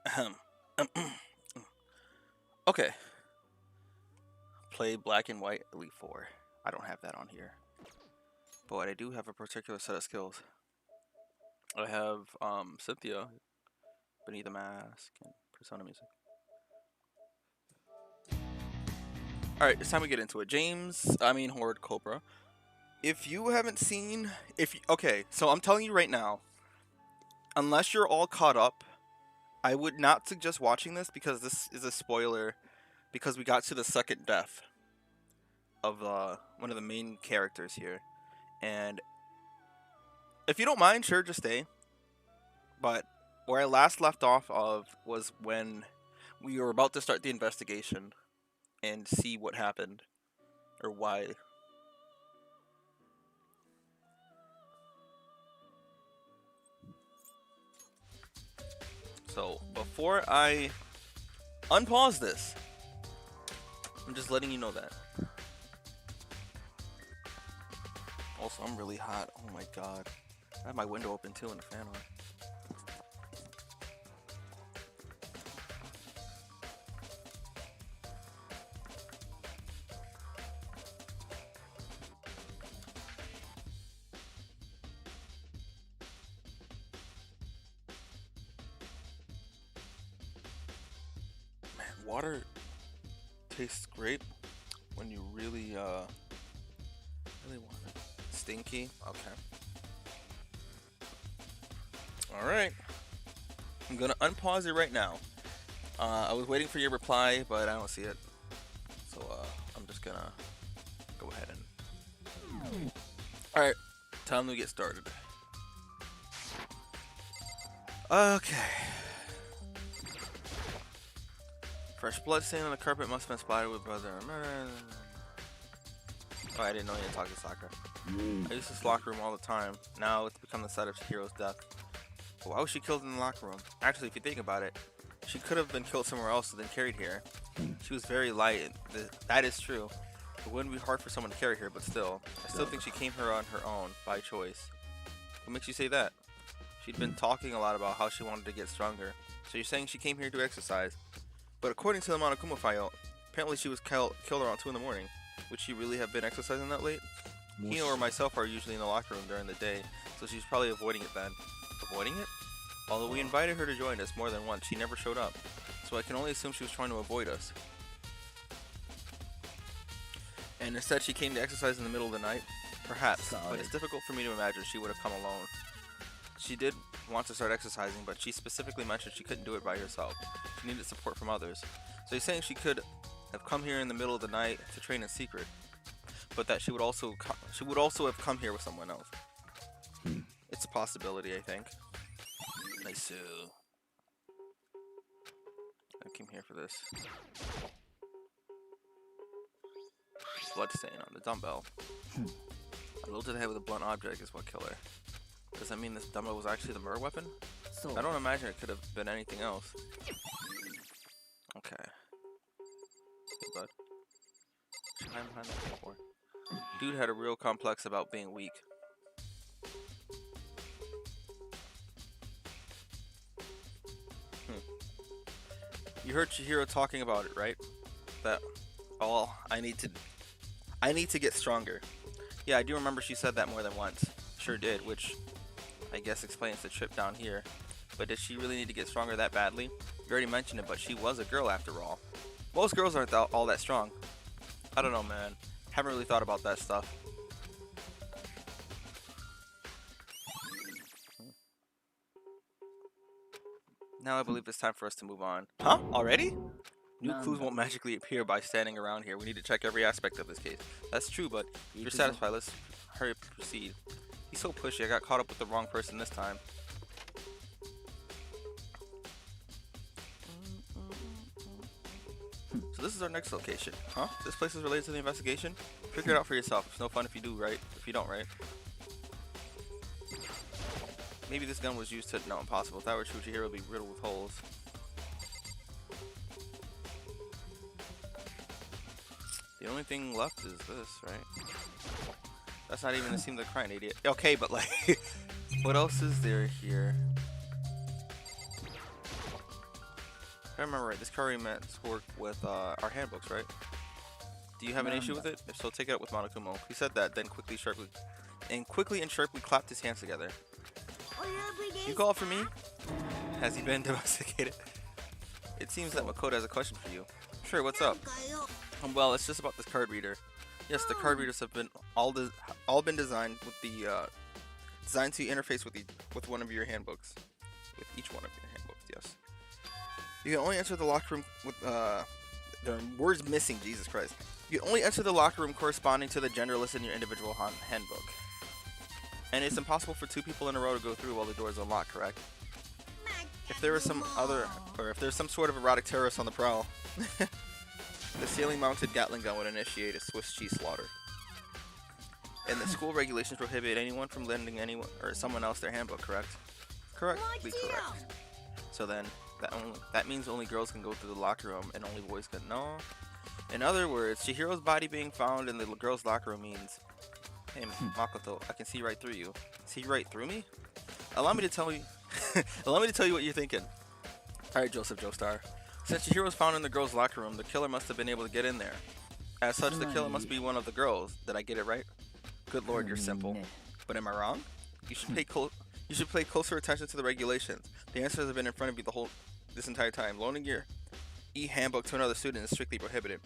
Ahem. Okay. Play Black and White Elite Four. I don't have that on here, but I do have a particular set of skills. I have Cynthia, Beneath the Mask, and Persona Music. All right, it's time we get into it. Horde Cobra. If you haven't seen, okay, so I'm telling you right now, unless you're all caught up, I would not suggest watching this because this is a spoiler. Because we got to the second death of one of the main characters here, and if you don't mind, sure, just stay. But where I last left off of was when we were about to start the investigation and see what happened or why. So before I unpause this, I'm just letting you know that. Also, I'm really hot. Oh my god. I have my window open too and the fan on. Man, water tastes great when you really want it. Stinky? Okay. Alright. I'm gonna unpause it right now. I was waiting for your reply, but I don't see it. So I'm just gonna go ahead and. Alright, time to get started. Okay. Fresh blood stain on the carpet must have been splattered with brother. Oh, I didn't know you had talked to Sakura. I used this locker room all the time. Now it's become the site of Chihiro's death. But why was she killed in the locker room? Actually, if you think about it, she could have been killed somewhere else and then carried here. She was very light. That is true. It wouldn't be hard for someone to carry her, but still. I still think she came here on her own, by choice. What makes you say that? She'd been talking a lot about how she wanted to get stronger. So you're saying she came here to exercise. But according to the Monokuma file, apparently she was killed around 2 in the morning. Would she really have been exercising that late? Hino or myself are usually in the locker room during the day, so she's probably avoiding it then. Avoiding it? Although we invited her to join us more than once, she never showed up. So I can only assume she was trying to avoid us. And instead she came to exercise in the middle of the night? Perhaps, but it's difficult for me to imagine she would have come alone. She did want to start exercising, but she specifically mentioned she couldn't do it by herself. She needed support from others. So you're saying she could have come here in the middle of the night to train in secret, but that she would also have come here with someone else. It's a possibility, I think. Nice. I came here for this. Blood stain on the dumbbell. A little to the head with a blunt object is what killed her. Does that mean this dumbbell was actually the murder weapon? I don't imagine it could have been anything else. Okay. Hey, bud. I'm behind that before. Dude had a real complex about being weak. You heard Chihiro talking about it, right? That, oh, I need to get stronger. Yeah, I do remember she said that more than once. Sure did, which I guess explains the trip down here. But did she really need to get stronger that badly? You already mentioned it, but she was a girl after all. Most girls aren't all that strong. I don't know, man. Haven't really thought about that stuff. Now I believe it's time for us to move on. Huh? Already? New clues won't magically appear by standing around here. We need to check every aspect of this case. That's true, but if you're satisfied, let's hurry up and proceed. He's so pushy, I got caught up with the wrong person this time. So this is our next location. Huh? This place is related to the investigation? Figure it out for yourself. It's no fun if you do, right? If you don't, right? Maybe this gun was used to... No, impossible. If that were true, Chihiro would be riddled with holes. The only thing left is this, right? That's not even the scene of the crying idiot. Okay, but like... what else is there here? If I remember right, this curry meant to work with our handbooks, right? Do you have an issue with it? If so, take it up with Monokuma. He said that, then quickly and sharply clapped his hands together. You call for me? Has he been domesticated? It seems that Makoto has a question for you. Sure, what's up? Well, it's just about this card reader. Yes, the card readers have been all been designed with the designed to interface with one of your handbooks. With each one of your handbooks, yes. You can only enter the locker room with there are words missing, Jesus Christ. You can only enter the locker room corresponding to the gender listed in your individual handbook. And it's impossible for two people in a row to go through while the door is unlocked, correct? If there was if there's some sort of erotic terrorist on the prowl, the ceiling-mounted Gatling gun would initiate a Swiss cheese slaughter. And the school regulations prohibit anyone from lending anyone or someone else their handbook, correct? Correctly correct. So then, that means only girls can go through the locker room and only boys can. No. In other words, Chihiro's body being found in the girls' locker room means, hey, Makoto, I can see right through you. See right through me? Allow me to tell you. Allow me to tell you what you're thinking. All right, Joseph Joestar. Since Chihiro was found in the girls' locker room, the killer must have been able to get in there. As such, the killer must be one of the girls. Did I get it right? Good lord, you're simple. But am I wrong? You should pay closer attention to the regulations. The answers have been in front of you this entire time. Loaning your e-handbook to another student is strictly prohibited.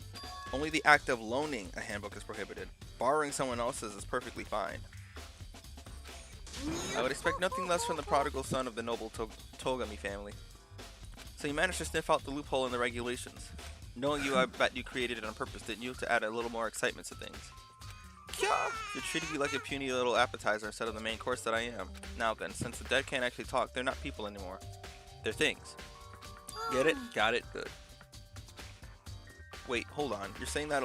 Only the act of loaning a handbook is prohibited. Borrowing someone else's is perfectly fine. I would expect nothing less from the prodigal son of the noble Togami family. So you managed to sniff out the loophole in the regulations. Knowing you, I bet you created it on purpose, didn't you? To add a little more excitement to things. Kya! You're treating me like a puny little appetizer instead of the main course that I am. Now then, since the dead can't actually talk, they're not people anymore. They're things. Get it? Got it? Good. Wait, hold on. You're saying that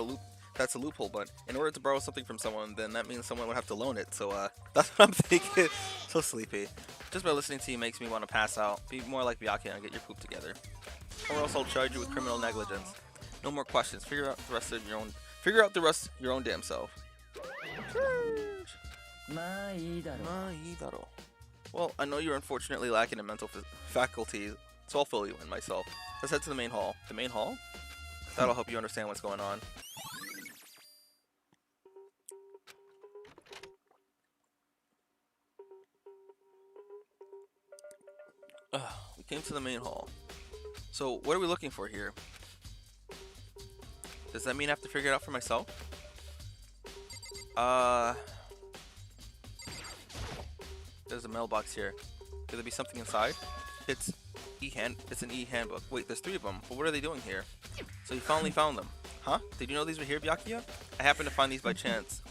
that's a loophole, but in order to borrow something from someone, then that means someone would have to loan it. So that's what I'm thinking. So sleepy. Just by listening to you makes me want to pass out. Be more like Byakuya and get your poop together. Or else I'll charge you with criminal negligence. No more questions. Figure out the rest your own damn self. Well, I know you're unfortunately lacking in mental faculties, so I'll fill you in myself. Let's head to the main hall. The main hall? That'll help you understand what's going on. We came to the main hall. So, what are we looking for here? Does that mean I have to figure it out for myself? There's a mailbox here. Could there be something inside? It's an e-handbook. Wait, there's 3 of them. But what are they doing here? So you finally found them. Huh? Did you know these were here, Byakuya? I happened to find these by chance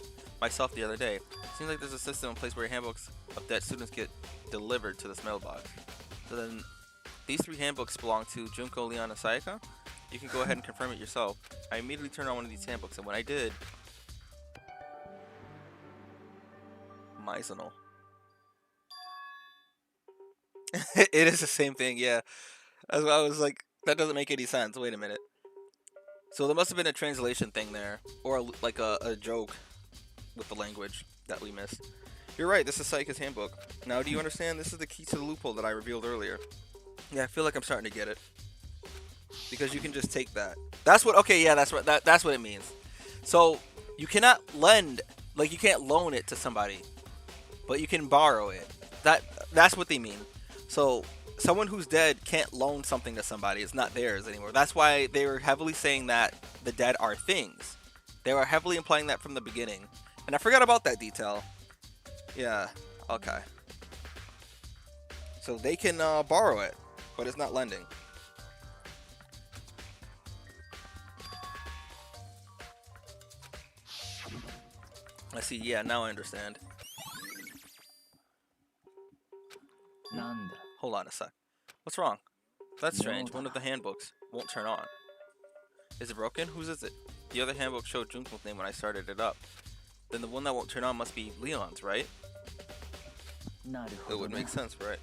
myself the other day. Seems like there's a system in place where handbooks of dead students get delivered to this mailbox. So then, these 3 handbooks belong to Junko, Leon, and Sayaka. You can go ahead and confirm it yourself. I immediately turned on one of these handbooks, and when I did... Mizuno. It is the same thing, yeah. I was like, that doesn't make any sense. Wait a minute. So there must have been a translation thing there, or like a joke with the language that we missed. You're right, this is Sayaka's handbook. Now, do you understand? This is the key to the loophole that I revealed earlier. Yeah, I feel like I'm starting to get it. Because you can just take that. That's what, okay, yeah, that's what it means. So, you cannot lend, like you can't loan it to somebody, but you can borrow it. That's what they mean. So, someone who's dead can't loan something to somebody. It's not theirs anymore. That's why they were heavily saying that the dead are things. They were heavily implying that from the beginning. And I forgot about that detail. Yeah, okay. So they can borrow it, but it's not lending. I see, yeah, now I understand. Hold on a sec. What's wrong? That's strange. One of the handbooks won't turn on. Is it broken? Whose is it? The other handbook showed Junko's name when I started it up. Then the one that won't turn on must be Leon's, right? It would make sense, right?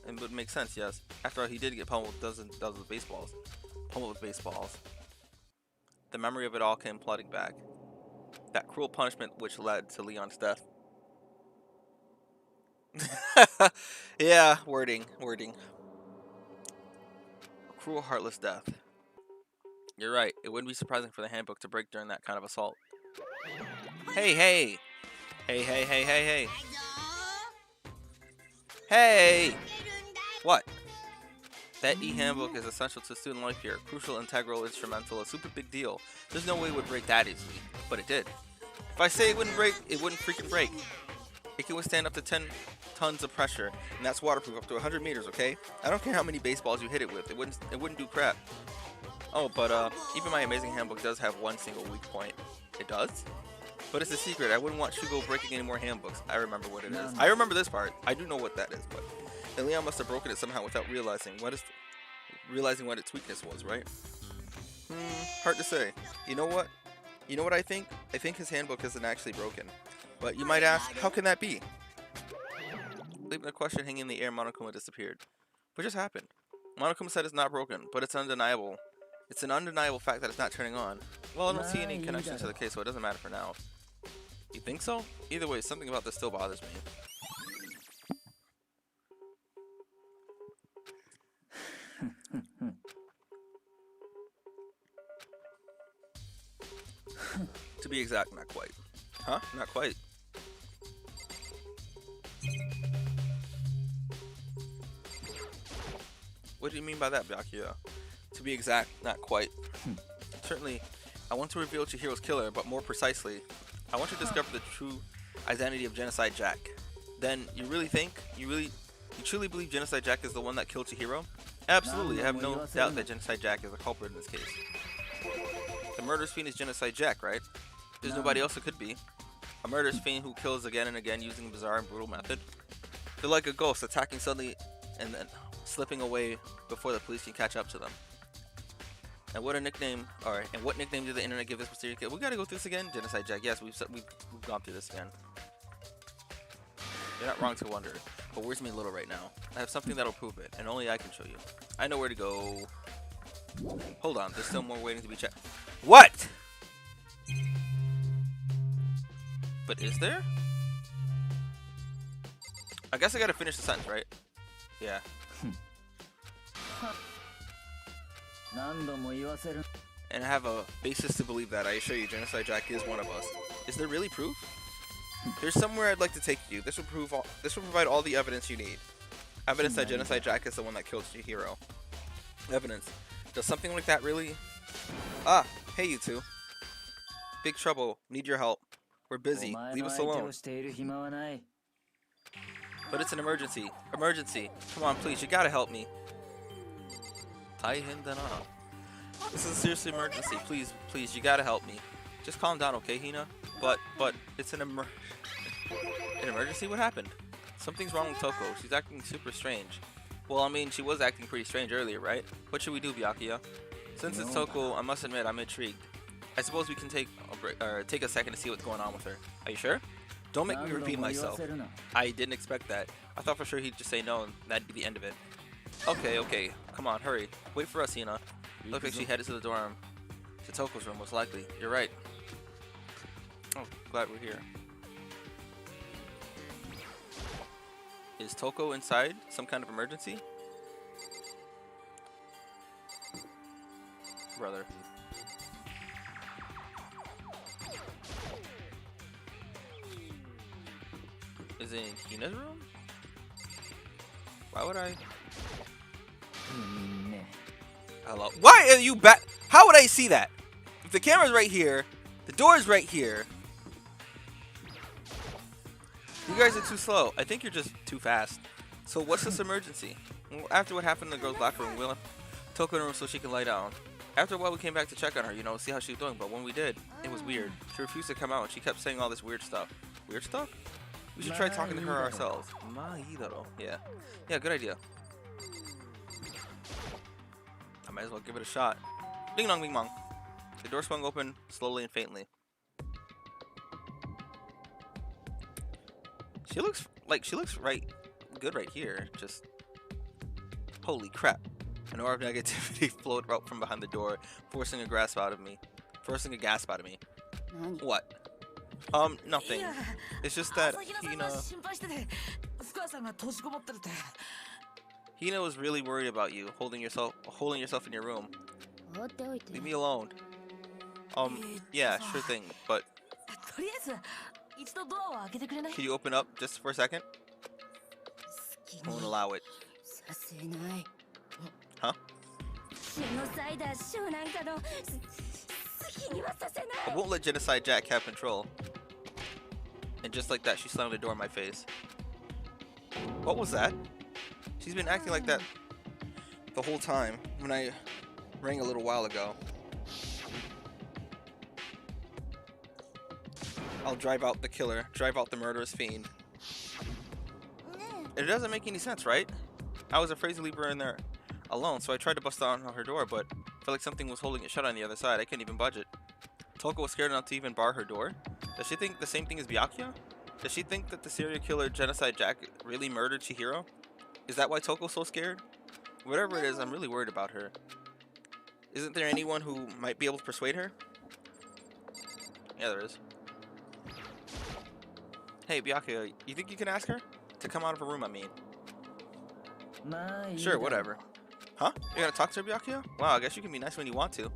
It would make sense, yes. After all, he did get pummeled dozens of baseballs. Pummeled with baseballs. The memory of it all came flooding back. That cruel punishment which led to Leon's death. Yeah, wording. A cruel, heartless death. You're right. It wouldn't be surprising for the handbook to break during that kind of assault. Hey! Hey! What? That e-handbook is essential to student life here. Crucial, integral, instrumental, a super big deal. There's no way it would break that easily. But it did. If I say it wouldn't break, it wouldn't freaking break. It can withstand up to 10 tons of pressure, and that's waterproof up to 100 meters, okay? I don't care how many baseballs you hit it with. It wouldn't do crap. Oh, but even my amazing handbook does have one single weak point. It does? But it's a secret. I wouldn't want Shugo breaking any more handbooks. I remember what it is. I remember this part. I do know what that is, but then Leon must have broken it somehow without realizing what its weakness was, right? Hard to say. You know what? You know what I think? I think his handbook isn't actually broken. But you might ask, how can that be? Leaving the question hanging in the air, Monokuma disappeared. What just happened? Monokuma said it's not broken, but it's undeniable. It's an undeniable fact that it's not turning on. Well, I don't see any connection to the case, so it doesn't matter for now. You think so? Either way, something about this still bothers me. To be exact, not quite. Huh? Not quite. What do you mean by that, Byakuya? To be exact, not quite. Certainly, I want to reveal Chihiro's killer, but more precisely, I want to discover the true identity of Genocide Jack. Then, you truly believe Genocide Jack is the one that killed Chihiro? Absolutely, I have no doubt that Genocide Jack is a culprit in this case. The murderous fiend is Genocide Jack, right? There's nobody else it could be. A murderous fiend who kills again and again using a bizarre and brutal method. They're like a ghost, attacking suddenly and then slipping away before the police can catch up to them. And what nickname did the internet give this mysterious kid? We gotta go through this again? Genocide Jack. Yes, we've gone through this again. You're not wrong to wonder, but where's me little right now? I have something that'll prove it, and only I can show you. I know where to go. Hold on, there's still more waiting to be checked. What? But is there? I guess I gotta finish the sentence, right? Yeah. And I have a basis to believe that. I assure you, Genocide Jack is one of us. Is there really proof? There's somewhere I'd like to take you. This will provide all the evidence you need. Evidence that Genocide Jack is the one that killed Chihiro. Evidence. Does something like that really? Ah, hey you two. Big trouble. Need your help. We're busy. Leave us alone. But it's an emergency. Emergency. Come on, please. You gotta help me. This is a serious emergency. Please, you gotta help me. Just calm down, okay, Hina? But it's an emergency? What happened? Something's wrong with Toko. She's acting super strange. Well, I mean, she was acting pretty strange earlier, right? What should we do, Byakuya? Since it's Toko, I must admit I'm intrigued. I suppose we can take a second to see what's going on with her. Are you sure? Don't make me repeat myself. I didn't expect that. I thought for sure he'd just say no and that'd be the end of it. Okay. Come on, hurry. Wait for us, Hina. Looks like she headed to the dorm. To Toko's room, most likely. You're right. Oh, glad we're here. Is Toko inside? Some kind of emergency? Brother. Is it in Hina's room? Why would I? Hello? Why are you back? How would I see that? If the camera's right here, the door's right here. You guys are too slow. I think you're just too fast. So what's this emergency? Well, after what happened in the girls' locker room, we left Toko in her room so she can lie down. After a while, we came back to check on her, see how she was doing. But when we did, it was weird. She refused to come out, and she kept saying all this weird stuff. Weird stuff? We should try talking to her ourselves. Yeah. Yeah, good idea. I might as well give it a shot. Ding dong, bing bong. The door swung open slowly and faintly. She looks right good right here. Just holy crap. An aura of negativity flowed out from behind the door, forcing a gasp out of me. What? Nothing. It's just that Hina was really worried about you, holding yourself in your room. Leave me alone. Yeah, sure thing, but can you open up just for a second? I won't allow it. Huh? I won't let Genocide Jack have control. And just like that, she slammed the door in my face. What was that? She's been acting like that the whole time when I rang a little while ago. I'll drive out the killer, drive out the murderous fiend. It doesn't make any sense, right? I was afraid to leave her in there alone, so I tried to bust down on her door, but I felt like something was holding it shut on the other side. I couldn't even budge it. Toko was scared enough to even bar her door. Does she think the same thing as Byakuya? Does she think that the serial killer Genocide Jack really murdered Chihiro? Is that why Toko's so scared? Whatever it is, I'm really worried about her. Isn't there anyone who might be able to persuade her? Yeah, there is. Hey, Byakuya, you think you can ask her? To come out of her room, I mean. Sure, whatever. Huh? You're gonna talk to her, Byakuya? Wow, I guess you can be nice when you want to.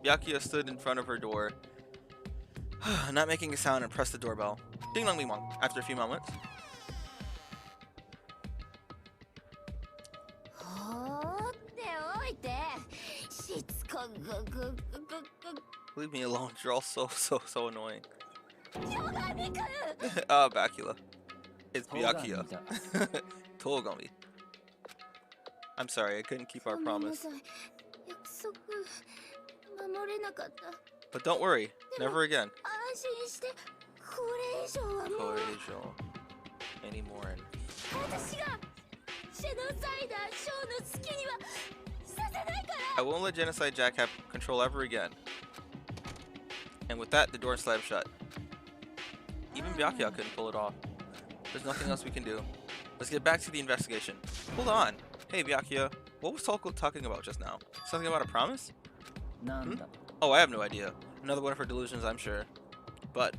Byakuya stood in front of her door, not making a sound, and pressed the doorbell. Ding dong ding dong. After a few moments. Leave me alone. You're all so annoying. Byakuya. It's Byakuya. Togami. I'm sorry, I couldn't keep our promise. But don't worry, never again. Koreijo anymore. I won't let Genocide Jack have control ever again. And with that, the door slammed shut. Even Byakuya couldn't pull it off. There's nothing else we can do. Let's get back to the investigation. Hold on. Hey, Byakuya. What was Toko talking about just now? Something about a promise? Oh, I have no idea. Another one of her delusions, I'm sure. But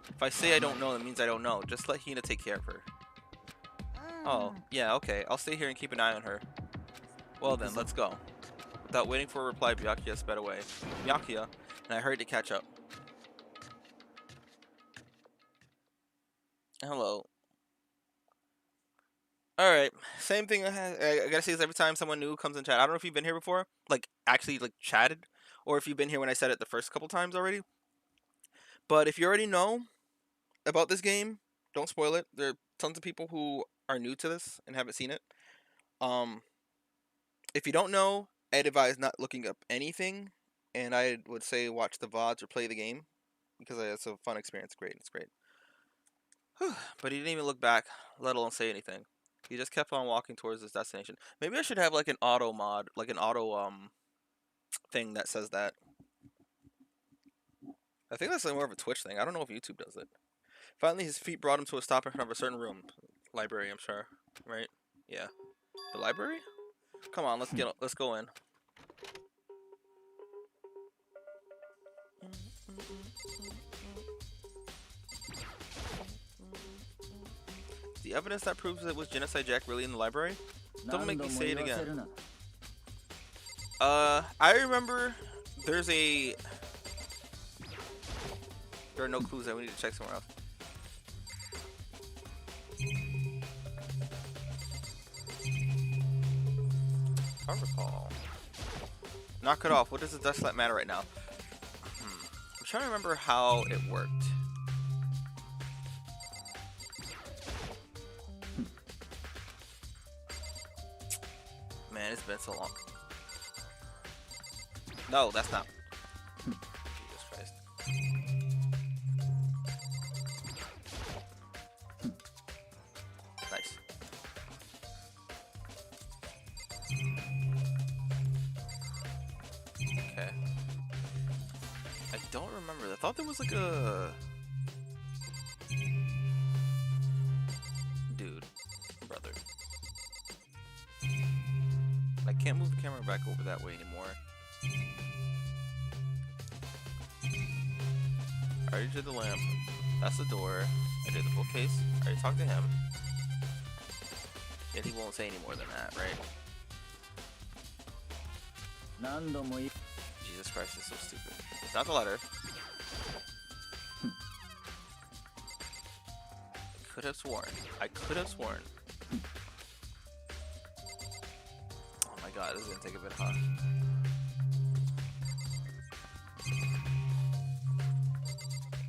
if I say I don't know, that means I don't know. Just let Hina take care of her. Oh, yeah, okay. I'll stay here and keep an eye on her. Well then, let's go. Without waiting for a reply, Byakuya sped away. Byakuya, and I hurried to catch up. Hello. Alright, same thing I gotta say is every time someone new comes in chat. I don't know if you've been here before, like actually like chatted, or if you've been here when I said it the first couple times already. But if you already know about this game, don't spoil it. There are tons of people who are new to this and haven't seen it. If you don't know, I'd advise not looking up anything, and I would say watch the VODs or play the game, because it's a fun experience. It's great. But he didn't even look back, let alone say anything. He just kept on walking towards his destination. Maybe I should have like an auto mod, like an auto thing that says that. I think that's like more of a Twitch thing. I don't know if YouTube does it. Finally, his feet brought him to a stop in front of a certain room. Library, I'm sure. Right? Yeah. The library? Come on, let's go in. The evidence that proves it was Genocide Jack really in the library? Don't make me say it again. I remember there are no clues there. We need to check somewhere else. I recall. Knock it off. What does the dust light matter right now? I'm trying to remember how it worked. Man, it's been so long. No, that's not. Jesus Christ. Nice. Okay. I don't remember. I thought there was like a... Dude. Brother. I can't move the camera back over that way anymore. I already did the lamp. That's the door. I did the bookcase. I already talked to him. Yet he won't say any more than that, right? Jesus Christ, it's so stupid. It's not the letter. I could have sworn. I could have sworn. Oh my god, this is gonna take a bit, huh?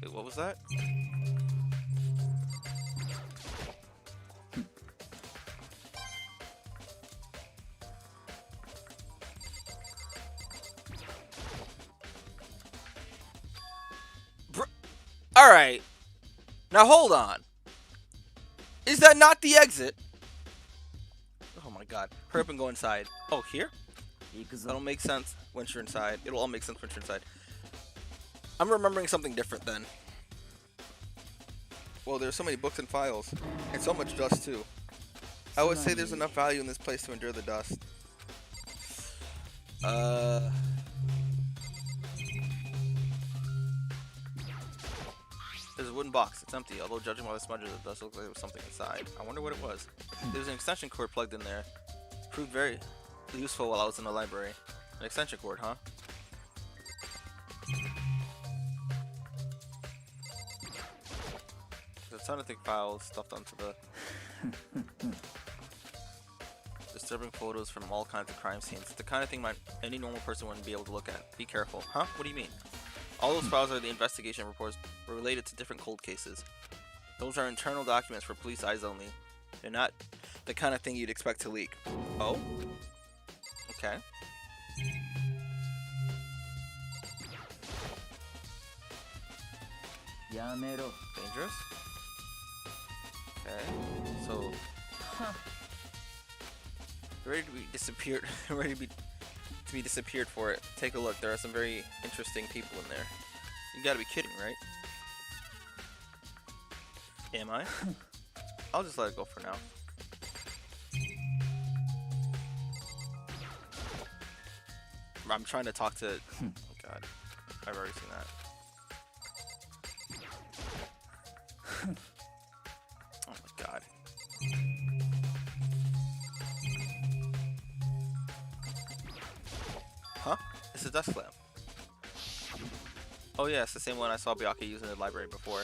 Wait, what was that? Alright. Now hold on. Is that not the exit? Oh my god. Hurry up and go inside. Oh, here? That'll make sense once you're inside. It'll all make sense once you're inside. I'm remembering something different then. Well, there's so many books and files. And so much dust too. I would say there's enough value in this place to endure the dust. There's a wooden box. It's empty, although judging by the smudges, it does look like there was something inside. I wonder what it was. There's an extension cord plugged in there. Proved very useful while I was in the library. An extension cord, huh? There's a ton of thick files stuffed onto the... Disturbing photos from all kinds of crime scenes. The kind of thing any normal person wouldn't be able to look at. Be careful. Huh? What do you mean? All those files are the investigation reports related to different cold cases. Those are internal documents for police eyes only. They're not the kind of thing you'd expect to leak. Oh? Okay. Dangerous? Okay. So... Ready to be disappeared. Ready to be disappeared for it. Take a look. There are some very interesting people in there. You gotta be kidding, right? Am I? I'll just let it go for now. I'm trying to talk to... Oh god. I've already seen that. Oh my god. Huh? It's a desk lamp. Oh yeah, it's the same one I saw Byakuya using in the library before.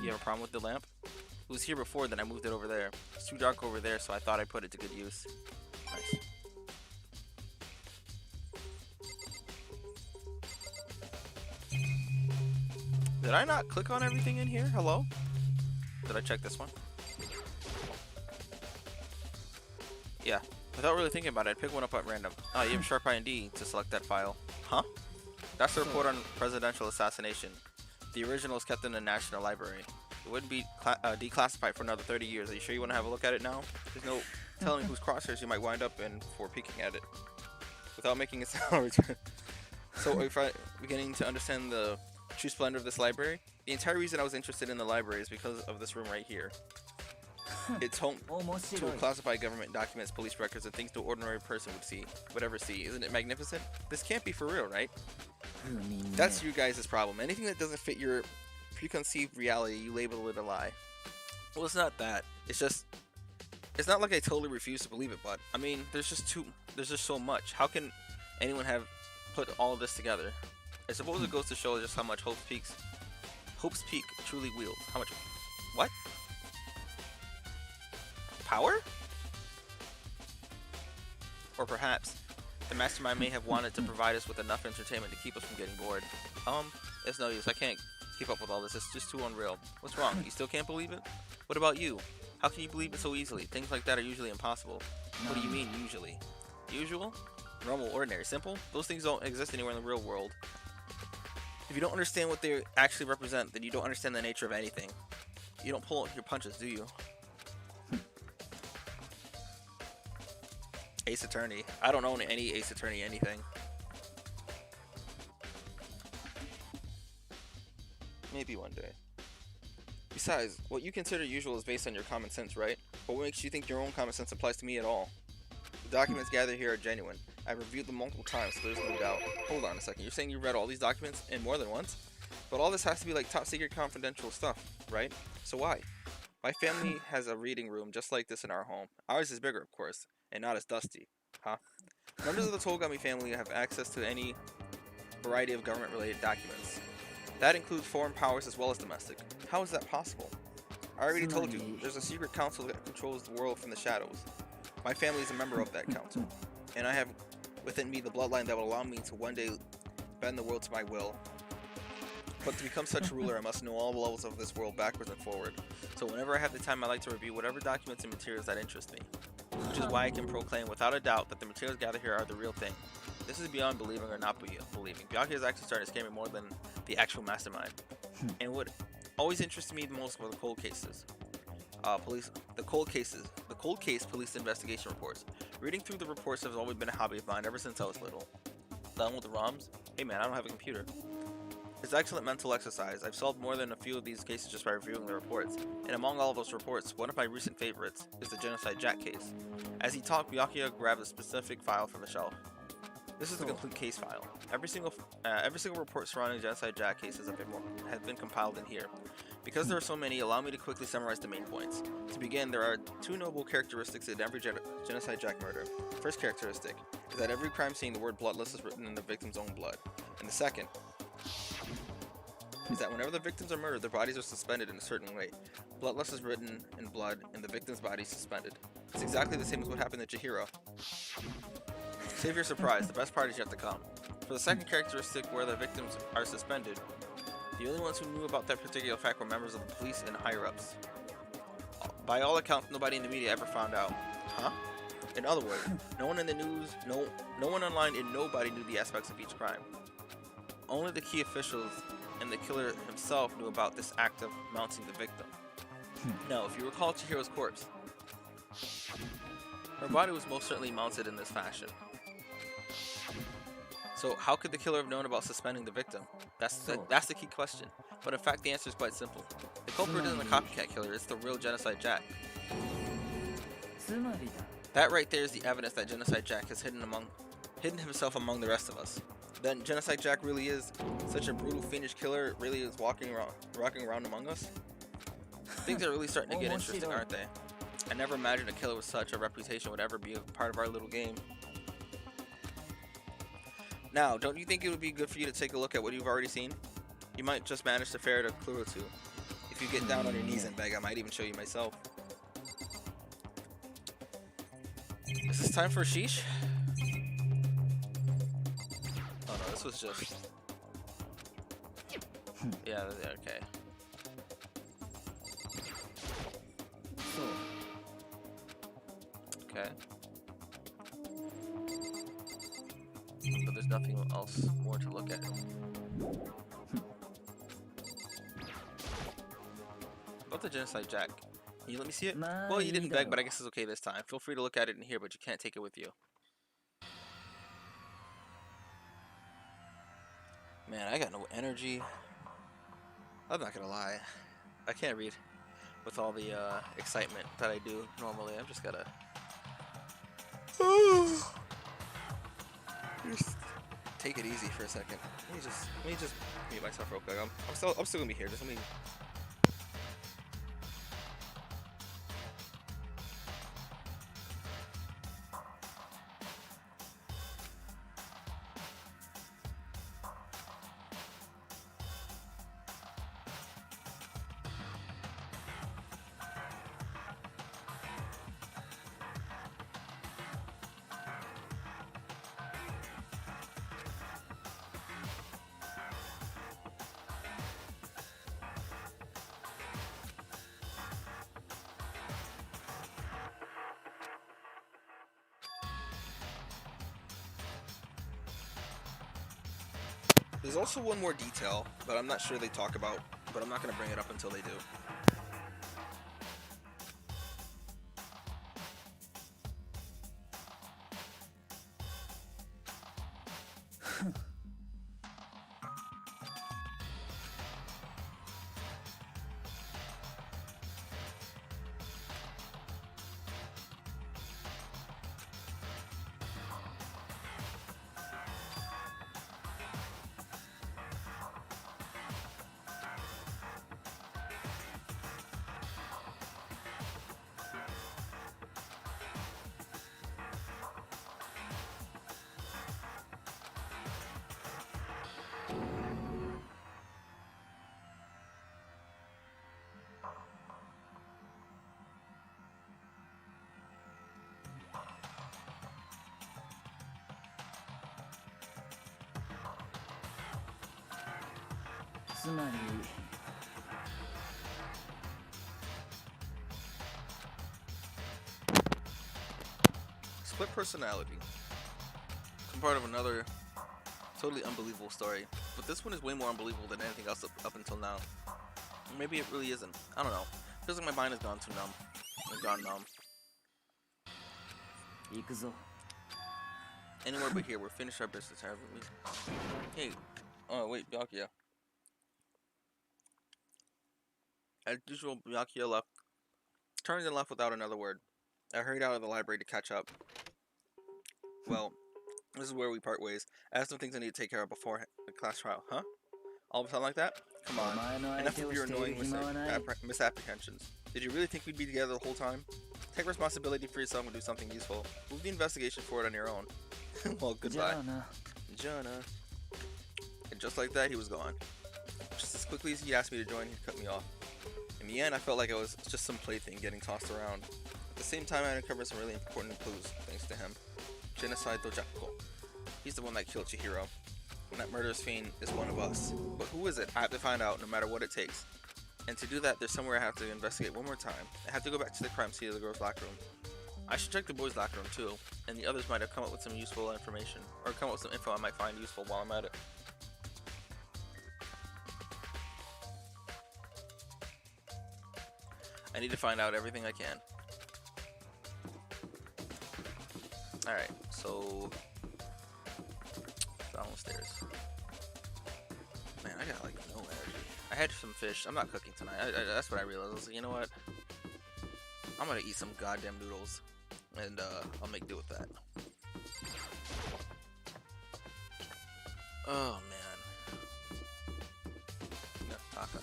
You have a problem with the lamp? It was here before, then I moved it over there. It's too dark over there, so I thought I'd put it to good use. Nice. Did I not click on everything in here? Hello? Did I check this one? Yeah. Without really thinking about it, I'd pick one up at random. Oh, you have Sharp IND to select that file. Huh? That's the report on presidential assassination. The original is kept in the National Library. It wouldn't be declassified for another 30 years. Are you sure you want to have a look at it now? There's no telling whose crosshairs you might wind up in for peeking at it. Without making a sound. So if I'm beginning to understand the true splendor of this library, the entire reason I was interested in the library is because of this room right here. It's home to classified government documents, police records, and things no ordinary person would ever see. Isn't it magnificent? This can't be for real, right? That's you guys' problem. Anything that doesn't fit your preconceived reality, you label it a lie. Well, it's not that. It's just... It's not like I totally refuse to believe it, but... I mean, there's just so much. How can anyone have put all of this together? I suppose it goes to show just how much Hope's Peak truly wields. How much... What? Power? Or perhaps the mastermind may have wanted to provide us with enough entertainment to keep us from getting bored. It's no use. I can't keep up with all this. It's just too unreal. What's wrong? You still can't believe it? What about you? How can you believe it so easily? Things like that are usually impossible. What do you mean, usually? Usual? Normal, ordinary, simple? Those things don't exist anywhere in the real world. If you don't understand what they actually represent, then you don't understand the nature of anything. You don't pull your punches, do you? Ace Attorney. I don't own any Ace Attorney anything. Maybe one day. Besides, what you consider usual is based on your common sense, right? But what makes you think your own common sense applies to me at all? The documents gathered here are genuine. I've reviewed them multiple times, so there's no doubt. Hold on a second, you're saying you read all these documents and more than once? But all this has to be like top secret confidential stuff, right? So why? My family has a reading room just like this in our home. Ours is bigger, of course, and not as dusty. Huh? Members of the Togami family have access to any variety of government-related documents. That includes foreign powers as well as domestic. How is that possible? I already told you, there's a secret council that controls the world from the shadows. My family is a member of that council, and I have within me the bloodline that will allow me to one day bend the world to my will. But to become such a ruler, I must know all the levels of this world backwards and forward. So whenever I have the time, I like to review whatever documents and materials that interest me. Which is why I can proclaim without a doubt that the materials gathered here are the real thing. This is beyond believing or not believing. Byakuya is actually starting to scare me more than the actual mastermind. And what always interested me the most were the cold cases. The cold case police investigation reports. Reading through the reports has always been a hobby of mine ever since I was little. Done with the ROMs? Hey man, I don't have a computer. It's excellent mental exercise. I've solved more than a few of these cases just by reviewing the reports. And among all of those reports, one of my recent favorites is the Genocide Jack case. As he talked, Byakuya grabbed a specific file from the shelf. This is the complete case file. Every single report surrounding Genocide Jack cases have been compiled in here. Because there are so many, allow me to quickly summarize the main points. To begin, there are two noble characteristics in every Genocide Jack murder. The first characteristic is that every crime scene the word bloodless is written in the victim's own blood. And the second is that whenever the victims are murdered, their bodies are suspended in a certain way. Bloodless is written in blood, and the victim's body is suspended. It's exactly the same as what happened to Chihiro. Save your surprise, the best part is yet to come. For the second characteristic, where the victims are suspended, the only ones who knew about that particular fact were members of the police and higher-ups. By all accounts, nobody in the media ever found out. Huh? In other words, no one in the news, no one online, and nobody knew the aspects of each crime. Only the key officials and the killer himself knew about this act of mounting the victim. Now, if you recall Chihiro's corpse, her body was most certainly mounted in this fashion. So how could the killer have known about suspending the victim? That's the key question. But in fact, the answer is quite simple. The culprit isn't a copycat killer, it's the real Genocide Jack. That right there is the evidence that Genocide Jack has hidden himself among the rest of us. Then Genocide Jack really is such a brutal, fiendish killer, really is walking around among us. Things are really starting to get interesting, aren't they? I never imagined a killer with such a reputation would ever be a part of our little game. Now, don't you think it would be good for you to take a look at what you've already seen? You might just manage to ferret a clue or two. If you get down on your knees and beg, I might even show you myself. Is this time for a sheesh? Oh no, this was just... Yeah, okay. Okay. But there's nothing else more to look at. About the Genocide Jack. Can you let me see it? Well, you didn't beg, but I guess it's okay this time. Feel free to look at it in here, but you can't take it with you. Man, I got no energy. I'm not gonna lie. I can't read with all the excitement that I do normally. I'm just gotta... Just take it easy for a second. Let me just mute myself real quick. I'm still gonna be here. Just let me... There's also one more detail that I'm not sure they talk about, but I'm not going to bring it up until they do. Split personality. Some part of another totally unbelievable story. But this one is way more unbelievable than anything else up until now. Maybe it really isn't. I don't know. Feels like my mind has gone too numb. It's gone numb. Anywhere but here. We're finished our business, haven't we? Hey. Oh, wait. Byakuya. As usual, Byakuya left. Turned and left without another word. I hurried out of the library to catch up. Well, this is where we part ways. I have some things I need to take care of before the class trial. Huh? All of a sudden like that? Come on. Enough of your annoying misapprehensions. Did you really think we'd be together the whole time? Take responsibility for yourself and do something useful. Move the investigation forward on your own. Well, goodbye. Jana. And just like that, he was gone. Just as quickly as he asked me to join, he cut me off. In the end, I felt like I was just some plaything getting tossed around. At the same time, I uncovered some really important clues, thanks to him. Genocide Dojako. He's the one that killed Chihiro. And that murderous fiend is one of us. But who is it? I have to find out, no matter what it takes. And to do that, there's somewhere I have to investigate one more time. I have to go back to the crime scene of the girls' locker room. I should check the boys' locker room too, and the others might have come up with some useful information, or come up with some info I might find useful while I'm at it. I need to find out everything I can. Alright, so downstairs. Man, I got like no energy. I had some fish. I'm not cooking tonight. That's what I realized. I was like, you know what? I'm gonna eat some goddamn noodles, and I'll make do with that. Oh man. No, Taka.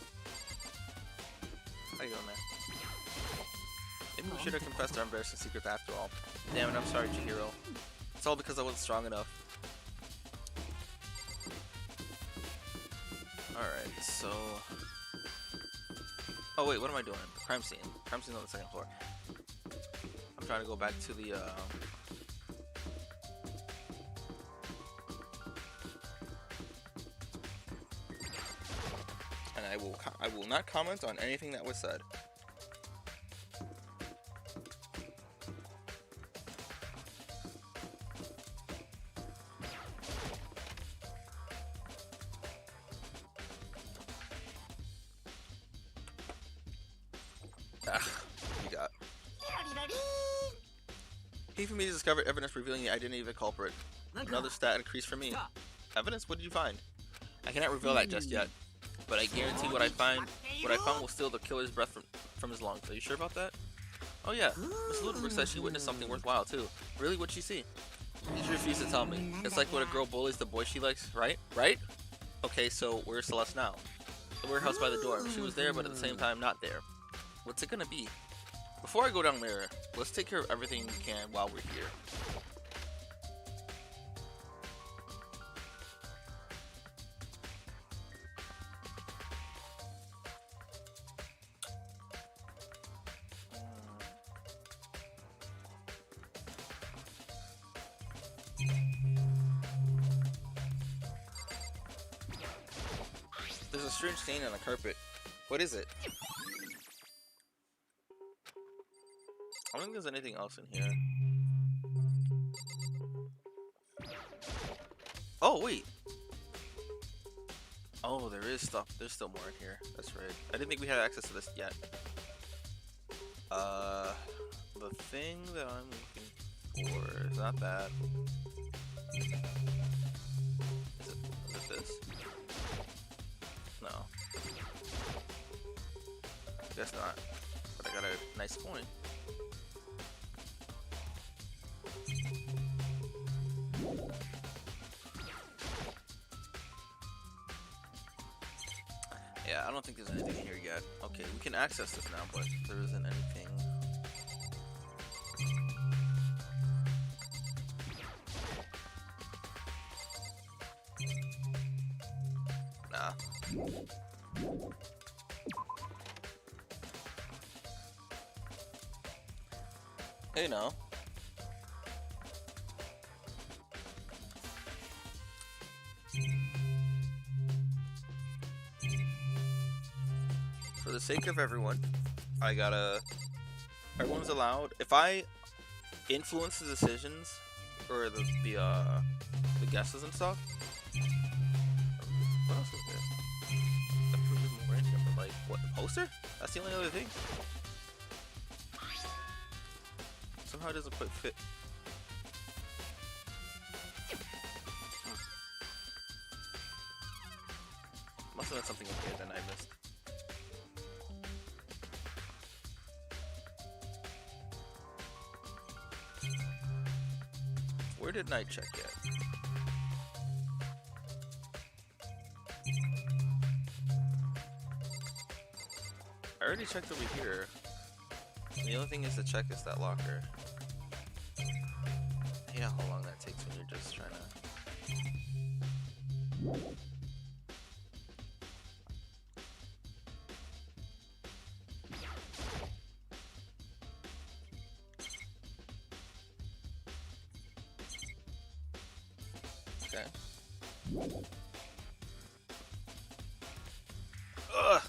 How you doing, man? Maybe we should have confessed our embarrassing secrets after all. Damn it, I'm sorry, Chihiro. It's all because I wasn't strong enough. Alright, so... Oh wait, what am I doing? The crime scene. Crime scene's on the second floor. I'm trying to go back to the, and I will not comment on anything that was said. You got. He for me discovered evidence revealing the identity of the culprit. Another stat increase for me. Evidence? What did you find? I cannot reveal that just yet, but I guarantee what I found will steal the killer's breath from his lungs. Are you sure about that? Oh yeah, Miss Ludwig says she witnessed something worthwhile too. Really? What'd she see? She refused to tell me. It's like when a girl bullies the boy she likes, right? Right? Okay, so where's Celeste now? The warehouse by the door. She was there, but at the same time not there. What's it gonna be? Before I go down there, let's take care of everything we can while we're here. There's a strange stain on the carpet. What is it? I don't think there's anything else in here. Oh, wait. Oh, there is stuff. There's still more in here. That's right. I didn't think we had access to this yet. The thing that I'm looking for is not that. Is it this? No. Guess not. But I got a nice coin. Yeah, I don't think there's anything in here yet. Okay, we can access this now, but there isn't anything. Nah. Hey, no. the sake of everyone, I gotta. Everyone's allowed. If I influence the decisions or the guesses and stuff. What else is there? Definitely more in here, but like, what, the poster? That's the only other thing. Somehow it doesn't quite fit. Must have been something in here that I missed. Where did Night check yet? I already checked over here. The only thing is to check is that locker. Yeah, how long that takes when you're just trying to... Okay. Ugh!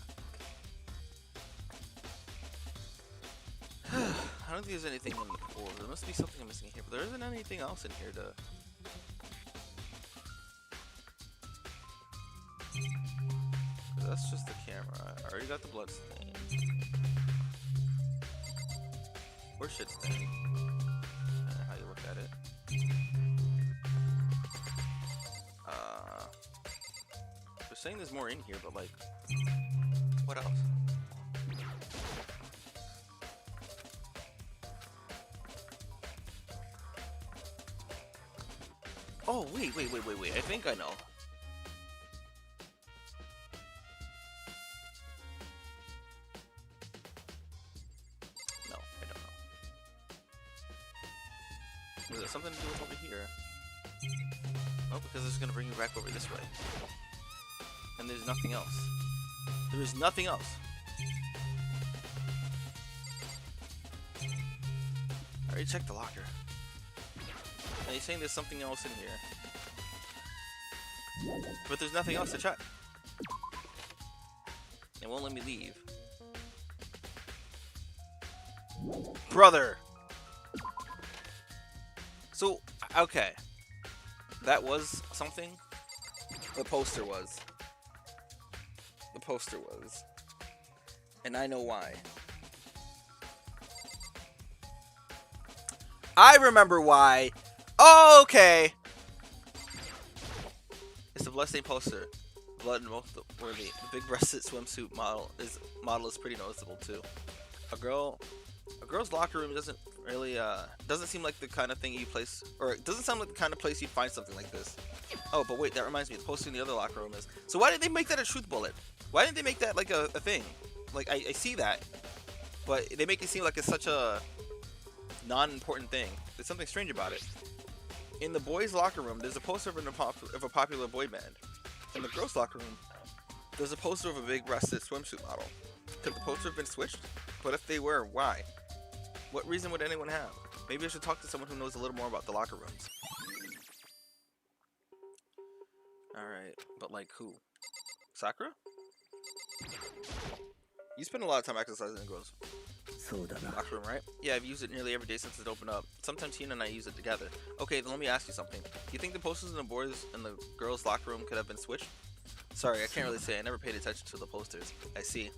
I don't think there's anything in the pool. There must be something I'm missing here, but there isn't anything else in here to... That's just the camera. I already got the blood stain. Or shit stain. How you look at it. They're saying there's more in here, but like... What else? Oh, wait. I think I know. No, I don't know. Is there something to do with over here? Oh, because it's going to bring you back over this way. And there's nothing else. There is nothing else. I already checked the locker. And he's saying there's something else in here. But there's nothing else to check. It won't let me leave. Brother! So, okay. That was something? The poster was. The poster was. And I know why. I remember why. Oh, okay. It's the Bloodstained poster. Blood and most worthy. The big-breasted swimsuit model is pretty noticeable too. A girl's locker room doesn't really doesn't seem like the kind of thing you place, or it doesn't sound like the kind of place you'd find something like this. Oh, but wait, that reminds me. The poster in the other locker room is. So why did they make that a truth bullet? Why didn't they make that like a thing? Like I see that, but they make it seem like it's such a non-important thing. There's something strange about it. In the boys' locker room, there's a poster of a popular boy band. In the girls' locker room, there's a poster of a big-breasted swimsuit model. Could the poster have been switched? But if they were, why? What reason would anyone have? Maybe I should talk to someone who knows a little more about the locker rooms. Alright, but like who? Sakura? You spend a lot of time exercising in girls' locker room, right? Yeah, I've used it nearly every day since it opened up. Sometimes Tina and I use it together. Okay, then let me ask you something. Do you think the posters in the boys and the girls' locker room could have been switched? Sorry, I can't really say. I never paid attention to the posters. I see.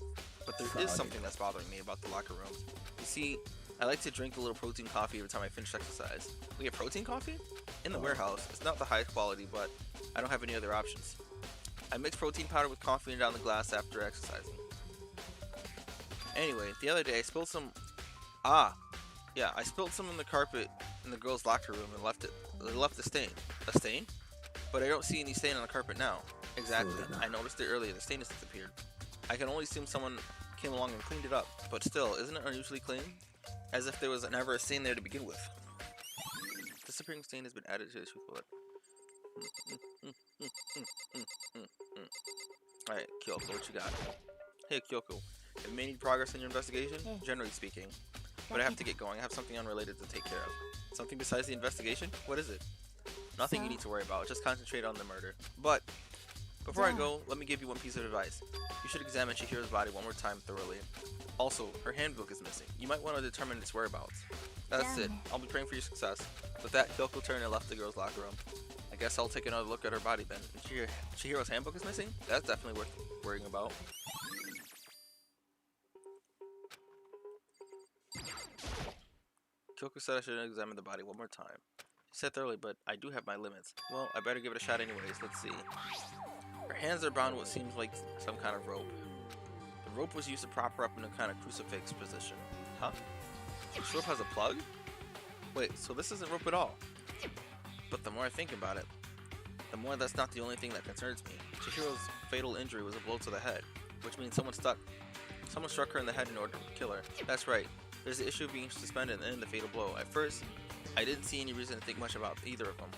But there is something that's bothering me about the locker room. You see, I like to drink a little protein coffee every time I finish exercise. We get protein coffee? In the warehouse. It's not the highest quality, but I don't have any other options. I mix protein powder with coffee and down the glass after exercising. Anyway, the other day I spilled some... I spilled some on the carpet in the girls' locker room and left a stain. A stain? But I don't see any stain on the carpet now. Exactly. I noticed it earlier. The stain has disappeared. I can only assume someone came along and cleaned it up. But still, isn't it unusually clean? As if there was never a stain there to begin with. Disappearing stain has been added to the truth bullet. Alright, Kyoko, what you got? Hey, Kyoko. Have you made any progress in your investigation? Generally speaking. But I have to get going. I have something unrelated to take care of. Something besides the investigation? What is it? Nothing you need to worry about. Just concentrate on the murder. But Before I go, let me give you one piece of advice. You should examine Chihiro's body one more time thoroughly. Also, her handbook is missing. You might want to determine its whereabouts. That's it. I'll be praying for your success. With that, Kyoko turned and left the girls' locker room. I guess I'll take another look at her body then. Chihiro's handbook is missing? That's definitely worth worrying about. Kyoko said I should examine the body one more time. She said thoroughly, but I do have my limits. Well, I better give it a shot anyways. Let's see. Her hands are bound with what seems like some kind of rope. The rope was used to prop her up in a kind of crucifix position. Huh? This rope has a plug? Wait, so this isn't rope at all. But the more I think about it, the more that's not the only thing that concerns me. Chihiro's fatal injury was a blow to the head, which means someone struck her in the head in order to kill her. That's right. There's the issue of being suspended and then the fatal blow. At first, I didn't see any reason to think much about either of them.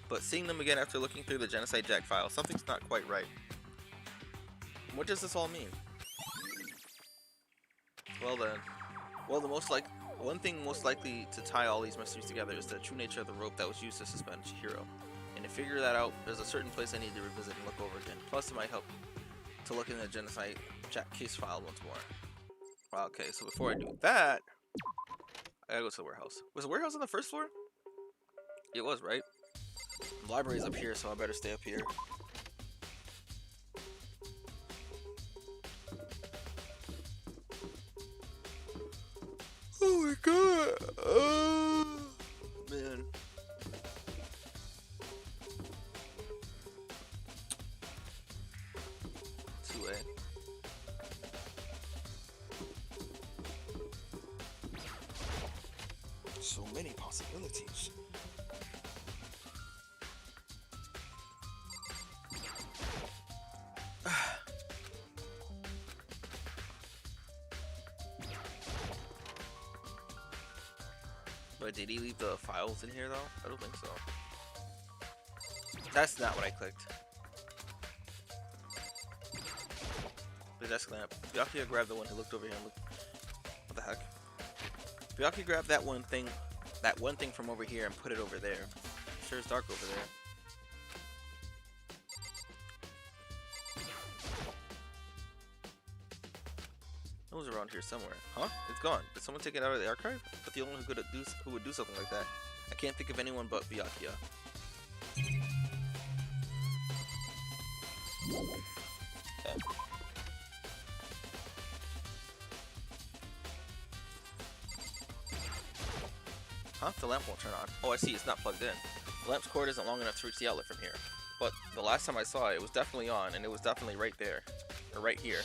But seeing them again after looking through the Genocide Jack file, something's not quite right. What does this all mean? Well then, one thing most likely to tie all these mysteries together is the true nature of the rope that was used to suspend Chihiro. And to figure that out, there's a certain place I need to revisit and look over again. Plus, it might help to look in the Genocide Jack case file once more. Okay, so before I do that, I gotta go to the warehouse. Was the warehouse on the first floor? It was, right? The library's up here, so I better stay up here. Oh my god! Man. So many possibilities. But did he leave the files in here though? I don't think so. That's not what I clicked. The desk lamp. Byakuya grabbed the one who looked over here and looked. What the heck? Byakuya grabbed that one thing from over here and put it over there. Sure it's dark over there. It was around here somewhere. Huh? It's gone. Did someone take it out of the archive? But the only one who would do something like that. I can't think of anyone but Byakuya. Okay. Huh? The lamp won't turn on. Oh, I see. It's not plugged in. The lamp's cord isn't long enough to reach the outlet from here. But the last time I saw it, it was definitely on, and it was definitely right there. Or right here.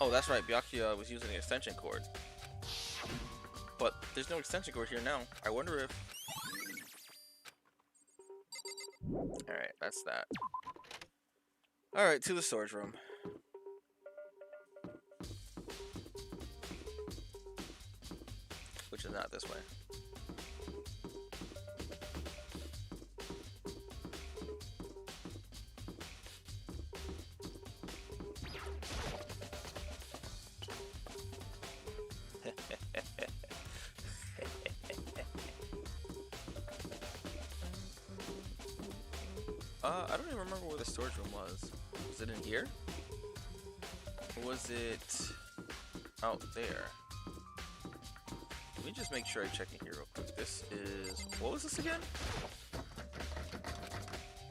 Oh, that's right. Byakuya was using an extension cord. But there's no extension cord here now. I wonder if... Alright, that's that. Alright, to the storage room. Which is not this way. I don't even remember where the storage room was. Was it in here? Or was it out there? Let me just make sure I check in here real quick. This is... What was this again?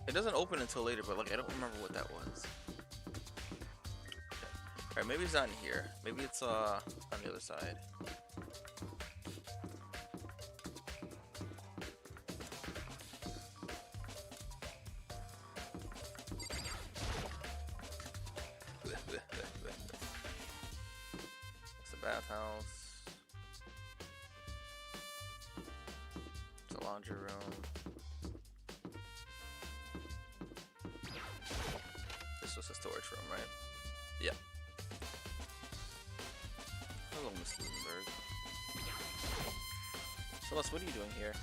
It doesn't open until later, but like I don't remember what that was. Alright, maybe it's not in here. Maybe it's on the other side. It's a bathhouse. It's a laundry room. This was a storage room, right? Yeah. Hello, Miss Ludenberg. Celeste, what are you doing here?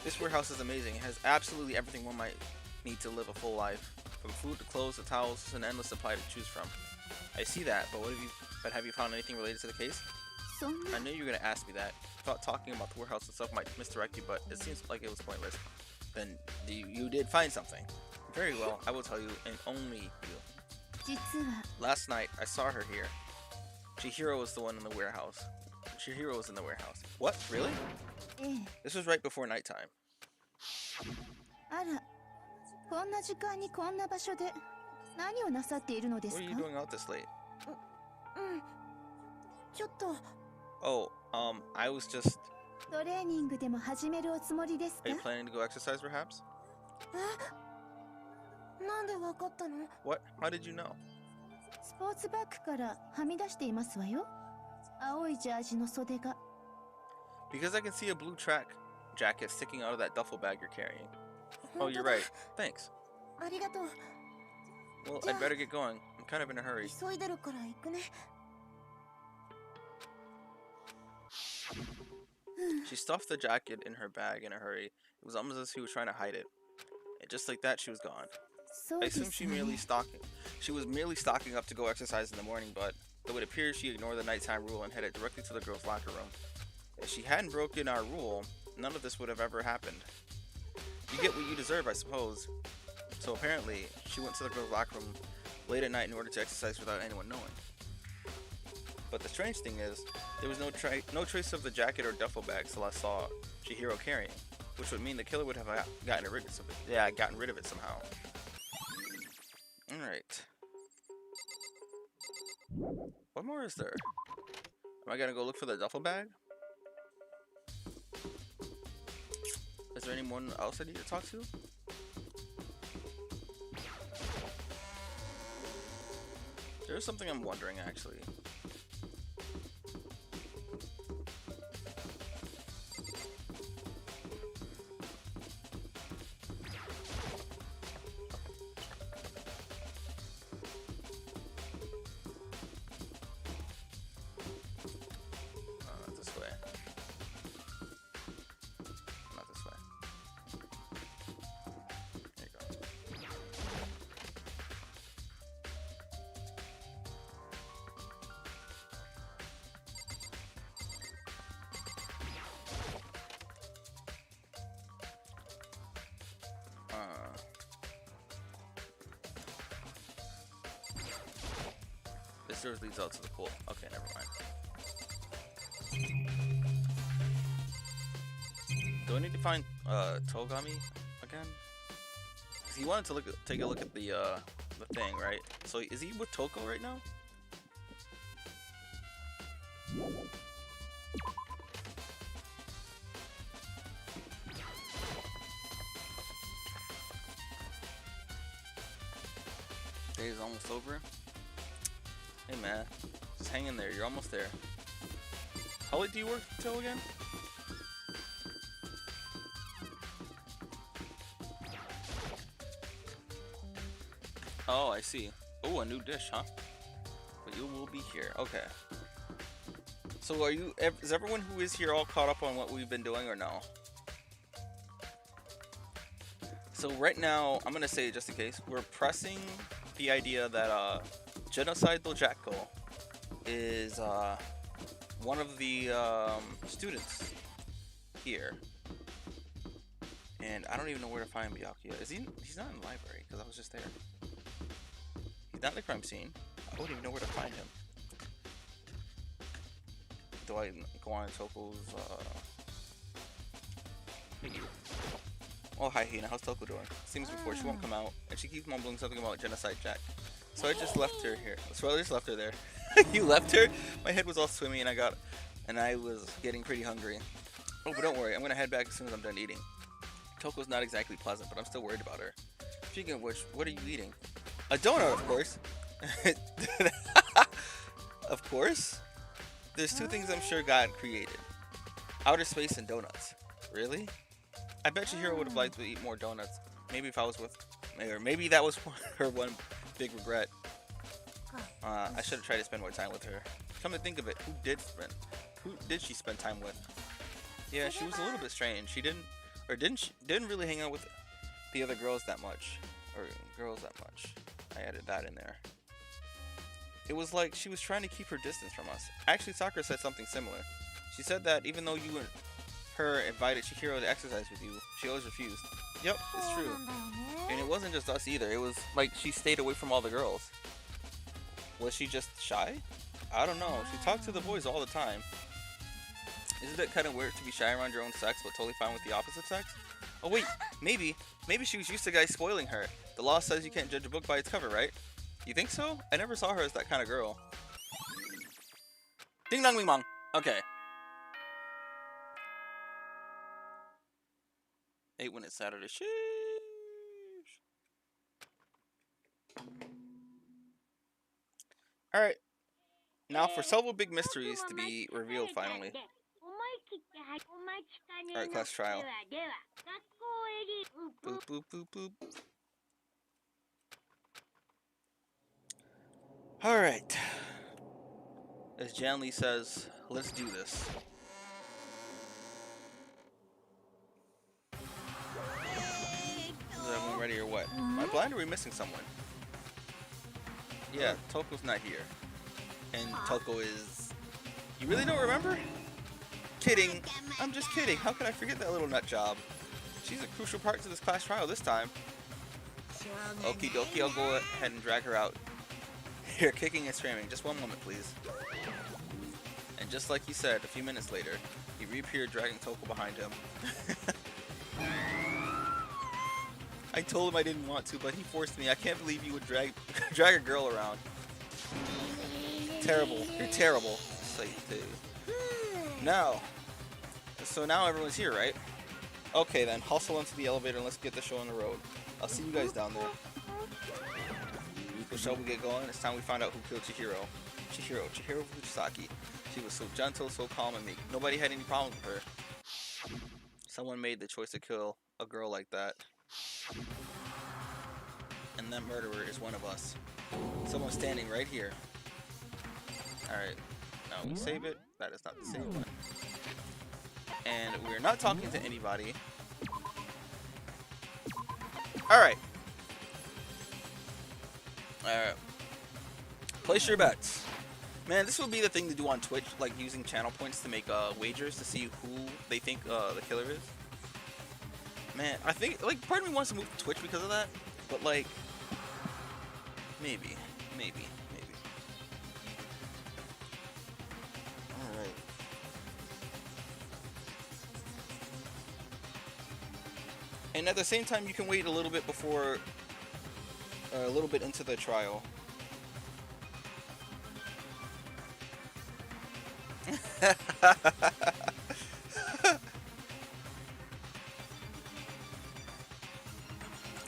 This warehouse is amazing. It has absolutely everything one might need to live a full life. From food to clothes to towels, an endless supply to choose from. I see that, but have you found anything related to the case? I knew you were going to ask me that. I thought talking about the warehouse and stuff might misdirect you, but it seems like it was pointless. Then you did find something. Very well, I will tell you, and only you. 実は Last night, I saw her here. Chihiro was the one in the warehouse. Chihiro was in the warehouse. What? Really? ええ This was right before nighttime. あらこんな時間にこんな場所で何をなさっているのです What か are you doing out this late? うんちょっと Oh, I was just... トレーニングでも始めるおつもりですか Are you planning to go exercise, perhaps? なんでわかったの What? How did you know? スポーツバッグからはみ出していますわよ青いジャージの袖が Because I can see a blue track jacket sticking out of that duffel bag you're carrying. Oh, you're right. Thanks. ありがとう Well, I'd better get going. I'm kind of in a hurry. 急いでるから行くね She stuffed the jacket in her bag in a hurry. It was almost as if she was trying to hide it. And just like that, she was gone. そう I です assume she ね was merely stocking up to go exercise in the morning, but it would appear she ignored the nighttime rule and headed directly to the girls' locker room. If she hadn't broken our rule, none of this would have ever happened. You get what you deserve, I suppose. So apparently, she went to the girls' locker room late at night in order to exercise without anyone knowing. But the strange thing is, there was no trace of the jacket or duffel bag Celeste saw Chihiro carrying, which would mean the killer would have gotten rid of it. Yeah, gotten rid of it somehow. Alright. What more is there? Am I gonna go look for the duffel bag? Is there anyone else I need to talk to? There's something I'm wondering, actually. Not this way. Not this way. There you go. This stairs leads out to the pool. Okay, never mind. Do I need to find Togami again? 'Cause he wanted to take a look at the thing, right? So is he with Toko right now? Day is almost over. Hey man, just hang in there. You're almost there. How late do you work till again? Oh, I see. Oh, a new dish, huh? But you will be here. Okay. So are you? Is everyone who is here all caught up on what we've been doing, or no? So right now, I'm gonna say just in case, we're pressing the idea that Genocidal Jackal is one of the students here, and I don't even know where to find Byakuya. Is he? He's not in the library because I was just there. He's not in the crime scene. I wouldn't even know where to find him. Do I go on Toko's? Hey you. Oh hi Hina, how's Toko doing? Seems before she won't come out, and she keeps mumbling something about Genocide Jack. So I just left her here. So I just left her there. You left her? My head was all swimmy, and I was getting pretty hungry. Oh, but don't worry, I'm gonna head back as soon as I'm done eating. Toko's not exactly pleasant, but I'm still worried about her. Speaking of which, what are you eating? A donut, of course. Of course. There's two things I'm sure God created: outer space and donuts. Really? I bet Chihiro would have liked to eat more donuts. Maybe if I was with, or maybe that was her one big regret. I should have tried to spend more time with her. Come to think of it, who did she spend time with? Yeah, she was a little bit strange. She didn't really hang out with the other girls that much, or girls that much. I added that in there. It was like she was trying to keep her distance from us. Actually, Sakura said something similar. She said that even though her invited Chihiro to exercise with you. She always refused. Yep, it's true. And it wasn't just us either. It was like she stayed away from all the girls. Was she just shy? I don't know. She talked to the boys all the time. Isn't it kind of weird to be shy around your own sex, but totally fine with the opposite sex? Oh wait, maybe she was used to guys spoiling her. The law says you can't judge a book by its cover, right? You think so? I never saw her as that kind of girl. Ding dong ming mong. Okay. 8 when it's Saturday. Sheesh. Alright. Now for several big mysteries to be revealed finally. Alright, class trial. Boop, boop, boop, boop. Alright. As Janley says, let's do this. Is everyone ready or what? Am I blind or are we missing someone? Yeah, Toko's not here. And Toko is... You really don't remember? Kidding. I'm just kidding. How could I forget that little nut job? She's a crucial part to this class trial this time. Okie dokie, I'll go ahead and drag her out. Here, kicking and screaming. Just one moment, please. And just like he said, a few minutes later, he reappeared dragging Toko behind him. I told him I didn't want to, but he forced me. I can't believe you would drag a girl around. Terrible. You're terrible. Now. So now everyone's here, right? Okay then, hustle into the elevator and let's get the show on the road. I'll see you guys down there. So shall we get going? It's time we find out who killed Chihiro. Chihiro Fujisaki. She was so gentle, so calm and meek. Nobody had any problems with her. Someone made the choice to kill a girl like that. And that murderer is one of us. Someone standing right here. Alright. Now we save it. That is not the same one. And we're not talking to anybody. Alright. Place your bets. Man, this would be the thing to do on Twitch, like using channel points to make wagers to see who they think the killer is. Man, I think, like, part of me wants to move to Twitch because of that, but like, maybe. Alright. And at the same time, you can wait a little bit before, a little bit into the trial. I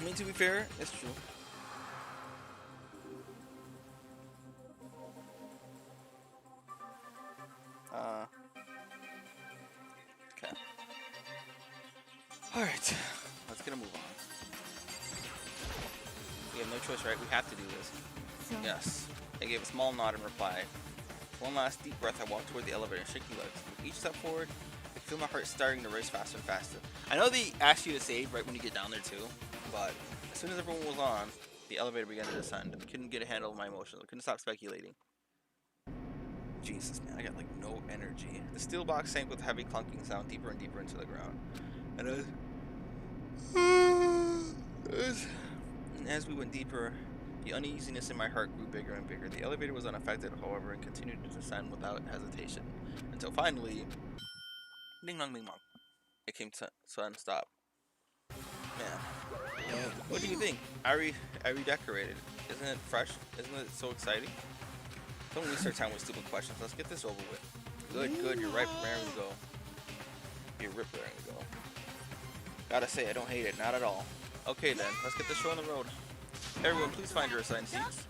mean, to be fair, it's true. Okay. Alright, let's get a move on. We have no choice, right? We have to do this. Yes. They gave a small nod in reply. One last deep breath, I walked toward the elevator and shaky legs. With each step forward, I feel my heart starting to race faster and faster. I know they asked you to save right when you get down there too, but as soon as everyone was on, the elevator began to descend. I couldn't get a handle of my emotions. I couldn't stop speculating. Jesus, man, I got like no energy. The steel box sank with a heavy clunking sound deeper and deeper into the ground. And as we went deeper, the uneasiness in my heart grew bigger and bigger. The elevator was unaffected, however, and continued to descend without hesitation. Until finally, ding dong ding dong, it came to sudden stop. Man, what do you think? I redecorated. Isn't it fresh? Isn't it so exciting? Don't waste our time with stupid questions. Let's get this over with. Good. You're right, raring to go. You're ripped raring to go. Gotta say, I don't hate it. Not at all. Okay then, let's get the show on the road. Everyone, please find your assigned seats.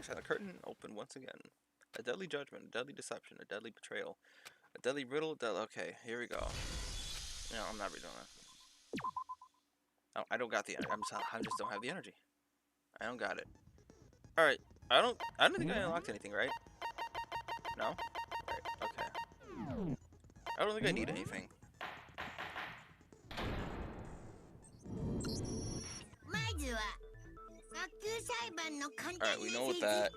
And the curtain open once again. A deadly judgment, a deadly deception, a deadly betrayal, a deadly riddle. Okay, here we go. No, I'm not redoing that. No, I don't got the energy. I just don't have the energy. I don't got it. All right. I don't think I unlocked anything, right? No. Right. Okay. I don't think I need anything. Alright, we know that.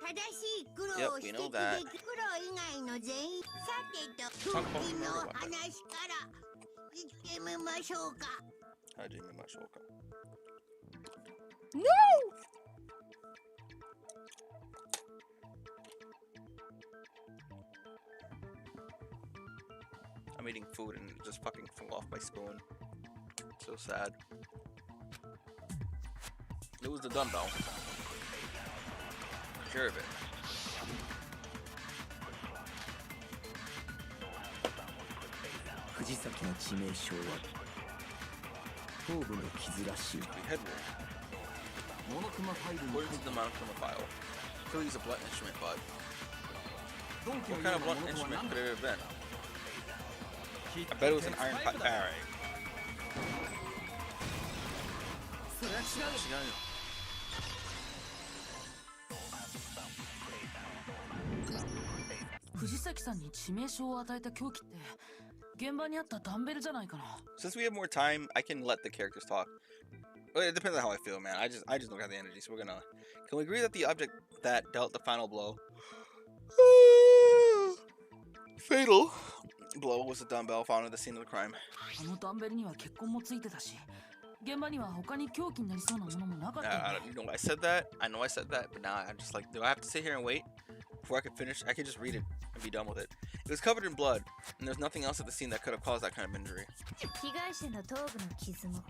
Yep, we know that. Talk about the murder weapon. No! I'm eating food and it just fucking flew off my spoon. So sad. It was the dumbbell. Sure of it. 藤崎の致命傷は頭部の傷らしい。 The head wound. モノクマファイルに What is the monochroma file? Clearly it's a blunt instrument, but ドンキの what よ kind う of な blunt ものとは instrument 何 could だ。 it have been? I bet it was an iron pipe. Alright. それは違う。藤崎さんに致命傷を与えた凶器って現場にあったダンベルじゃないかな。 Since we have more time, I can let the characters talk. Well, it depends on how I feel, man. I just don't have the energy, so we're gonna. Can we agree that the object that dealt the final blow, fatal blow, was a dumbbell found at the scene of the crime? あのダンベルには血痕もついてたし、現場には他に凶器になりそうなものもなかったよね。 You know, I said that. I know I said that, but now I'm just like, do I have to sit here and wait before I can finish? I could just read it and be done with it. It was covered in blood, and there's nothing else at the scene that could have caused that kind of injury. 被害者の頭部の傷も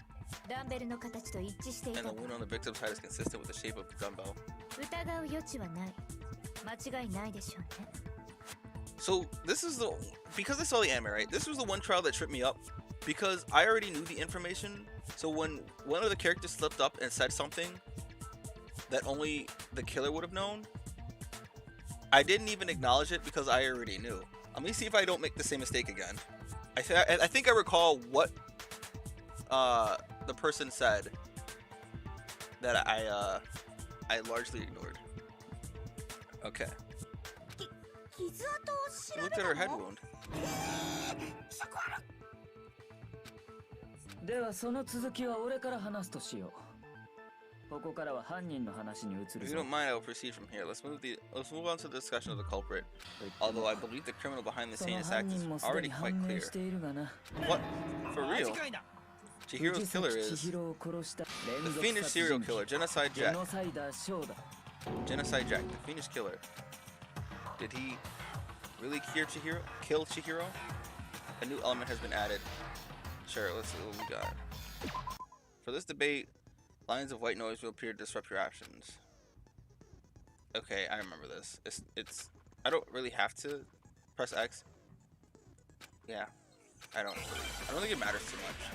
ダンベルの形と一致していた And が the wound on the victim's head is consistent with the shape of the dumbbell. 疑う余地はない間違いないでしょうね So this is the because I saw the anime, right? This was the one trial that tripped me up because I already knew the information. So when one of the characters slipped up and said something that only the killer would have known, I didn't even acknowledge it because I already knew. Let me see if I don't make the same mistake again. I think I recall what the person said that I largely ignored. Okay. 傷跡を She 調 looked べ at her た head の wound. ではその続きは俺から話すとしよう。ここからは犯人の話に移 If る you ぞ。 don't mind, I will proceed from here. Let's move on to the discussion of the culprit. Although I believe the criminal behind the その heinous 犯 act is 人もすでに already 判 quite 明 clear. しているがな。 What? For 間 real? 違いだ。 Chihiro's 藤 killer 崎 is 千尋を殺した the 連 Fiendish 続殺 serial 人 killer, 鬼 Genocide ジェ Jack. ノサイダーショーだ。 Genocide Jack, the Fiendish killer. Did he really kill Chihiro? A new element has been added. Sure, let's see what we got. For this debate, lines of white noise will appear to disrupt your actions. Okay, I remember this. It's I don't really have to press X. Yeah, I don't think it matters too much.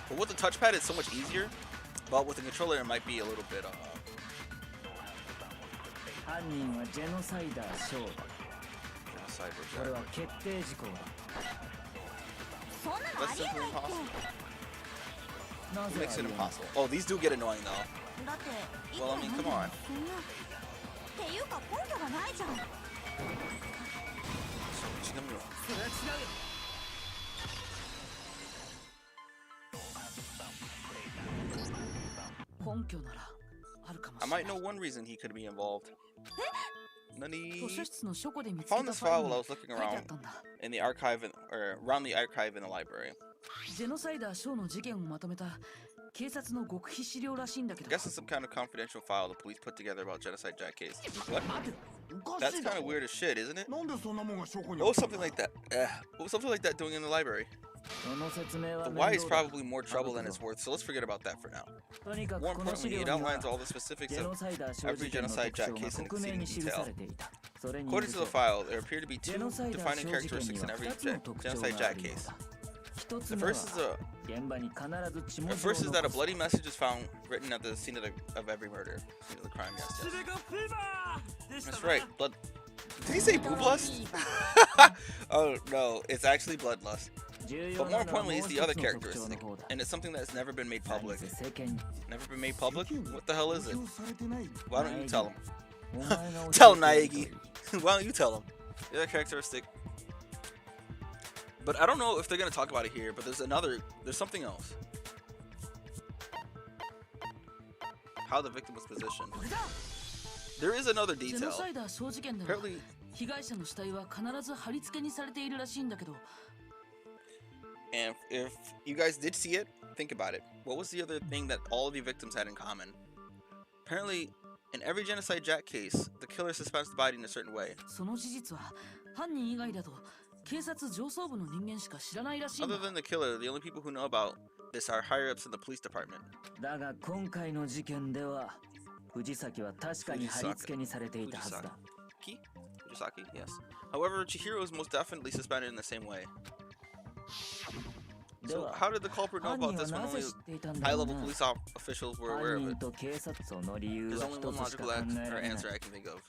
But with the touchpad, it's so much easier. But with the controller, it might be a little bit 犯人はジェノサイダーショーだ。 genocide これ with は決定事項だ。そんなの That's ありえ simply ないって impossible. な What ぜ makes あ it りえない impossible? Oh, these do get annoying though. だっていく Well, ら I mean, なんで come も on. そんなっていうか根拠がないじゃん それは違うよ。根拠ならあるかも I しれ might な know い。 one reason he could be involved. 図 Nani? 書室の書庫で見つ I け found た this ファイ file ル while I に was looking 書いてあ around ったんだ。 in the archive or around the archive in the library. ジェノサイダーショーの事件をまとめた警察の極秘資料らしいんだけ I ど。 guess it's some kind of confidential file the police put together about Genocide Jack case. What? 待て、おか That's しいだ kind ろ of weird as shit, isn't it? なんでそんなもんが証拠に What was something like that? What was something like that doing in the library? その説明は The 面 why is 倒だ。 probably more trouble than it's worth, so let's forget about that for now. とにか More くこの資 importantly, 料 it には outlines all the specifics ジェ of ノサイダーショー every 事件の genocide 特徴 Jack が case in 克明 exceeding に記 detail. されていた。それに According to the よると file, there appear to be ジ two ェノサイダー defining ショー事件 characteristics に in は every 2つの特徴 genocide があ Jack るよう case. だ。一つ The 目は first is a 現場に必ず血文 the 字を first is that a 残す。 bloody message is found written at the scene of every murder, scene of the crime. Yes, yes. That's right. Blood. Did he say bloodlust? Oh no, it's actually bloodlust. 重要 But な more のはもう importantly, 一 is つ the の other 特徴の characteristic, 方だ。 and it's something that's never been made 何 public. せ世間に Never been made public? 世間に What the hell is 公 it? 表されてない Why don't you tell him? お前が教えている Tell him, 通 Naegi. り Why don't you tell him? The other characteristic. But I don't know if they're gonna talk about it here. But there's something else. how the victim was positioned. There is another ジェ detail. ノサイダー小事件では Apparently, 被害者の死体は必ず貼り付けにされているらしいんだけど and if you guys did see it, think about it. What was the other thing that all of the victims had in common? Apparently, in every Genocide Jack case, the killer suspends the body in a certain way. その事実は犯人以外だと警察上層部の人間しか知らないらしいん Other だ than the killer, the only people who know about this are higher ups in the police department. だが今回の事件では藤崎は確かに貼り付けにされていたはずだ。 Ki? Fujisaki? Yes. However, Chihiro is most definitely suspended in the same way. So, how did the culprit know 犯 about 人は this when なぜ only 知っていたんだろう high-level な。 police officials were aware 犯 of 人 it? と警察その理由 There's は only 一 one つしか logical 考えら or れない。 answer I can think of.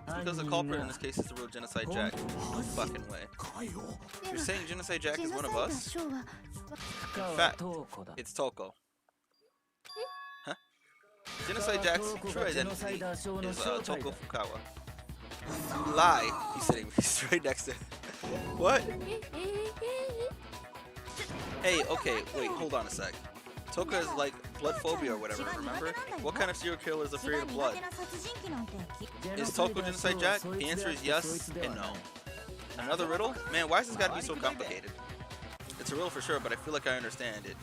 犯 Because the 人 culprit in が this case is the real Genocide Jack. No fucking way. で You're は saying Genocide Jack ジェ is ノ one サ of イダー us? ショーは 深 Fat. 川東子だ。 It's Toko. Huh? Genocide Jack's true identity is Toko Fukawa. You lie. He's sitting he's right next to What? Hey, okay, wait, hold on a sec. Toko is like blood phobia or whatever, remember? What kind of serial killer is 血 afraid が of 苦 blood? 手な殺人鬼なんて Is Toko Genocide Jack? The answer is yes and no. Another riddle? Man, why does this gotta be so complicated? It's a riddle for sure, but I feel like I understand it.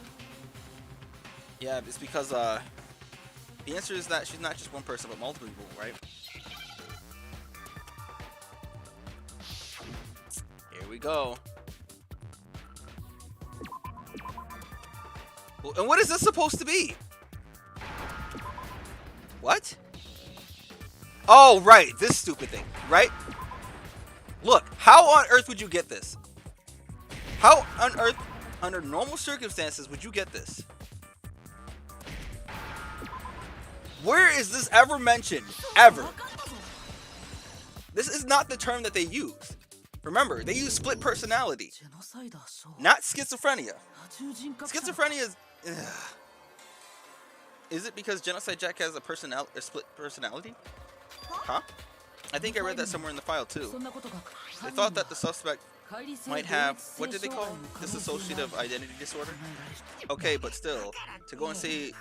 Yeah, it's because the answer is that she's not just one person, but multiple people, right? Here we go. And what is this supposed to be? What? Oh, right, this stupid thing, right? Look, how on earth would you get this? How on earth, under normal circumstances, would you get this? Where is this ever mentioned? Ever. This is not the term that they use. Remember, they use split personality, ジェノサイダーショー not schizophrenia. 多重人格者 Schizophrenia is... Is it because Genocide Jack has a split personality? Huh? I think I read that somewhere in the file too. そんなことが They thought that the suspect 乖離性 might 同 have... 一性 What did they 障 call 害 it? の可能性が Dissociative ある identity disorder? 考えられる Okay, but still, to go and say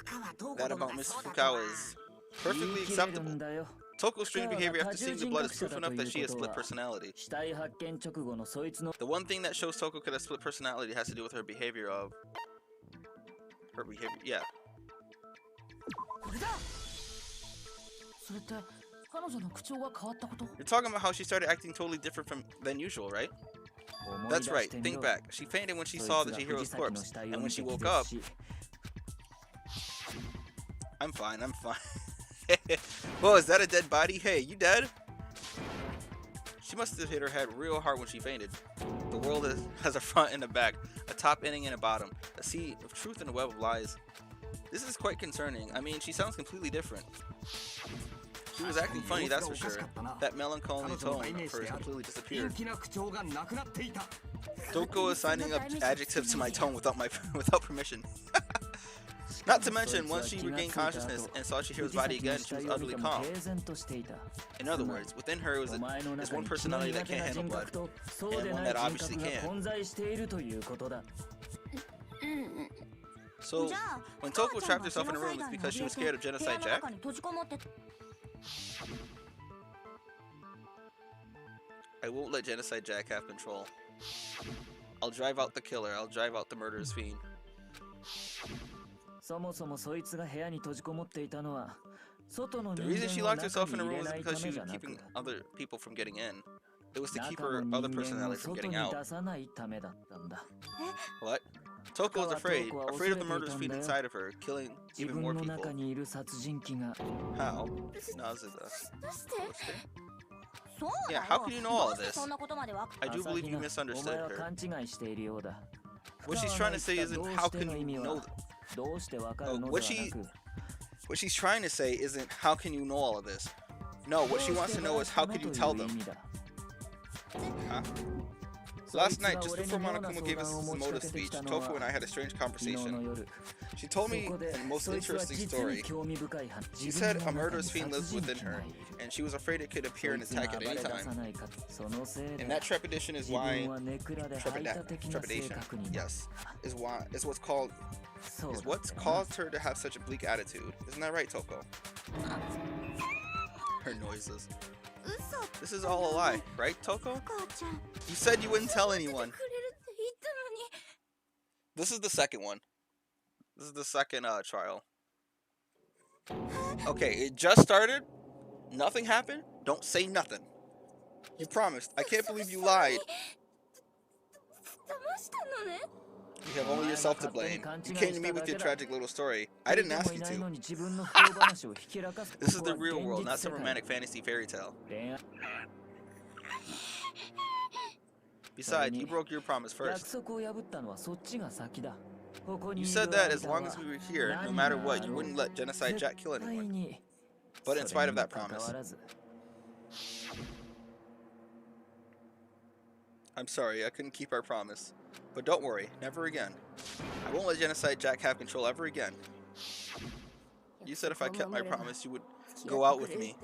that about Miss Fukawa is perfectly 言い切れる acceptable. んだよ。 Toko's strange behavior after seeing the blood is proof enough that she has split personality. 死体発見直後のそいつの The one thing that shows Toko could have split personality has to do with her behavior of... Her behavior, yeah. これだそれって彼女の口調が変わったこと You're talking about how she started acting totally different than usual, right? 思い That's 出 right, してみ think ろ。 back. She fainted when she そ saw い the つが Chihiro's 藤崎の corpse, 死体 and を when 見 she て woke 気絶 up... し I'm fine, I'm fine. Whoa, is that a dead body? Hey, you dead? She must have hit her head real hard when she fainted. The world has a front and a back, a top ending and a bottom, a sea of truth and a web of lies. This is quite concerning. I mean, she sounds completely different. She was acting funny, that's for sure. That melancholy tone of hers completely disappeared. Toko is signing up adjectives to my tone without permission. Not to mention, once she regained consciousness and saw Chihiro's body again, she was utterly calm. In other words, within her is one personality that can't handle blood, and one that obviously can. So, じゃあ when 母 Toko ちゃん trapped が herself in a ジェノサ room, イダ it's ーに because she 怯 was え scared of て部屋 Genocide の Jack? 中に閉じこもって I won't let Genocide Jack have control. I'll drive out the killer, I'll drive out the murderous fiend. そもそもそいつが部屋に閉じこもっていたのは外の The 人 reason she 間を locked 中 herself in に a 入 room れ is ない because た she め was じゃなく keeping other people from getting in. It was to keep 中 her の other 人間 personalities を from 外 getting に out. 出さないためだったんだ What? Toko was afraid of the 彼は murderous fiend inside of her, killing 自 even 分 more の people. 中にいる殺人鬼が How? どうして そう Yeah, だ how よ can you know all どうして this? そんなことまでわか I do 朝 believe 日 you 奈お misunderstood 前は her. 勘違いしているようだ What she's trying to say isn't how can you know. どうしてわかるのでは What な she く What she's trying to say isn't how can you know all of this. No, what she wants to know is how could you tell them. 意味だ Huh? Last night, just before Monokuma gave us his motive speech, Tofu and I had a strange conversation. She told me a most interesting story. She said a murderous fiend lives within her, and she was afraid it could appear and attack at any time. And that trepidation is why trepidation, yes, is what's caused her to have such a bleak attitude. Isn't that right, Toko? Her noises. This is all a lie, right, Toko? You said you wouldn't tell anyone. This is the second one. This is the second trial. Okay, it just started. Nothing happened. Don't say nothing. You promised. I can't believe you lied. You have only yourself to blame. You came to me with your tragic little story. I didn't ask you to. This is the real world, not some romantic fantasy fairy tale. Besides, you broke your promise first. You said that as long as we were here, no matter what, you wouldn't let Genocide Jack kill anyone. But in spite of that promise, I'm sorry, I couldn't keep our promise. But don't worry, never again. I won't let Genocide Jack have control ever again. You said if I kept my promise, you would go out with me.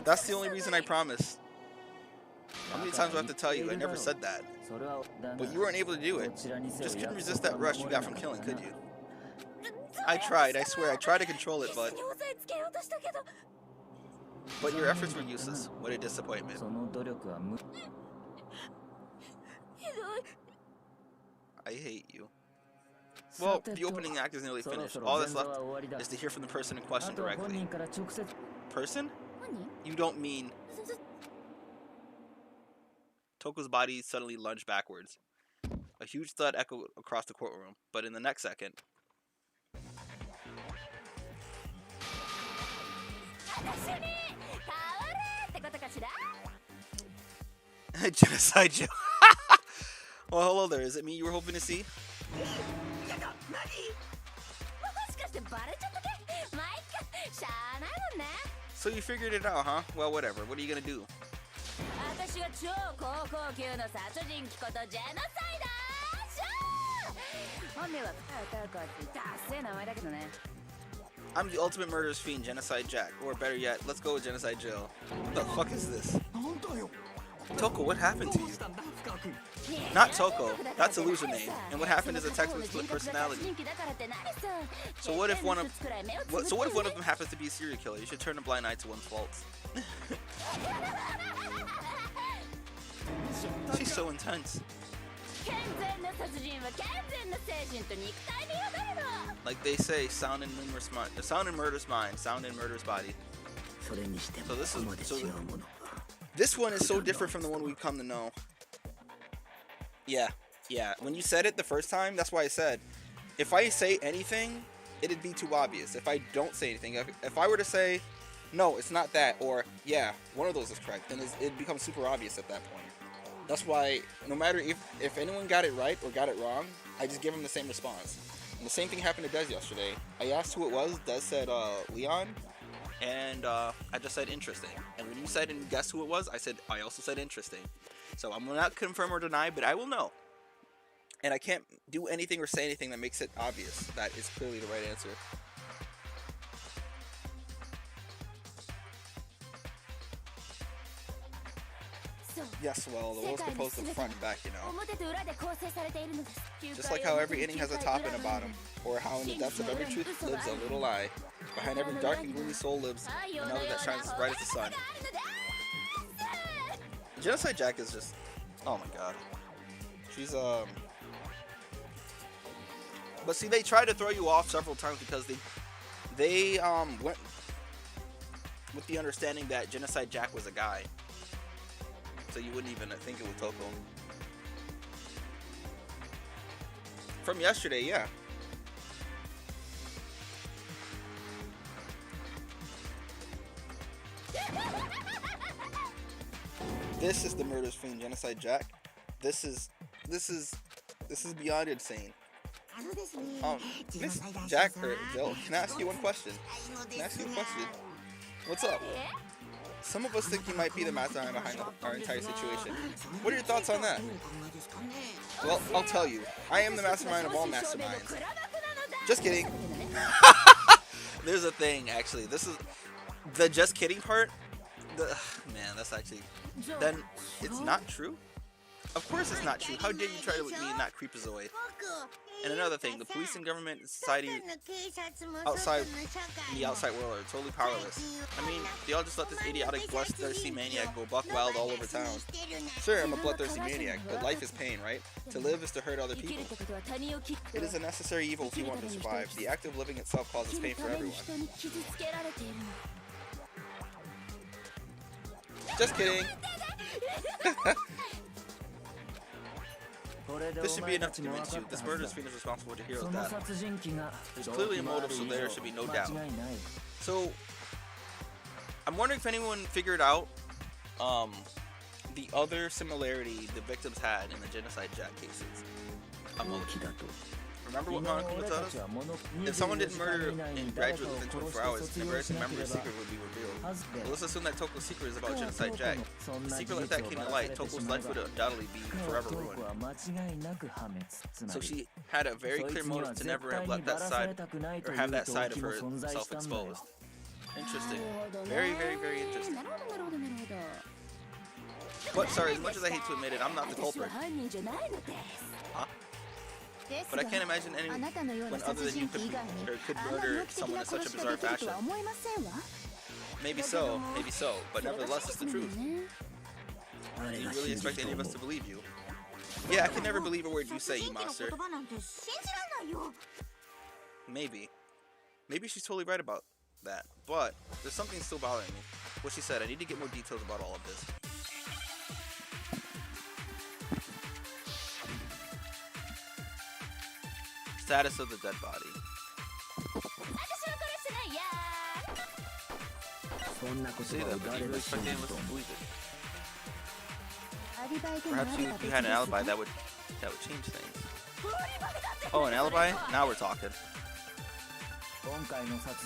That's the only reason I promised. How many times do I have to tell you? I never said that. But you weren't able to do it. Just couldn't resist that rush you got from killing, could you? I tried, I swear, I tried to control it, but your efforts were useless. What a disappointment. I hate you. Well, the opening act is nearly finished. All that's left is to hear from the person in question directly. Person? You don't mean... Toko's body suddenly lunged backwards. A huge thud echoed across the courtroom, but in the next second... Genocide Joe. Well, hello there. Is it me you were hoping to see? So you figured it out, huh? Well, whatever. What are you gonna do? I'm the ultimate murderous fiend, Genocide Jack. Or better yet, let's go with Genocide Jill. What the fuck is this? Toko, what happened to you? Not Toko. That's a loser name. And what happened is a text with split personality. So what if one of them happens to be a serial killer? You should turn a blind eye to one's faults. She's so intense. Like they say, sound in murderous mind, sound in murderous body. So this one is so different from the one we've come to know. Yeah. When you said it the first time, that's why I said, if I say anything, it'd be too obvious. If I don't say anything, if I were to say, no, it's not that, or yeah, one of those is correct, then it becomes super obvious at that point. That's why, no matter if anyone got it right or got it wrong, I just give them the same response. And the same thing happened to Dez yesterday. I asked who it was. Dez said Leon, and I just said interesting. And when you said and guess who it was, I also said interesting. So I'm not confirm or deny, but I will know. And I can't do anything or say anything that makes it obvious that it's clearly the right answer. Yes, well, the world's composed of front and back, you know. Just like how every inning has a top and a bottom, or how in the depths of every truth lives a little lie. Behind every dark and gloomy soul lives another that shines as bright as the sun. Genocide Jack is just... oh my god. She's, But see, they tried to throw you off several times because they went with the understanding that Genocide Jack was a guy. So you wouldn't even think it was Toko. From yesterday, yeah. This is the murderous fiend, Genocide Jack. This is beyond insane. Miss Jack or Jill, can I ask you one question? What's up? Some of us think he might be the mastermind behind our entire situation. What are your thoughts on that? Well, I'll tell you. I am the mastermind of all masterminds. Just kidding. There's a thing, actually. This is the just kidding part. Man, that's actually... Then it's not true? Of course it's not true. How dare you try to make me not creepazoid? And another thing, the police and government and society outside the outside world are totally powerless. I mean, they all just let this idiotic bloodthirsty maniac go buck wild all over town. Sure, I'm a bloodthirsty maniac, but life is pain, right? To live is to hurt other people. It is a necessary evil if you want to survive. The act of living itself causes pain for everyone. Just kidding. This should be enough to convince you. This murderous fiend is responsible for Chihiro's death. There's clearly a motive, so there should be no doubt. So, I'm wondering if anyone figured out the other similarity the victims had in the Genocide Jack cases. Remember what Monokuma told us? If someone didn't murder in graduate within 24 hours, the embarrassing memory secret would be revealed. Well, let's assume that Toko's secret is about Genocide Jack. If a secret like that came to light, Toko's life would undoubtedly be forever ruined. So she had a very clear motive to never have let that side, or have that side of herself exposed. Interesting. Very, very, very interesting. But sorry, as much as I hate to admit it, I'm not the culprit. Huh? But I can't imagine anyone other than you could murder someone in such a bizarre fashion. Maybe so, but nevertheless it's the truth. Do you really expect any of us to believe you? Yeah, I can never believe a word you say, you monster. Maybe. Maybe she's totally right about that, but there's something still bothering me. What she said, I need to get more details about all of this. Status of the dead body. Say that, but do you really expect anyone to believe it? Perhaps if you had an alibi, that would change things. Oh, an alibi? Now we're talking.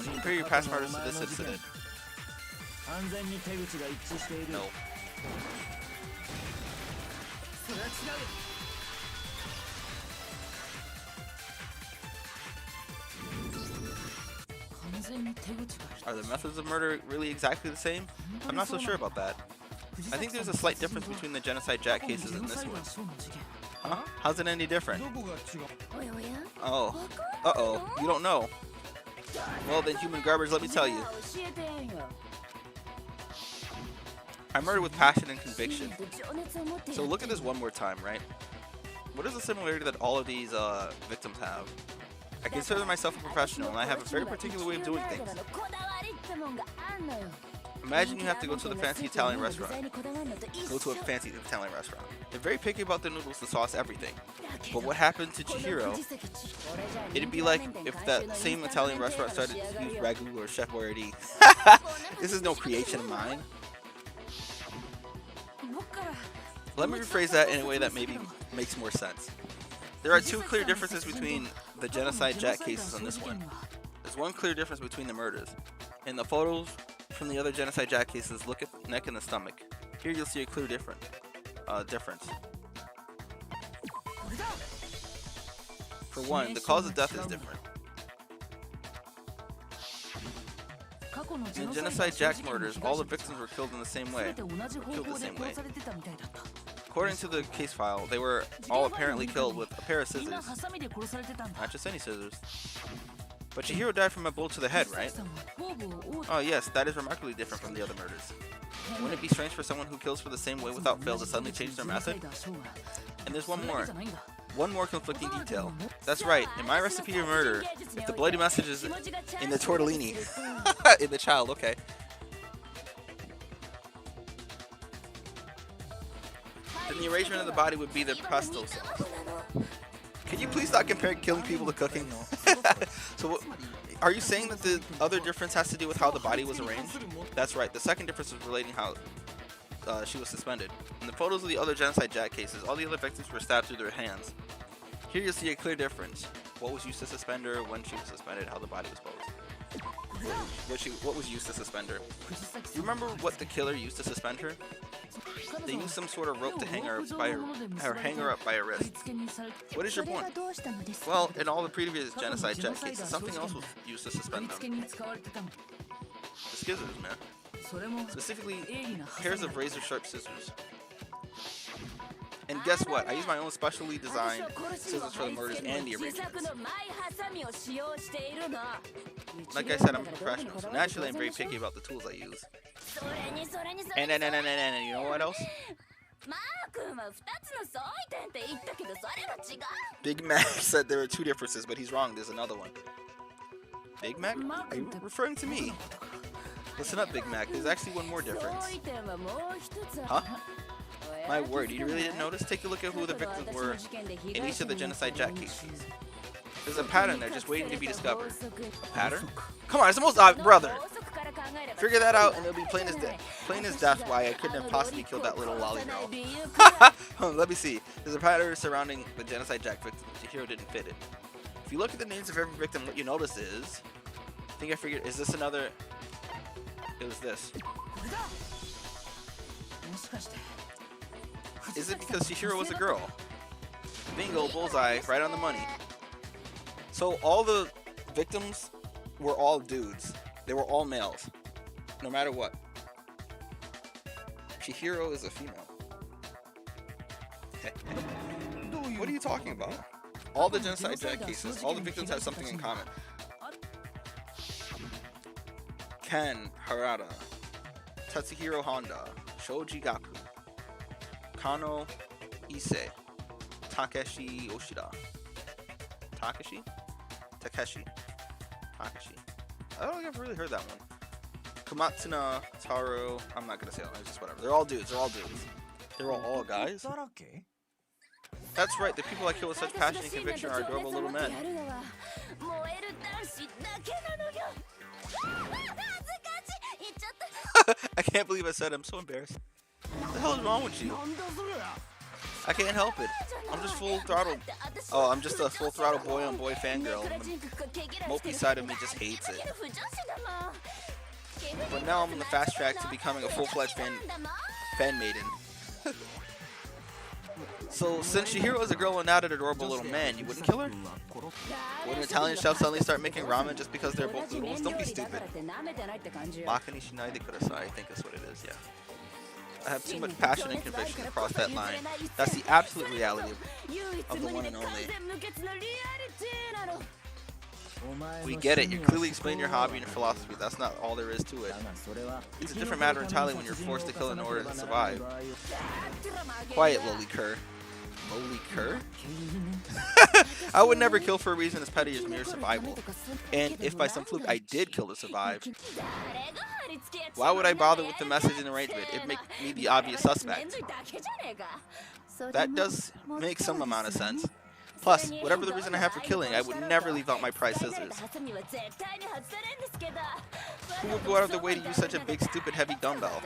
Compare your past murders to this incident. No. Are the methods of murder really exactly the same? I'm not so sure about that. I think there's a slight difference between the Genocide Jack cases and this one. Huh? How's it any different? Oh. Uh-oh. You don't know. Well then, human garbage, let me tell you. I murder with passion and conviction. So look at this one more time, right? What is the similarity that all of these victims have? I consider myself a professional, and I have a very particular way of doing things. Imagine you have to go to the fancy Italian restaurant. They're very picky about the noodles, the sauce, everything. But what happened to Chihiro? It'd be like if that same Italian restaurant started to use ragu or Chef Boyardee. This is no creation of mine. Let me rephrase that in a way that maybe makes more sense. There are two clear differences between the Genocide Jack cases and this one. There's one clear difference between the murders. In the photos from the other Genocide Jack cases, look at the neck and the stomach. Here you'll see a clear difference. For one, the cause of death is different. In the Genocide Jack murders, all the victims were killed in the same way. According to the case file, they were all apparently killed with a pair of scissors. Not just any scissors. But Chihiro died from a blow to the head, right? Oh yes, that is remarkably different from the other murders. Wouldn't it be strange for someone who kills for the same way without fail to suddenly change their method? And there's one more conflicting detail. That's right, in my recipe of murder, if the bloody message is in the tortellini, in the child, okay. Then the arrangement of the body would be the pesto sauce. Can you please not compare killing people to cooking? So, are you saying that the other difference has to do with how the body was arranged? That's right, the second difference is relating how she was suspended. In the photos of the other Genocide Jack cases, all the other victims were stabbed through their hands. Here you'll see a clear difference. What was used to suspend her, when she was suspended, how the body was posed. What was used to suspend her? You remember what the killer used to suspend her? They used some sort of rope to hang her up by her wrist. What is your それは point? どうしたのですか Well, in all the previous genocide jet cases, something else was used to 取 suspend り付け them. に使われてたの。 The scissors, man. それも Specifically, 鋭利なハサミ pairs of razor sharp scissors. And guess what? I use my own specially designed scissors for the murders and the arrangements. Like I said, I'm a professional, so naturally I'm very picky about the tools I use. And you know what else? Big Mac said there are two differences, but he's wrong. There's another one. Big Mac? Are you referring to me? Listen up, Big Mac. There's actually one more difference. Huh? My word, you really didn't notice? Take a look at who the victims were in each of the genocide jack cases. There's a pattern there just waiting to be discovered. A pattern? Come on, it's the most obvious, brother! Figure that out and it'll be plain as death why I couldn't have possibly killed that little lolly girl. Let me see. There's a pattern surrounding the genocide jack victims. The hero didn't fit it. If you look at the names of every victim, what you notice is... I think I figured, is this another... It was this. Is it because Chihiro was a girl? Bingo, bullseye, right on the money. So all the victims were all dudes. They were all males, no matter what. Chihiro is a female. What are you talking about? All the genocide jack cases, all the victims have something in common. Ken Harada, Tatsuhiro Honda, Shoji Gaku, Kano Ise, Takeshi Yoshida. Takeshi? Takeshi. I don't think I've really heard that one. Komatsuna, Taro, I'm not gonna say it, it's just whatever. They're all dudes, They're all guys? That's right, the people I kill with such passion and conviction are adorable little men. I can't believe I said it. I'm so embarrassed. What the hell is wrong with you? I can't help it. I'm just full throttle. Oh, I'm just a full throttle boy on boy fangirl. The mopey side of me just hates it. But now I'm on the fast track to becoming a full-fledged fan maiden. So since Chihiro is a girl and not an adorable little man, you wouldn't kill her? Would an Italian chef suddenly start making ramen just because they're both noodles? Don't be stupid. Makani shinaide kudasai, I think that's what it is, yeah. I have too much passion and conviction to cross that line. That's the absolute reality of the one and only. We get it. You're clearly explaining your hobby and your philosophy. That's not all there is to it. It's a different matter entirely when you're forced to kill in order to survive. Quiet, lowly cur. Lowly cur? I would never kill for a reason as petty as mere survival. And if by some fluke I did kill to survive, why would I bother with the message and arrangement? It makes me the obvious suspect. That does make some amount of sense. Plus, whatever the reason I have for killing, I would never leave out my prized scissors. Who would go out of their way to use such a big, stupid, heavy dumbbell?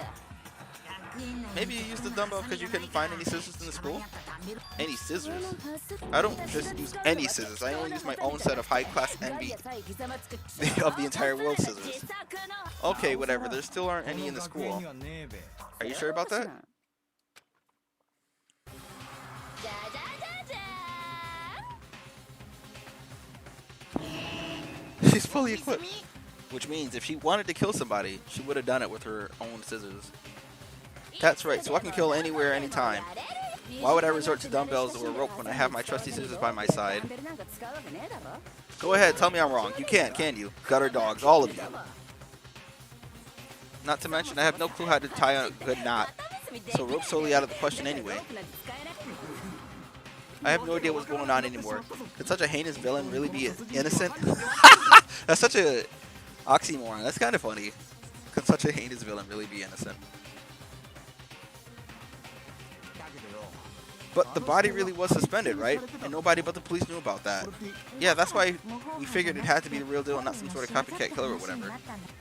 Maybe you used the dumbbell because you couldn't find any scissors in the school? Any scissors? I don't just use any scissors. I only use my own set of high-class envy of the entire world scissors. Okay, whatever. There still aren't any in the school. Are you sure about that? She's fully equipped. Which means if she wanted to kill somebody, she would have done it with her own scissors. That's right, so I can kill anywhere, anytime. Why would I resort to dumbbells or a rope when I have my trusty scissors by my side? Go ahead, tell me I'm wrong. You can you? Gutter dogs, all of you. Not to mention, I have no clue how to tie a good knot. So rope's totally out of the question anyway. I have no idea what's going on anymore. Could such a heinous villain really be innocent? That's such a oxymoron. That's kind of funny. Could such a heinous villain really be innocent? But the body really was suspended, right? And nobody but the police knew about that. Yeah, that's why we figured it had to be the real deal and not some sort of copycat killer or whatever.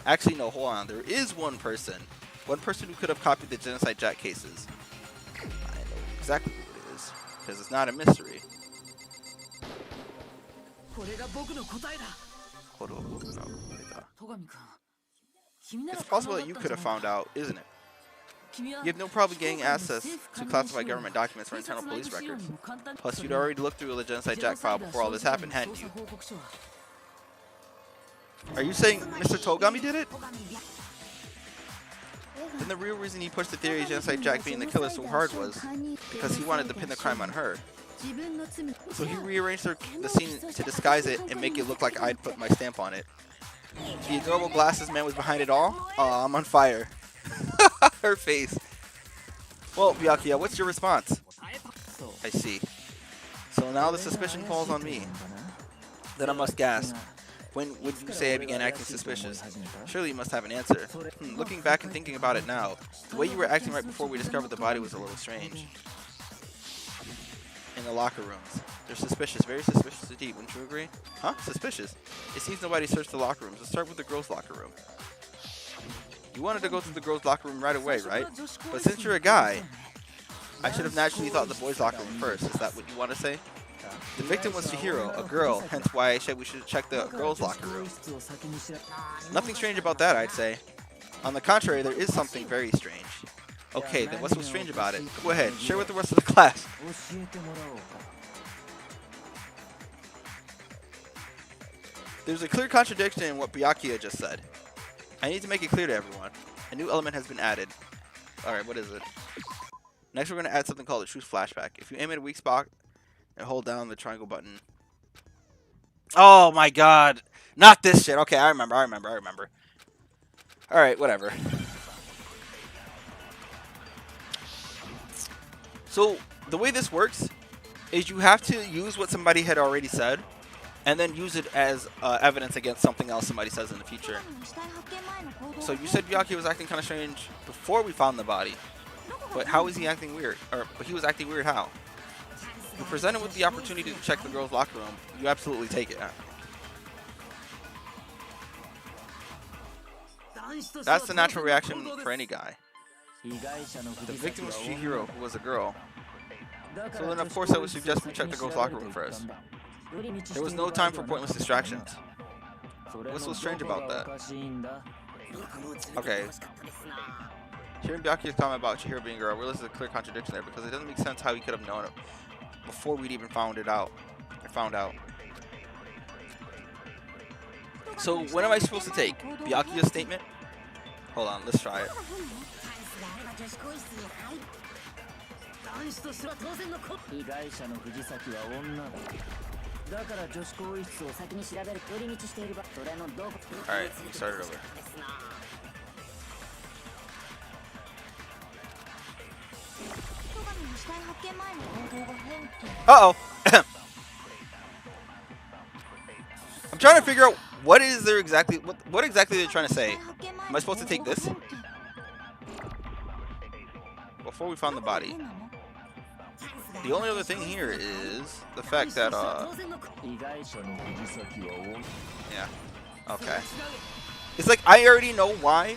Actually, no, hold on. There is one person who could have copied the genocide jack cases. I know exactly who it is, because it's not a mystery. It's possible that you could have found out, isn't it? You have no problem getting access to classified government documents or internal police records. Plus, you'd already looked through the Genocide Jack file before all this happened, hadn't you? Are you saying Mr. Togami did it? Then the real reason he pushed the theory of Genocide Jack being the killer so hard was because he wanted to pin the crime on her. So he rearranged the scene to disguise it and make it look like I'd put my stamp on it. The adorable glasses man was behind it all? Aw, I'm on fire. Her face. Well, Byakuya, what's your response? I see. So now the suspicion falls on me. Then I must gasp. When would you say I began acting suspicious? Surely you must have an answer. Looking back and thinking about it now, the way you were acting right before we discovered the body was a little strange. In the locker rooms. They're suspicious, very suspicious indeed, wouldn't you agree? Huh? Suspicious? It seems nobody searched the locker rooms. Let's start with the girls' locker room. You wanted to go to the girls' locker room right away, right? But since you're a guy, I should have naturally thought the boys' locker room first. Is that what you want to say? The victim was Chihiro, a girl, hence why I said we should check the girls' locker room. Nothing strange about that, I'd say. On the contrary, there is something very strange. Okay, then what's so strange about it? Go ahead, share with the rest of the class. There's a clear contradiction in what Byakuya just said. I need to make it clear to everyone. A new element has been added. Alright, what is it? Next we're going to add something called a truth flashback. If you aim at a weak spot and hold down the triangle button. Oh my god! Not this shit! Okay, I remember. Alright, whatever. So, the way this works is you have to use what somebody had already said and then use it as evidence against something else somebody says in the future. So you said Byakuya was acting kind of strange before we found the body, but how is he acting weird? But he was acting weird how? You're presented with the opportunity to check the girls' locker room. You absolutely take it. That's the natural reaction for any guy. The victim was Chihiro, who was a girl. So then of course I would suggest we check the girls' locker room first. There was no time for pointless distractions. What's so strange about that? Okay. Hearing Byakuya's comment about Chihiro being a girl, I realize there's a clear contradiction there because it doesn't make sense how he could have known it before we'd even found out. So what am I supposed to take? Byakuya's statement? Hold on, let's try it. Alright, start it over. Uh-oh! I'm trying to figure out what is there exactly, what exactly they're trying to say. Am I supposed to take this? Before we found the body. The only other thing here is the fact that, yeah, okay. It's like, I already know why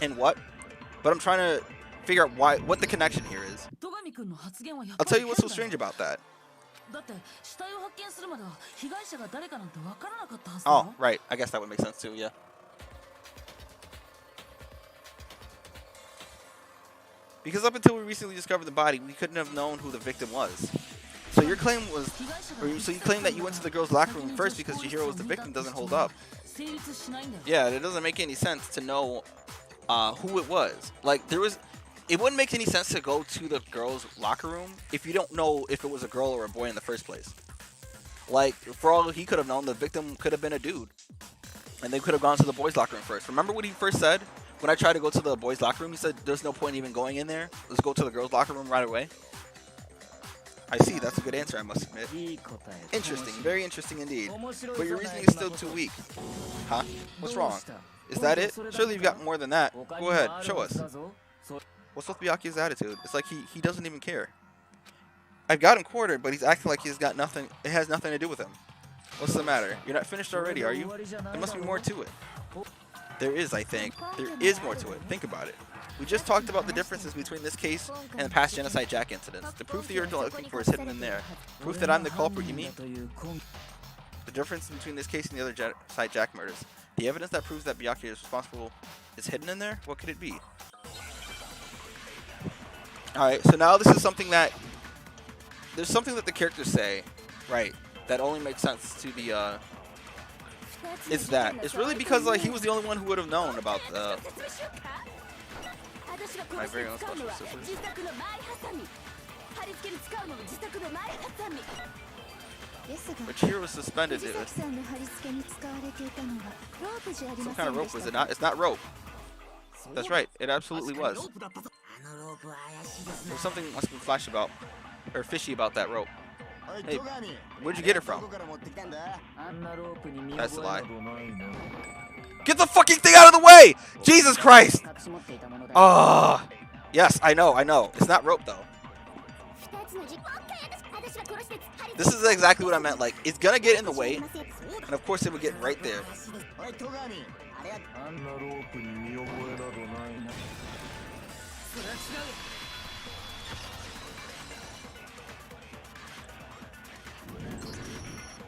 and what, but I'm trying to figure out what the connection here is. I'll tell you what's so strange about that. Oh, right. I guess that would make sense too, yeah. Because up until we recently discovered the body, we couldn't have known who the victim was. So your claim was, so you claim that you went to the girls' locker room first because Chihiro was the victim doesn't hold up. Yeah, it doesn't make any sense to know who it was. Like, it wouldn't make any sense to go to the girls' locker room if you don't know if it was a girl or a boy in the first place. Like, for all he could have known, the victim could have been a dude. And they could have gone to the boys' locker room first. Remember what he first said? When I tried to go to the boys' locker room, he said, there's no point even going in there. Let's go to the girls' locker room right away. I see. That's a good answer, I must admit. Interesting. Very interesting indeed. But your reasoning is still too weak. Huh? What's wrong? Is that it? Surely you've got more than that. Go ahead. Show us. What's with Byakuya's attitude? It's like he doesn't even care. I've got him quartered, but he's acting like he's got nothing. It has nothing to do with him. What's the matter? You're not finished already, are you? There must be more to it. There is, I think. There is more to it. Think about it. We just talked about the differences between this case and the past Genocide Jack incidents. The proof that you're looking for is hidden in there. Proof that I'm the culprit, you mean? The difference between this case and the other Genocide Jack murders. The evidence that proves that Byakuya is responsible is hidden in there? What could it be? Alright, so now this is something that... There's something that the characters say, right, that only makes sense to the, it's that. It's really because, like, he was the only one who would have known about the... My very own special scissors. Which here was suspended. Some kind of rope, was it not? It's not rope. That's right, it absolutely was. There's something must be flashy about, or fishy about that rope. Hey, where'd you get it from? That's a lie. Get the fucking thing out of the way! Jesus Christ! Ah, yes, I know. It's not rope though. This is exactly what I meant. Like, it's gonna get in the way, and of course it would get right there.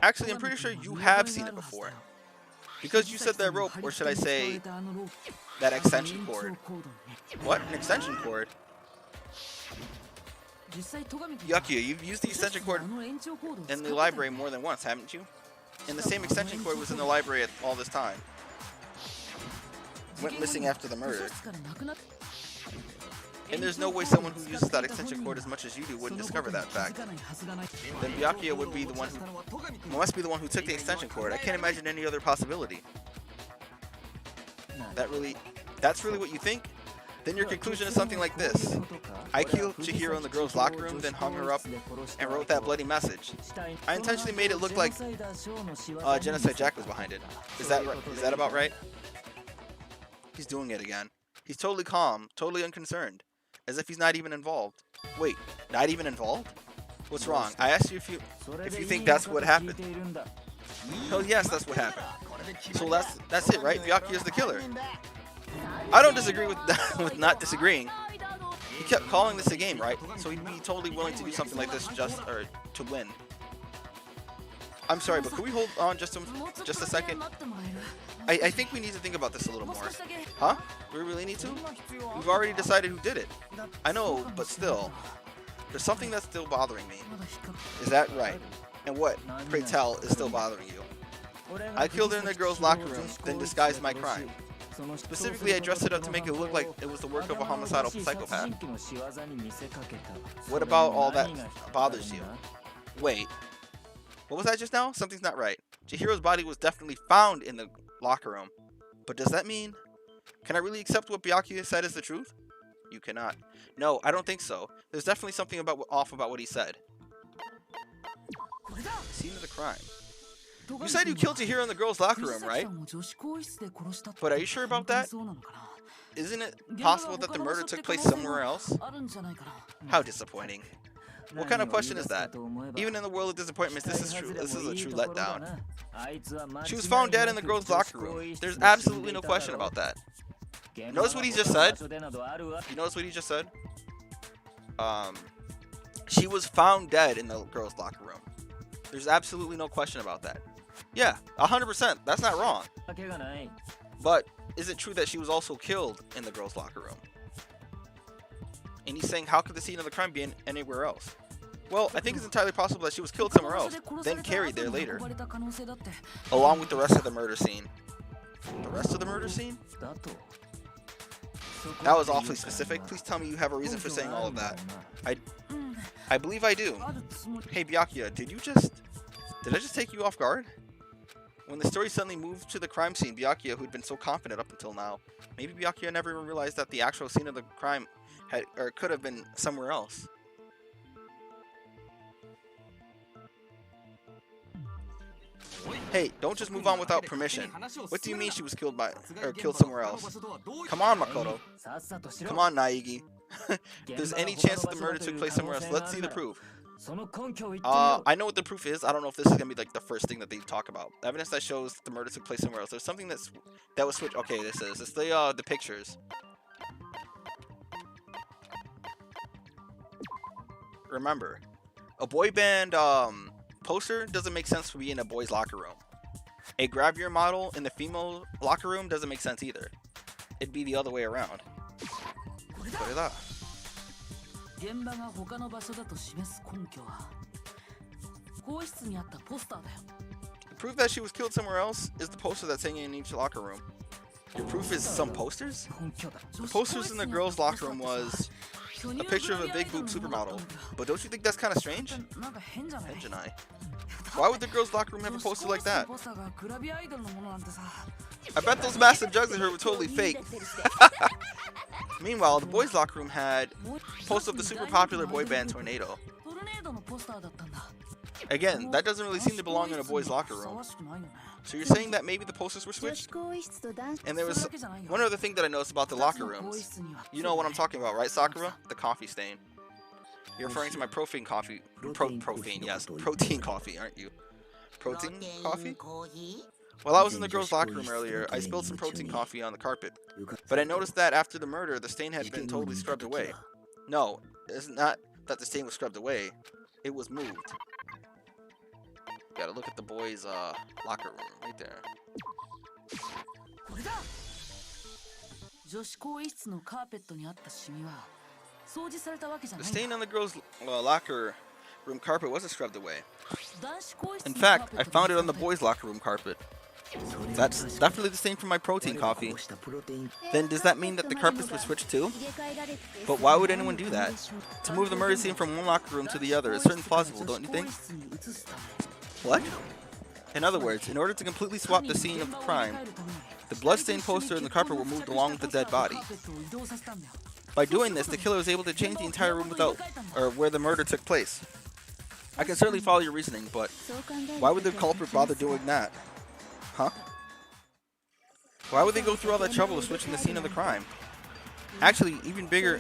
Actually, I'm pretty sure you have seen it before. Because you said that rope, or should I say, that extension cord. What? An extension cord? Byakuya, you've used the extension cord in the library more than once, haven't you? And the same extension cord was in the library all this time. Went missing after the murder. And there's no way someone who uses that extension cord as much as you do wouldn't discover that fact. Then Byakuya would be the one who must be the one who took the extension cord. I can't imagine any other possibility. That's really what you think? Then your conclusion is something like this. I killed Chihiro in the girls' locker room, then hung her up and wrote that bloody message. I intentionally made it look like Genocide Jack was behind it. Is that right? Is that about right? He's doing it again. He's totally calm, totally unconcerned. As if he's not even involved. Wait, not even involved? What's wrong? I asked you if you think that's what happened. Hell yes, that's what happened. So that's it, right? Byakuya's the killer. I don't disagree with with not disagreeing. He kept calling this a game, right? So he'd be totally willing to do something like this to win. I'm sorry, but could we hold on just a second? I think we need to think about this a little more. Huh? We really need to? We've already decided who did it. I know, but still. There's something that's still bothering me. Is that right? And what, pray tell, is still bothering you? I killed her in the girls' locker room, then disguised my crime. Specifically, I dressed it up to make it look like it was the work of a homicidal psychopath. What about all that bothers you? Wait. What was that just now? Something's not right. Chihiro's body was definitely found in the locker room. But does that mean... Can I really accept what Byakuya said is the truth? You cannot. No, I don't think so. There's definitely something off about what he said. Scene of the crime. You said you killed Chihiro in the girls' locker room, right? But are you sure about that? Isn't it possible that the murder took place somewhere else? How disappointing. What kind of question is that? Even in the world of disappointments, this is true. This is a true letdown. She was found dead in the girls' locker room. There's absolutely no question about that. Notice what he just said? You notice what he just said? She was found dead in the girls' locker room. There's absolutely no question about that. Yeah, 100%. That's not wrong. But is it true that she was also killed in the girls' locker room? And he's saying, how could the scene of the crime be anywhere else? Well, I think it's entirely possible that she was killed somewhere else, then carried there later, along with the rest of the murder scene. The rest of the murder scene? That was awfully specific. Please tell me you have a reason for saying all of that. I believe I do. Hey, Byakuya, did I just take you off guard? When the story suddenly moved to the crime scene, Byakuya, who'd been so confident up until now, maybe Byakuya never even realized that the actual scene of the crime could have been somewhere else. Hey, don't just move on without permission. What do you mean she was killed somewhere else? Come on, Makoto. Come on, Naegi. If there's any chance that the murder took place somewhere else, let's see the proof. I know what the proof is. I don't know if this is gonna be like the first thing that they talk about. Evidence that shows the murder took place somewhere else. There's something that was switched. Okay, it's the pictures. Remember, a boy band poster doesn't make sense to be in a boy's locker room. a grab your model in the female locker room doesn't make sense either. It'd be the other way around. これだ。現場が他の場所だと示す根拠は更衣室にあったポスターだよ。 The proof that she was killed somewhere else is the poster that's hanging in each locker room. Your proof is some posters? 根拠だ。 The posters in the girls' locker room was a picture of a big boob supermodel. But don't you think that's kind of strange? なんか変じゃない？ Henjanai. Why would the girls' locker room have a poster like that? ポスターがグラビアアイドルのものなんてさ。 I bet those massive jugs of her were totally fake. Meanwhile, the boys' locker room had posts of the super popular boy band Tornado. トルネードのポスターだったんだ。 Again, that doesn't really seem to belong in a boys' locker room. 騒がしくないよね。 So you're saying that maybe the posters were 女子 switched? 更衣室と男子 And there そ was れだけじゃないよ。 one other thing that I noticed about the locker 更衣 rooms. 室には You know what I'm talking about, right, Sakura? The coffee stain. You're referring to my profane coffee. Profane, yes. Protein coffee, aren't you? Protein coffee? While I was in the girls' locker room earlier, I spilled some protein coffee on the carpet. But I noticed that after the murder, the stain had been totally scrubbed away. No, it's not that the stain was scrubbed away. It was moved. Gotta look at the boys' locker room right there. これだ。女子更衣室のカーペットにあったシミは掃除されたわけじゃ The ないんだ。 stain on the girls' locker room carpet wasn't scrubbed away. 男子更衣室 In のカー fact, ペ I ット found に it on the 使った boys' locker room carpet. That's definitely the same from my protein coffee. Then does that mean that the carpets were switched too? 入れ替えられて But why would anyone do that? To move the murder scene from one locker room to the other is certainly plausible, don't you 更 think? 衣室に移すため What? In other words, in order to completely swap the scene of the crime, the bloodstained poster and the carpet were moved along with the dead body. By doing this, the killer was able to change the entire room without, or where the murder took place. I can certainly follow your reasoning, but そう考える why would the と culprit bother doing that? Huh? Why would they go through all that trouble of switching the scene of the crime? Actually, even bigger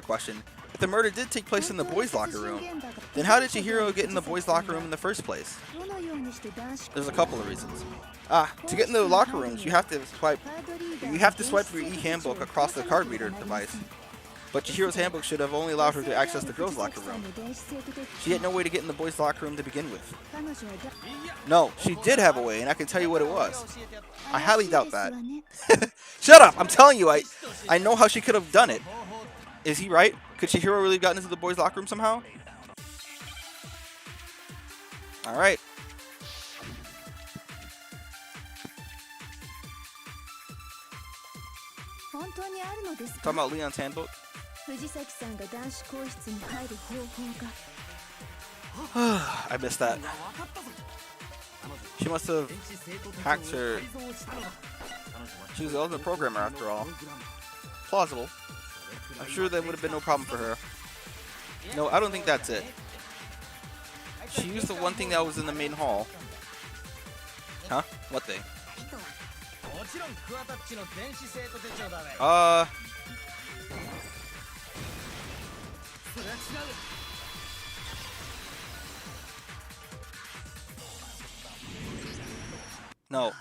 question. If the murder did take place in the boys' locker room, then how did Chihiro get in the boys' locker room in the first place? どのようにして男子 There's a couple of reasons. To get into the locker rooms, you have to swipe your e-handbook across the card reader device. But Chihiro's handbook should have only allowed her to access the girls' locker room. She had no way to get in the boys' locker room to begin with. 彼女はだ No, she did have a way, and I can tell you what it was. I highly doubt that. 怪しいですわね Shut up! I'm telling you, I know how she could have done it. Is he right? Could Chihiro really have gotten into the boys' locker room somehow? Alright.本当にあるのですか Talking about Leon's handbook? 藤崎さんが男子更衣室に入る方法が I missed that. She must have hacked her. She was the ultimate programmer after all. Plausible. I'm sure that would have been no problem for her. No, I don't think that's it. She used the one thing that was in the main hall. Huh? What thing? No.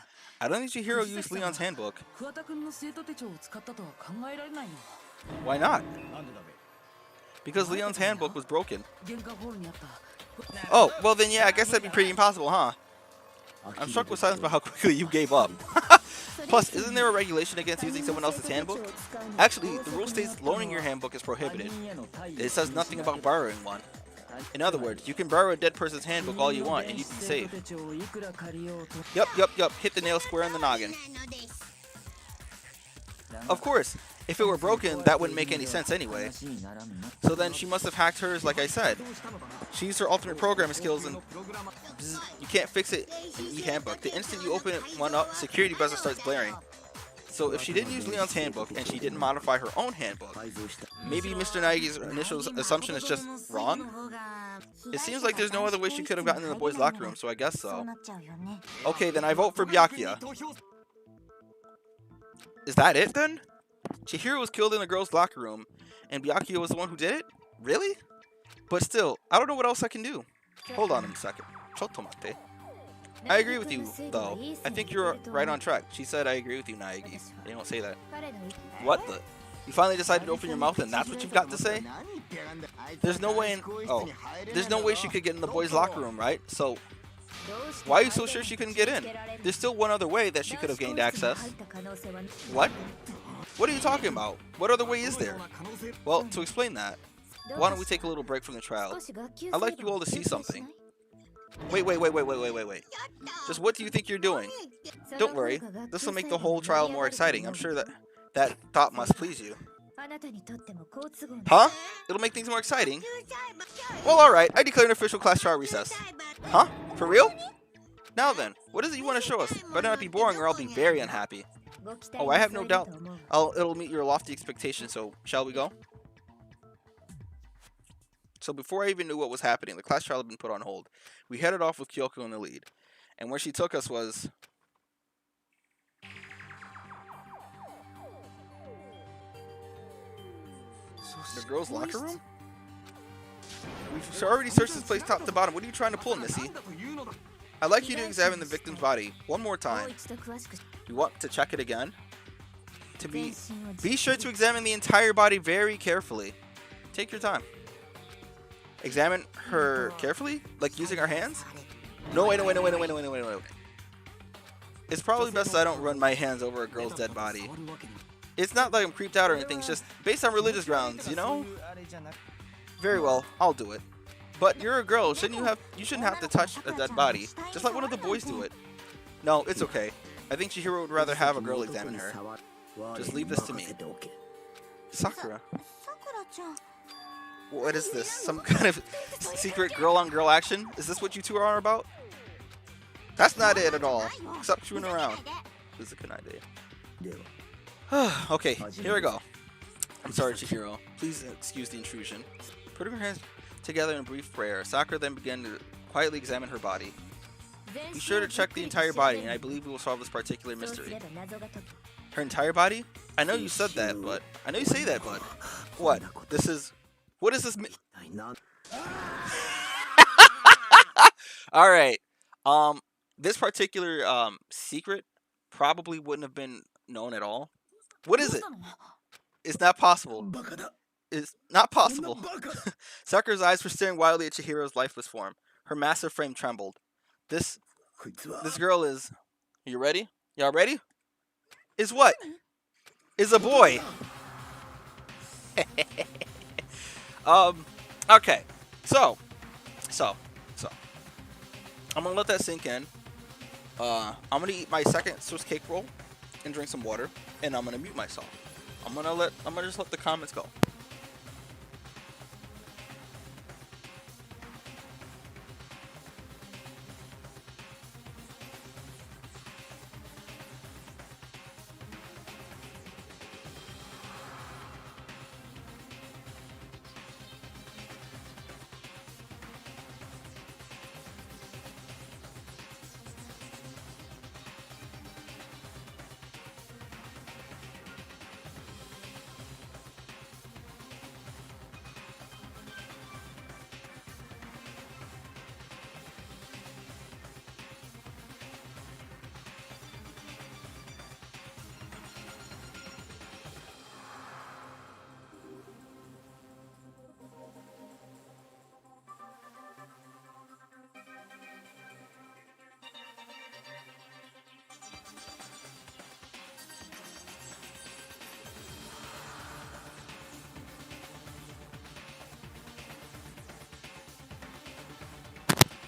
I don't think Chihiro used Leon's handbook. 桑田君の生徒手帳を使ったとは考えられないよ。 Why not? Because Leon's handbook was broken. 玄関ホールにあった Oh, well then yeah, I guess that'd be pretty impossible, huh? I'm struck with silence about how quickly you gave up. Plus, isn't there a regulation against using someone else's handbook? Actually, the rule states loaning your handbook is prohibited. It says nothing about borrowing one. In other words, you can borrow a dead person's handbook all you want and you'd be safe. Yup. Hit the nail square in the noggin. Of course, if it were broken, that wouldn't make any sense anyway. So then she must have hacked hers like I said. She used her ultimate programming skills and bzz, you can't fix it in e-handbook. The instant you open one up, security buzzer starts blaring. So if she didn't use Leon's handbook and she didn't modify her own handbook, maybe Mr. Naegi's initial assumption is just wrong? It seems like there's no other way she could have gotten in the boys' locker room, so I guess so. Okay, then I vote for Byakuya. Is that it then? Chihiro was killed in the girls' locker room, and Byakuya was the one who did it? Really? But still, I don't know what else I can do. Hold on a second. Chotomate. I agree with you, though. I think you're right on track. She said I agree with you, Naegi. They don't say that. What the? You finally decided to open your mouth and that's what you've got to say? There's no way there's no way she could get in the boys' locker room, right? So, Why are you so sure she couldn't get in? There's still one other way that she could have gained access. What? What are you talking about? What other way is there? Well, to explain that, why don't we take a little break from the trial? I'd like you all to see something. Wait. Just what do you think you're doing? Don't worry, this will make the whole trial more exciting. I'm sure that thought must please you. Huh? It'll make things more exciting? Well, alright, I declare an official class trial recess. Huh? For real? Now then, what is it you want to show us? Better not be boring or I'll be very unhappy. Oh, I have no doubt it'll meet your lofty expectations, so shall we go? So before I even knew what was happening, the class trial had been put on hold. We headed off with Kyoko in the lead. And where she took us was... the girls' locker room? We've already searched this place top to bottom. What are you trying to pull, Missy? I'd like you to examine the victim's body one more time. You want to check it again? Be sure to examine the entire body very carefully. Take your time. Examine her carefully? Like using our hands? No, wait. It's probably best I don't run my hands over a girl's dead body. It's not like I'm creeped out or anything, it's just based on religious grounds, you know? Very well, I'll do it. But you're a girl, you shouldn't have to touch a dead body. Just let one of the boys do it. No, it's okay. I think Chihiro would rather have a girl examine her. Just leave this to me. Sakura. What is this? Some kind of secret girl-on-girl action? Is this what you two are about? That's not it at all. Stop chewing around. This is a good idea. Okay, here we go. I'm sorry, Chihiro. Please excuse the intrusion. Putting her hands together in a brief prayer, Sakura then began to quietly examine her body. Be sure to check the entire body, and I believe we will solve this particular mystery. Her entire body? I know you said that, but... I know you say that, but... What? This is... What is this? Alright. This particular secret probably wouldn't have been known at all. What is it? It's not possible. It's not possible. Sakura's eyes were staring wildly at Chihiro's lifeless form. Her massive frame trembled. This girl is... You ready? Y'all ready? Is what? Is a boy. Okay. So. I'm gonna let that sink in. I'm gonna eat my second Swiss cake roll and drink some water, and I'm gonna mute myself. I'm gonna just let the comments go.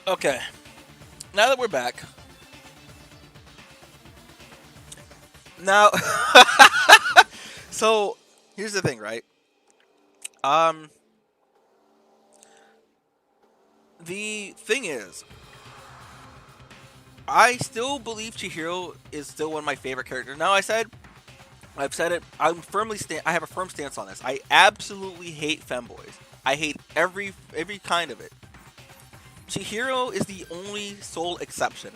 Okay, now that we're back, so here's the thing, right? The thing is, I still believe Chihiro is still one of my favorite characters. Now, I've said it. I have a firm stance on this. I absolutely hate femboys. I hate every kind of it. Chihiro is the only sole exception.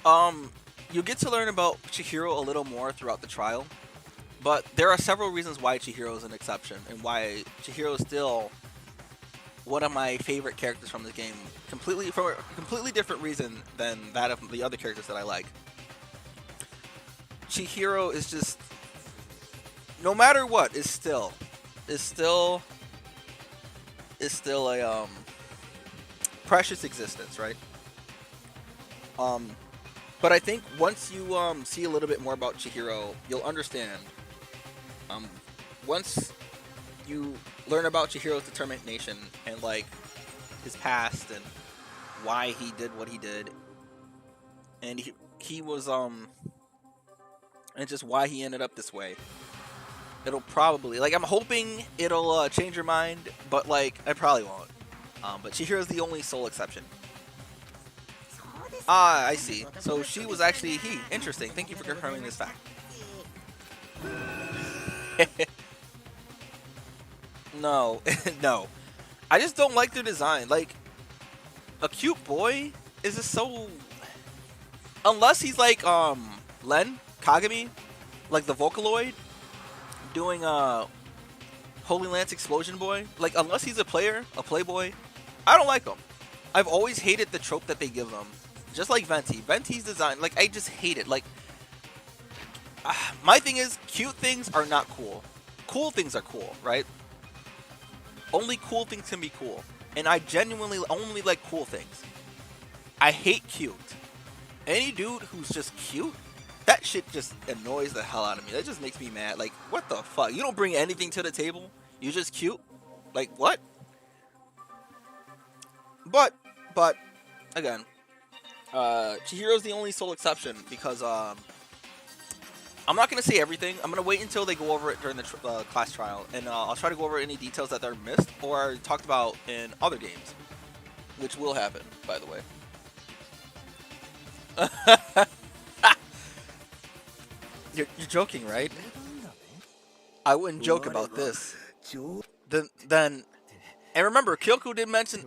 You'll get to learn about Chihiro a little more throughout the trial, but there are several reasons why Chihiro is an exception and why Chihiro is still one of my favorite characters from the game, for a completely different reason than that of the other characters that I like. Chihiro is just, no matter what, is still a precious existence, right? But I think once you see a little bit more about Chihiro, you'll understand. Once you learn about Chihiro's determination and like his past and why he did what he did, and he was and just why he ended up this way, it'll probably, like, I'm hoping it'll change your mind, but like I probably won't. But Chihiro's the only sole exception. Ah, I see. So she was actually he. Interesting. Thank you for confirming this fact. No, no. I just don't like their design. Like, a cute boy is just so... Unless he's like, Len Kagami, like the Vocaloid, doing, Holy Lance Explosion Boy. Like, unless he's a player, a playboy, I don't like him. I've always hated the trope that they give them. Just like Venti. Venti's design, like, I just hate it. Like, my thing is, cute things are not cool. Cool things are cool, right? Only cool things can be cool. And I genuinely only like cool things. I hate cute. Any dude who's just cute, that shit just annoys the hell out of me. That just makes me mad. Like, what the fuck? You don't bring anything to the table? You're just cute? Like, what? But, again, Chihiro's the only sole exception because, I'm not going to say everything. I'm going to wait until they go over it during the class trial. And I'll try to go over any details that are missed or talked about in other games. Which will happen, by the way. You're joking, right? I wouldn't joke about this. Then, and remember, Kyoko did mention,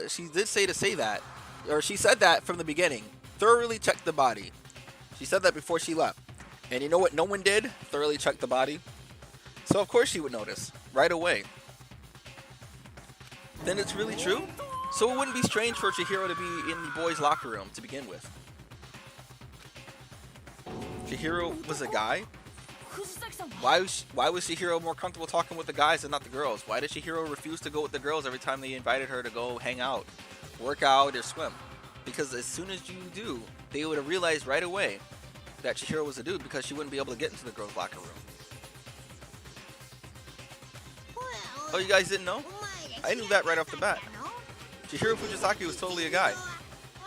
she did say that. Or she said that from the beginning. Thoroughly check the body. She said that before she left. And you know what no one did? Thoroughly check the body. So of course she would notice. Right away. Then it's really true. So it wouldn't be strange for Chihiro to be in the boys' locker room to begin with. Chihiro was a guy? Why was Chihiro more comfortable talking with the guys and not the girls? Why did Chihiro refuse to go with the girls every time they invited her to go hang out, work out, or swim? Because as soon as you do, they would have realized right away that Chihiro was a dude because she wouldn't be able to get into the girls' locker room. Oh, you guys didn't know? I knew that right off the bat. Chihiro Fujisaki was totally a guy.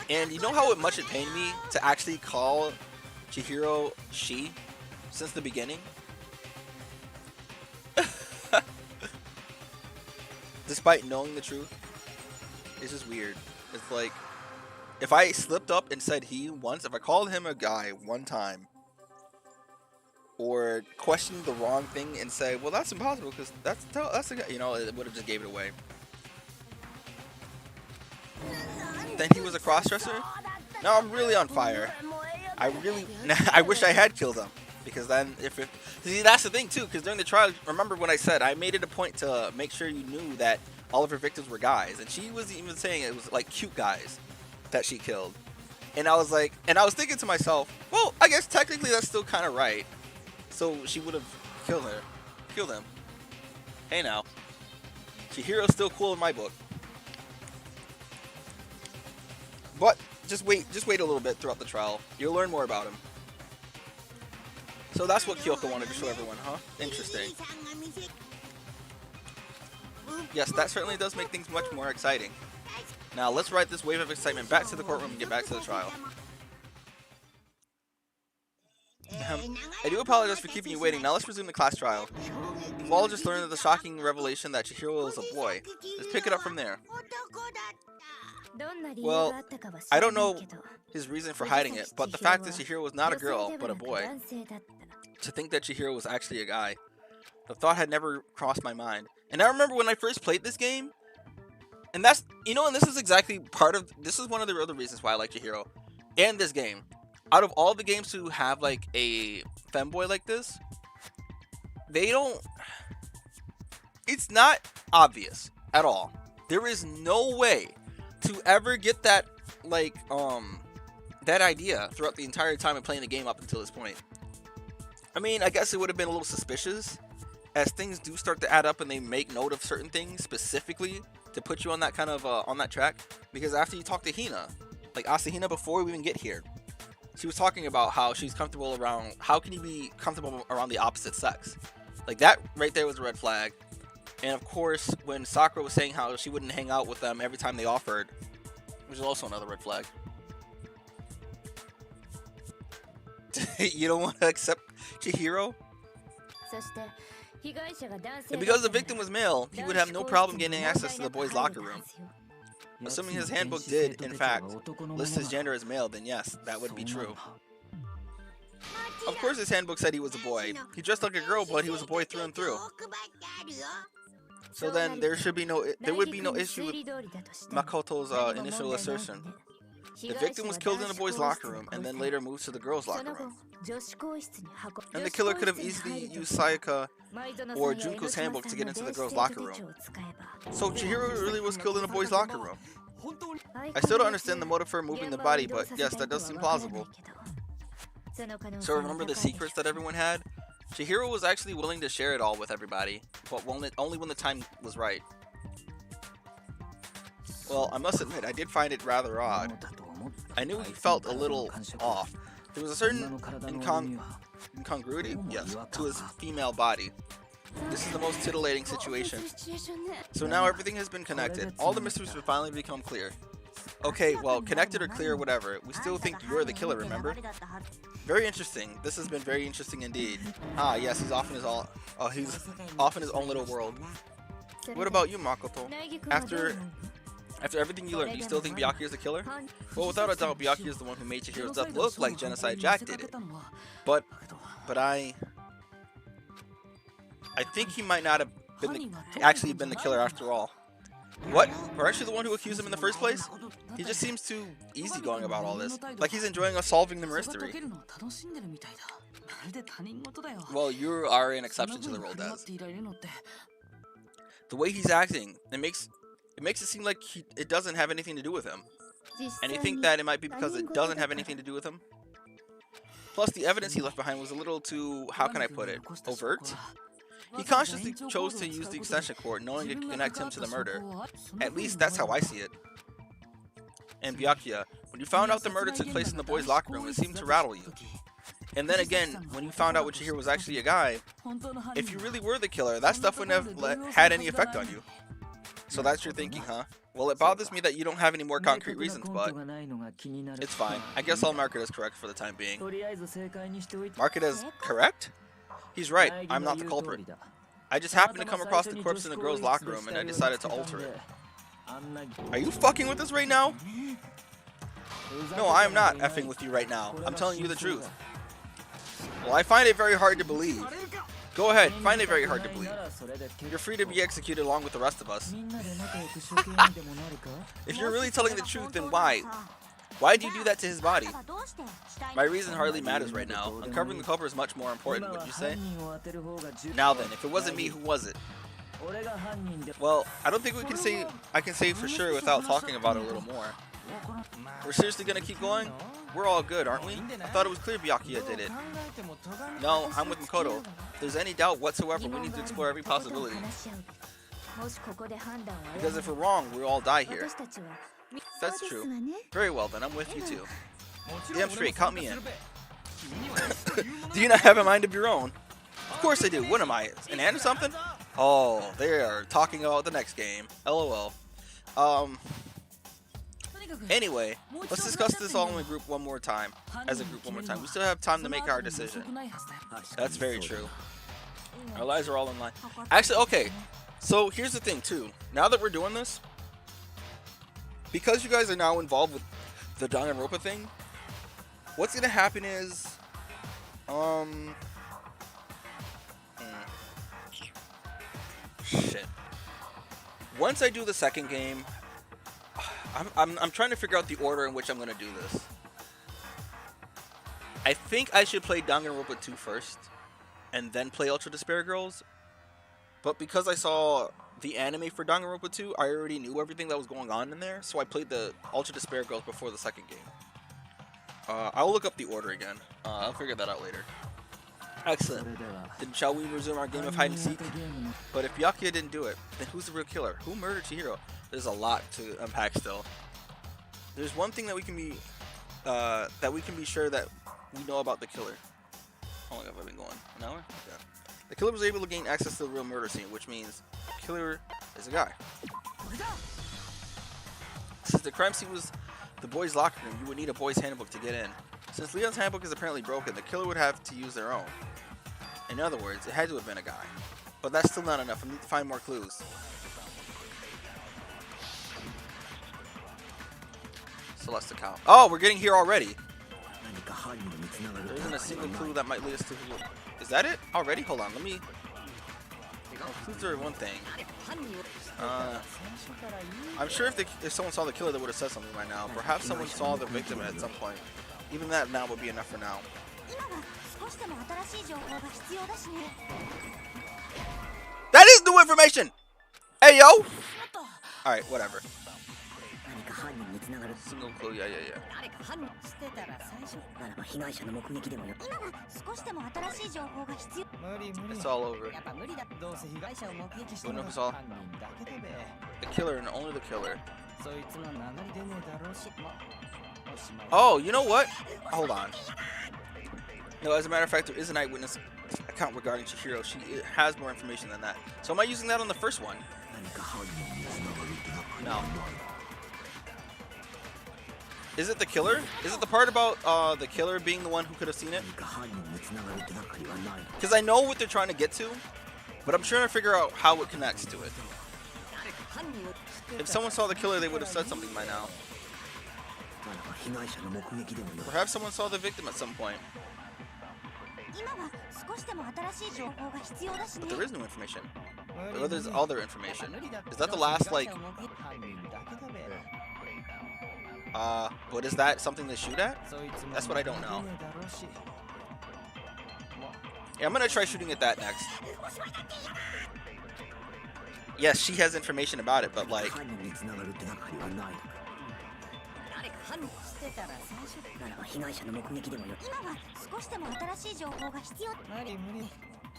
And you know how much it pained me to actually call Chihiro she since the beginning? Despite knowing the truth. It's just weird. It's like, if I slipped up and said he once, if I called him a guy one time, or questioned the wrong thing and say, well, that's impossible because that's a guy, you know, it would have just gave it away. Then he was a crossdresser? Now I'm really on fire. I wish I had killed him. Because then, see, that's the thing too, because during the trial, remember when I said, I made it a point to make sure you knew that all of her victims were guys. And she was even saying it was like cute guys that she killed. And I was like, and I was thinking to myself, well, I guess technically that's still kind of right. So she would have killed him. Hey now. Chihiro's still cool in my book. But just wait a little bit throughout the trial. You'll learn more about him. So that's what Kyoko wanted to show everyone, huh? Interesting. Yes, that certainly does make things much more exciting. Now, let's ride this wave of excitement back to the courtroom and get back to the trial. I do apologize for keeping you waiting. Now let's resume the class trial. We've all just learned the shocking revelation that Chihiro is a boy. Let's pick it up from there. Well, I don't know his reason for hiding it, but the fact that Chihiro was not a girl, but a boy. To think that Chihiro was actually a guy. The thought had never crossed my mind. And I remember when I first played this game, and that's, you know, and this is exactly this is one of the other reasons why I like Chihiro and this game. Out of all the games to have like a femboy like this, it's not obvious at all. There is no way to ever get that, like, that idea throughout the entire time of playing the game up until this point. I mean, I guess it would have been a little suspicious as things do start to add up and they make note of certain things specifically to put you on that kind of on that track, because after you talk to Hina, like Asahina, before we even get here, she was talking about how she's comfortable around. How can you be comfortable around the opposite sex? Like that right there was a red flag. And of course, when Sakura was saying how she wouldn't hang out with them every time they offered, which is also another red flag. You don't want to accept Chihiro? そして被害者が男性 And because the victim was male, he would have no problem gaining access to the boys' locker room. Assuming his handbook did, in fact, list his gender as male, then yes, that would be true. Of course his handbook said he was a boy. He dressed like a girl, but he was a boy through and through. So then there would be no issue with Makoto's initial assertion. The victim was killed in the boys' locker room and then later moved to the girls' locker room. And the killer could have easily used Sayaka or Junko's handbook to get into the girls' locker room. So Chihiro really was killed in the boys' locker room. I still don't understand the motive for moving the body, but yes, that does seem plausible. So remember the secrets that everyone had? Chihiro was actually willing to share it all with everybody, but only when the time was right. Well, I must admit, I did find it rather odd. I knew he felt a little off. There was a certain incongruity, yes, to his female body. This is the most titillating situation. So now everything has been connected. All the mysteries will finally become clear. Okay, well, connected or clear, whatever. We still think you're the killer, remember? Very interesting. This has been very interesting indeed. Ah, yes, he's off in his own little world. What about you, Makoto? After everything you learned, do you still think Byakuya is the killer? Well, without a doubt, Byakuya is the one who made Chihiro's death look like Genocide Jack did it. But I think he might not have actually been the killer after all. What? We're actually the one who accused him in the first place? He just seems too easygoing about all this. Like he's enjoying us solving the mystery. Well, you are an exception to the rule, Des. The way he's acting, it makes it seem like it doesn't have anything to do with him. And you think that it might be because it doesn't have anything to do with him? Plus, the evidence he left behind was a little too, how can I put it, overt? He consciously chose to use the extension cord, knowing it could connect him to the murder. At least that's how I see it. And Byakuya, when you found out the murder took place in the boys' locker room, it seemed to rattle you. And then again, when you found out what Chihiro was actually a guy, if you really were the killer, that stuff wouldn't have had any effect on you. So that's your thinking, huh? Well, it bothers me that you don't have any more concrete reasons, but it's fine. I guess I'll mark it as correct for the time being. Mark it as correct? He's right, I'm not the culprit. I just happened to come across the corpse in the girls' locker room and I decided to alter it. Are you fucking with us right now? No, I am not effing with you right now. I'm telling you the truth. Well, I find it very hard to believe. Go ahead, find it very hard to believe. You're free to be executed along with the rest of us. If you're really telling the truth, then why? Why do you do that to his body? My reason hardly matters right now. Uncovering the culprit is much more important, wouldn't you say? Now then, if it wasn't me, who was it? Well, I don't think I can say for sure without talking about it a little more. We're seriously gonna keep going? We're all good, aren't we? I thought it was clear Byakuya did it. No, I'm with Makoto. If there's any doubt whatsoever, we need to explore every possibility. Because if we're wrong, we'll all die here. That's true. Very well then, I'm with you too. Damn straight, count me in. Do you not have a mind of your own? Of course I do. What am I, an ant or something? Oh, they are talking about the next game. LOL. Anyway, let's discuss this all in a group one more time. As a group one more time. We still have time to make our decision. That's very true. Our lives are all in line. Actually, okay. So here's the thing too. Now that we're doing this, because you guys are now involved with the Danganronpa thing, what's gonna happen is, shit. Once I do the second game, I'm trying to figure out the order in which I'm gonna do this. I think I should play Danganronpa 2 first, and then play Ultra Despair Girls. But because I saw the anime for Danganronpa 2, I already knew everything that was going on in there, so I played the Ultra Despair Girls before the second game. I'll look up the order again. I'll figure that out later. Excellent. それでは Then shall we resume our game of hide and seek? ゲームの But if Byakuya didn't do it, then who's the real killer? Who murdered Chihiro? There's a lot to unpack still. There's one thing that we can be sure that we know about the killer. How long have I been going? An hour? Yeah. The killer was able to gain access to the real murder scene, which means the killer is a guy. Since the crime scene was the boys' locker room, you would need a boys' handbook to get in. Since Leon's handbook is apparently broken, the killer would have to use their own. In other words, it had to have been a guy. But that's still not enough. I need to find more clues. Celeste Cow. Oh, we're getting here already. 何か犯人に繋がる There 手 isn't が a かり single は clue ない that might lead us to who. Is that it? Already? Hold on. Let me. Oh, clues are one thing. I'm sure if someone saw the killer, they would have said something by now. Perhaps someone saw the victim at some point. Even that now would be enough for now. 今は少しでも新しい情報が必要だしね。 That is new information. Hey yo. All right, whatever. 何か犯人に繋がる Single clue. Yeah, yeah, yeah. 誰か犯人してたら最初ならば被害者の目撃でもよ今は少しでも新しい情報が必要。 It's all over. やっぱ無理だどうせ被害者を目撃した You の know は who's all? 犯人だけでべ The killer and only the killer. そいつも名乗り出ねえだろうしおしまい Oh, you know what? Hold on. No, as a matter of fact, there is an eyewitness account regarding Chihiro. She has more information than that. So am I using that on the first one? 何か犯人に繋がる手がかり No. はない Is it the killer? Is it the part about the killer being the one who could have seen it? 何か犯人に繋がる手がかりはない Because I know what they're trying to get to, but I'm trying to figure out how it connects to it. 誰か犯人を知って If someone saw the killer, they would have said something by now. ならば被害者の目撃でもよ Perhaps someone saw the victim at some point, 今は少しでも新しい情報が必要だしね but。there is new information. Or there's other information. Is that the last, like, 犯人だけだべ but is that something to shoot at? そいつも That's what I don't know. 名乗り出ねえだろうし Yeah, I'm gonna try shooting at that next. Yes, she has information about it, but like, 犯人に繋がる手がかりはない誰か犯人してたら最初ならば被害者の目撃でもよ今は少しでも新しい情報が必要。無理無理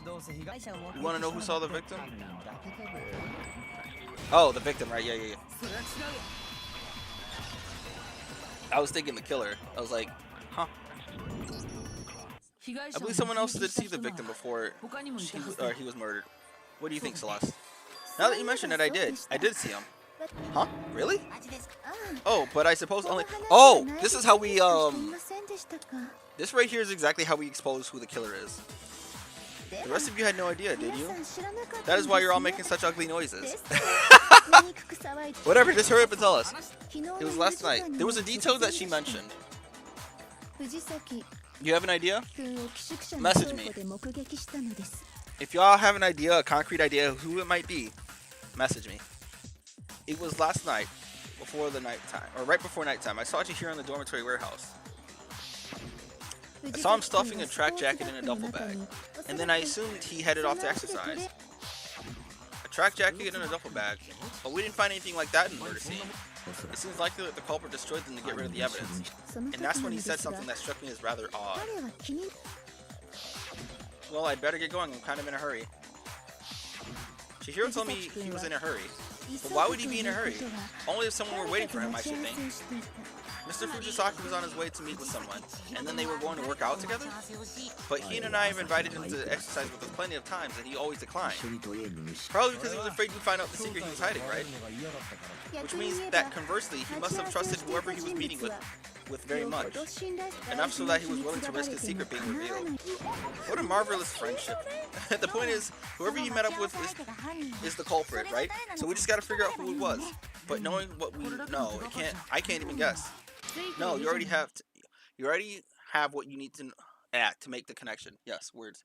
どうせ被害者を目撃 You wanna know who saw the victim? 犯人だけだべ oh, the victim, right? Yeah, yeah, yeah. それは違うよ I was thinking the killer. I was like, huh. 被害 I 者を believe someone else 目撃 did した see the 人なら victim before 他にもいたはず he was murdered. What do you think, Celeste? Now that you mention it, I did. I did see him. Huh? Really? マジですか。 Oh, but I suppose この only. 話 Oh, じゃない this is how we していませんでしたか。 This right here is exactly how we expose who the killer is. The rest of you had no idea, did you? 皆さん知らなかったん That is why you're all です making ね such ugly noises. ですから醜く騒いで Whatever, just hurry up and tell us. 昨日の It was last night. There was a detail that she mentioned. 藤崎 You have an idea? 君を寄宿舎の Message 倉 me. 庫で目撃したのです If y'all have an idea, a concrete idea of who it might be, message me. It was last night, before the nighttime, or right before nighttime. I saw Chihiro in the dormitory warehouse. I saw him stuffing a track jacket in a duffel bag, and then I assumed he headed off to exercise. A track jacket in a duffel bag, but we didn't find anything like that in the murder scene. It seems likely that the culprit destroyed them to get rid of the evidence, その and 時 that's な when の he で said すが something that struck me as rather odd. 彼は気に Well, I'd better get going. I'm kind of in a hurry. Chihiro told me he was in a hurry. But why would he be in a hurry? Only if someone were waiting for him, I should think. Mr. Fujisaki was on his way to meet with someone, and then they were going to work out together? But he and I have invited him to exercise with us plenty of times, and he always declined. 一人トレーニングし Probably because he was afraid we'd find out the secret he was hiding, right? Which means that conversely, he must have trusted whoever he was meeting with very much. Enough so that he was willing to risk his secret being revealed. What a marvelous friendship. The point is, whoever he met up with is the culprit, right? So we just gotta figure out who it was. But knowing what we know, I can't even guess. No, you already have what you need to make the connection. Yes, words.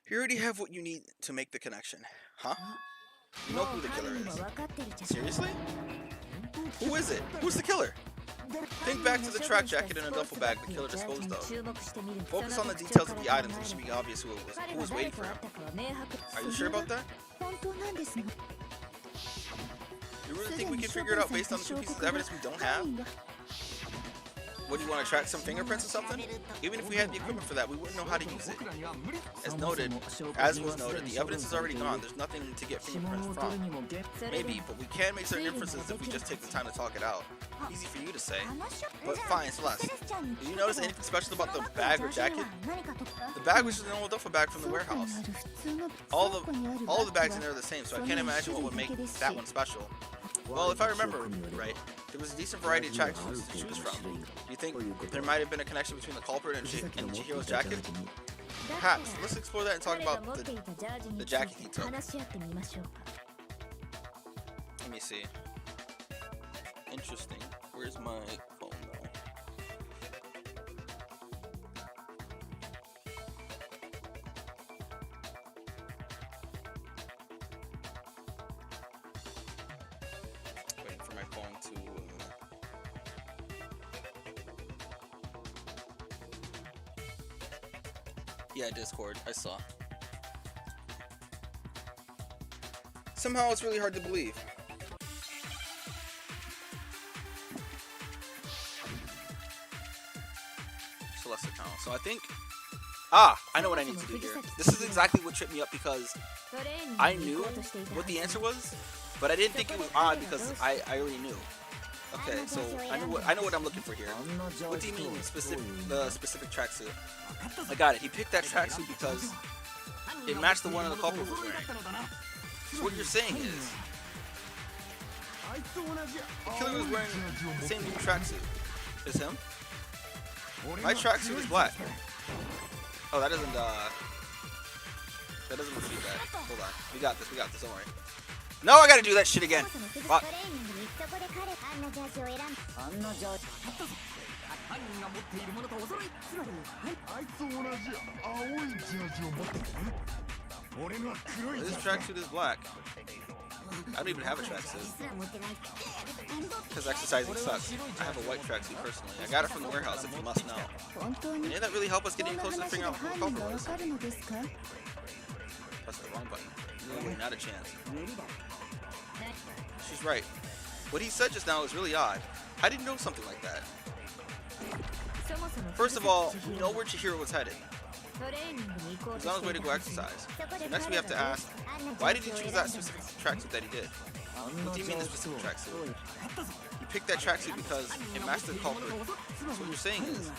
You already have what you need to make the connection. Huh? You know who the killer is. Seriously? Who is it? Who's the killer? Think back to the track jacket and a duffel bag the killer disposed of. Focus on the details of the items and it should be obvious who was waiting for him. Are you sure about that? 本当なんですね You really think we can figure it out based on the two pieces of evidence we don't have? What do you want to track some fingerprints or something? Even if we had the equipment for that, we wouldn't know how to use it. As was noted, the evidence is already gone. There's nothing to get fingerprints from. Maybe, but we can make certain inferences if we just take the time to talk it out. Easy for you to say. But fine, Celeste. Did you notice anything special about the bag or jacket? The bag was just a normal duffel bag from the warehouse. All the bags in there are the same, so I can't imagine what would make that one special. Well, if I remember right, there was a decent variety of tracksuits to choose from. Do you think there might have been a connection between the culprit and Chihiro's jacket? Perhaps. Let's explore that and talk about the jacket he took. Let me see. Interesting. Where's my phone though? Waiting for my phone to yeah, Discord. I saw. Somehow it's really hard to believe. Celeste account. So I think I know what I need to do here. This is exactly what tripped me up because I knew what the answer was, but I didn't think it was odd because I already knew. Okay, so I know what I'm looking for here. What do you mean the specific tracksuit? I got it. He picked that tracksuit because it matched the one the culprit was wearing. So what you're saying is the killer was wearing the same blue tracksuit as him. My tracksuit is black. Oh, that doesn't refute that. Hold on. We got this, don't worry. No, I gotta do that shit again. Fuck. This tracksuit is black. I don't even have a tracksuit. Because exercising sucks. I have a white tracksuit personally. I got it from the warehouse, if you must know. And didn't that really help us get any closer to figuring out who the culprit was? Press the wrong button. No way, not a chance. She's right. What he said just now is really odd. How did you know something like that? First of all, we know where Chihiro was headed. He's on his way to go exercise. So next we have to ask, why did he choose that specific tracksuit that he did? What do you mean the specific tracksuit? He picked that tracksuit because it matched the culprit. So what you're saying is...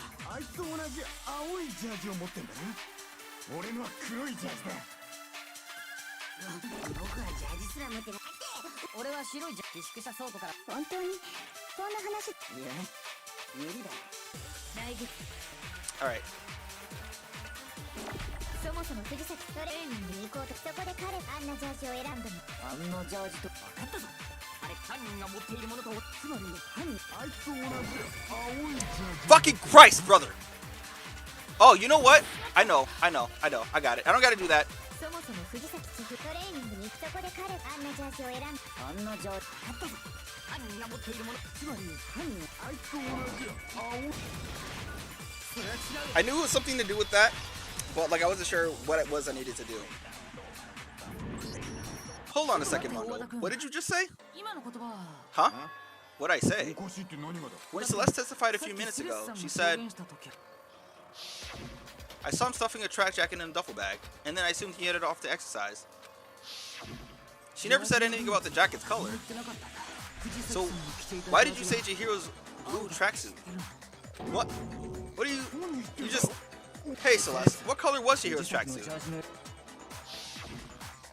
Alright. Fucking Christ, brother! Oh, you know what? I know. I got it. I don't gotta do that. I knew it was something to do with that, but like I wasn't sure what it was I needed to do. Hold on a second, Mondo. What did you just say? Huh? What'd I say? When Celeste testified a few minutes ago, she said, I saw him stuffing a track jacket in a duffel bag, and then I assumed he headed off to exercise. She never said anything about the jacket's color. So, why did you say Chihiro's blue tracksuit? What? What do you just... Hey Celeste, what color was Chihiro's tracksuit?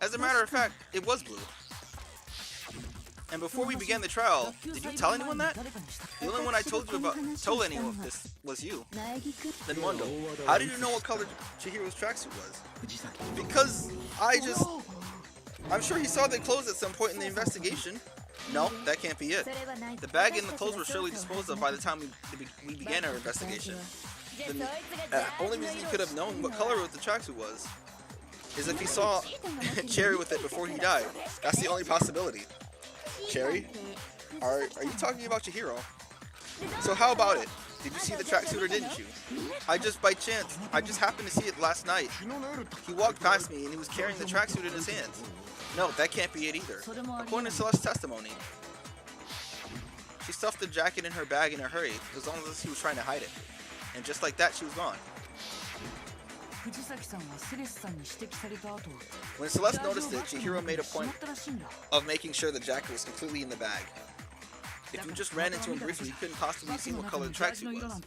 As a matter of fact, it was blue. And before we began the trial, did you tell anyone that? The only one I told anyone of this was you. Then Mondo, how did you know what color Chihiro's tracksuit was? Because I'm sure he saw the clothes at some point in the investigation. No, that can't be it. The bag and the clothes were surely disposed of by the time we began our investigation. The only reason he could have known what color the tracksuit was is if he saw Cherry with it before he died. That's the only possibility. Cherry? Are you talking about Chihiro? So how about it? Did you see the tracksuit or didn't you? I just happened to see it last night. He walked past me and he was carrying the tracksuit in his hands. No, that can't be it either. According to Celeste's testimony, She stuffed the jacket in her bag in a hurry, as long as he was trying to hide it. And just like that, she was gone. When Celeste noticed it, Chihiro made a point of making sure the jacket was completely in the bag. If you just ran into him briefly, you couldn't possibly have seen what color the tracksuit was.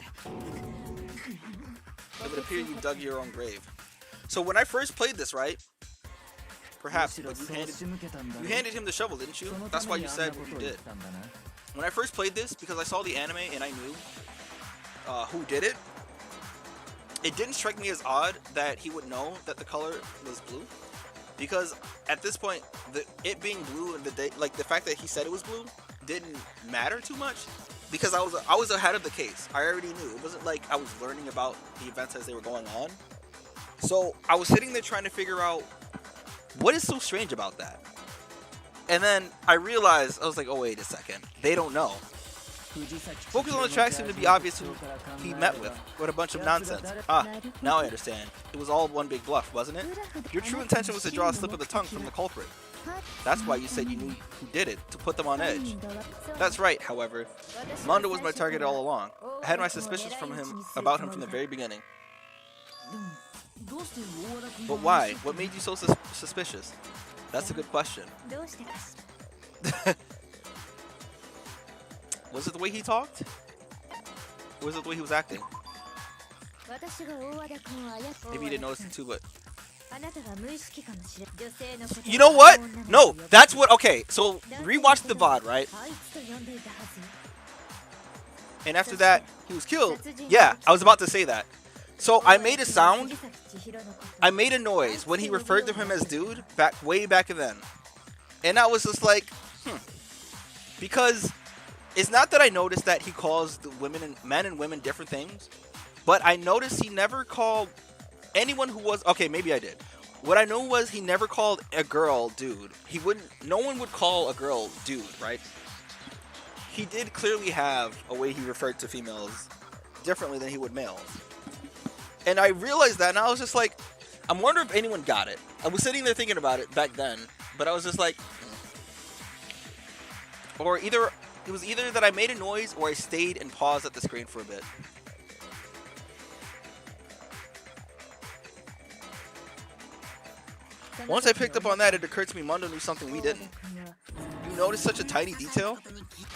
It would appear you dug your own grave. So when I first played this, right? Perhaps, but you handed him the shovel, didn't you? That's why you said what you did. When I first played this, because I saw the anime and I knew who did it, it didn't strike me as odd that he would know that the color was blue. Because at this point, it being blue and the fact that he said it was blue didn't matter too much. Because I was ahead of the case. I already knew. It wasn't like I was learning about the events as they were going on. So I was sitting there trying to figure out what is so strange about that. And then I realized, I was like, oh wait a second, they don't know. Focus on the track seemed to be obvious who he met with. What a bunch of nonsense. Ah, now I understand. It was all one big bluff, wasn't it? Your true intention was to draw a slip of the tongue from the culprit. That's why you said you knew who did it, to put them on edge. That's right, however. Mondo was my target all along. I had my suspicions about him from the very beginning. But why? What made you so suspicious? That's a good question. Was it the way he talked? Or was it the way he was acting? Maybe you didn't notice it too, but... You know what? No, that's what... Okay, so rewatch the VOD, right? And after that, he was killed. Yeah, I was about to say that. So I made a sound. I made a noise when he referred to him as dude way back then. And I was just like, Because it's not that I noticed that he calls the men and women different things, but I noticed he never called anyone who was... Okay, maybe I did. What I know was he never called a girl dude. No one would call a girl dude, right? He did clearly have a way he referred to females differently than he would males. And I realized that, and I was just like, I'm wondering if anyone got it. I was sitting there thinking about it back then, but I was just like... Or it was either that I made a noise or I stayed and paused at the screen for a bit. Once I picked up on that, it occurred to me Mondo knew something we didn't. You noticed such a tiny detail?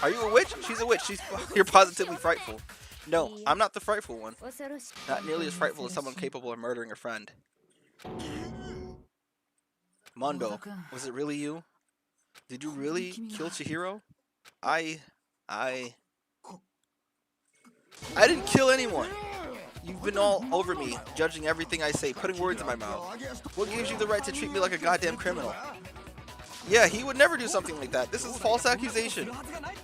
Are you a witch? She's a witch. You're positively frightful. No, I'm not the frightful one. Not nearly as frightful as someone capable of murdering a friend. Mondo, was it really you? Did you really kill Chihiro? I didn't kill anyone. You've been all over me, judging everything I say, putting words in my mouth. What gives you the right to treat me like a goddamn criminal? Yeah, he would never do something like that. This is a false accusation.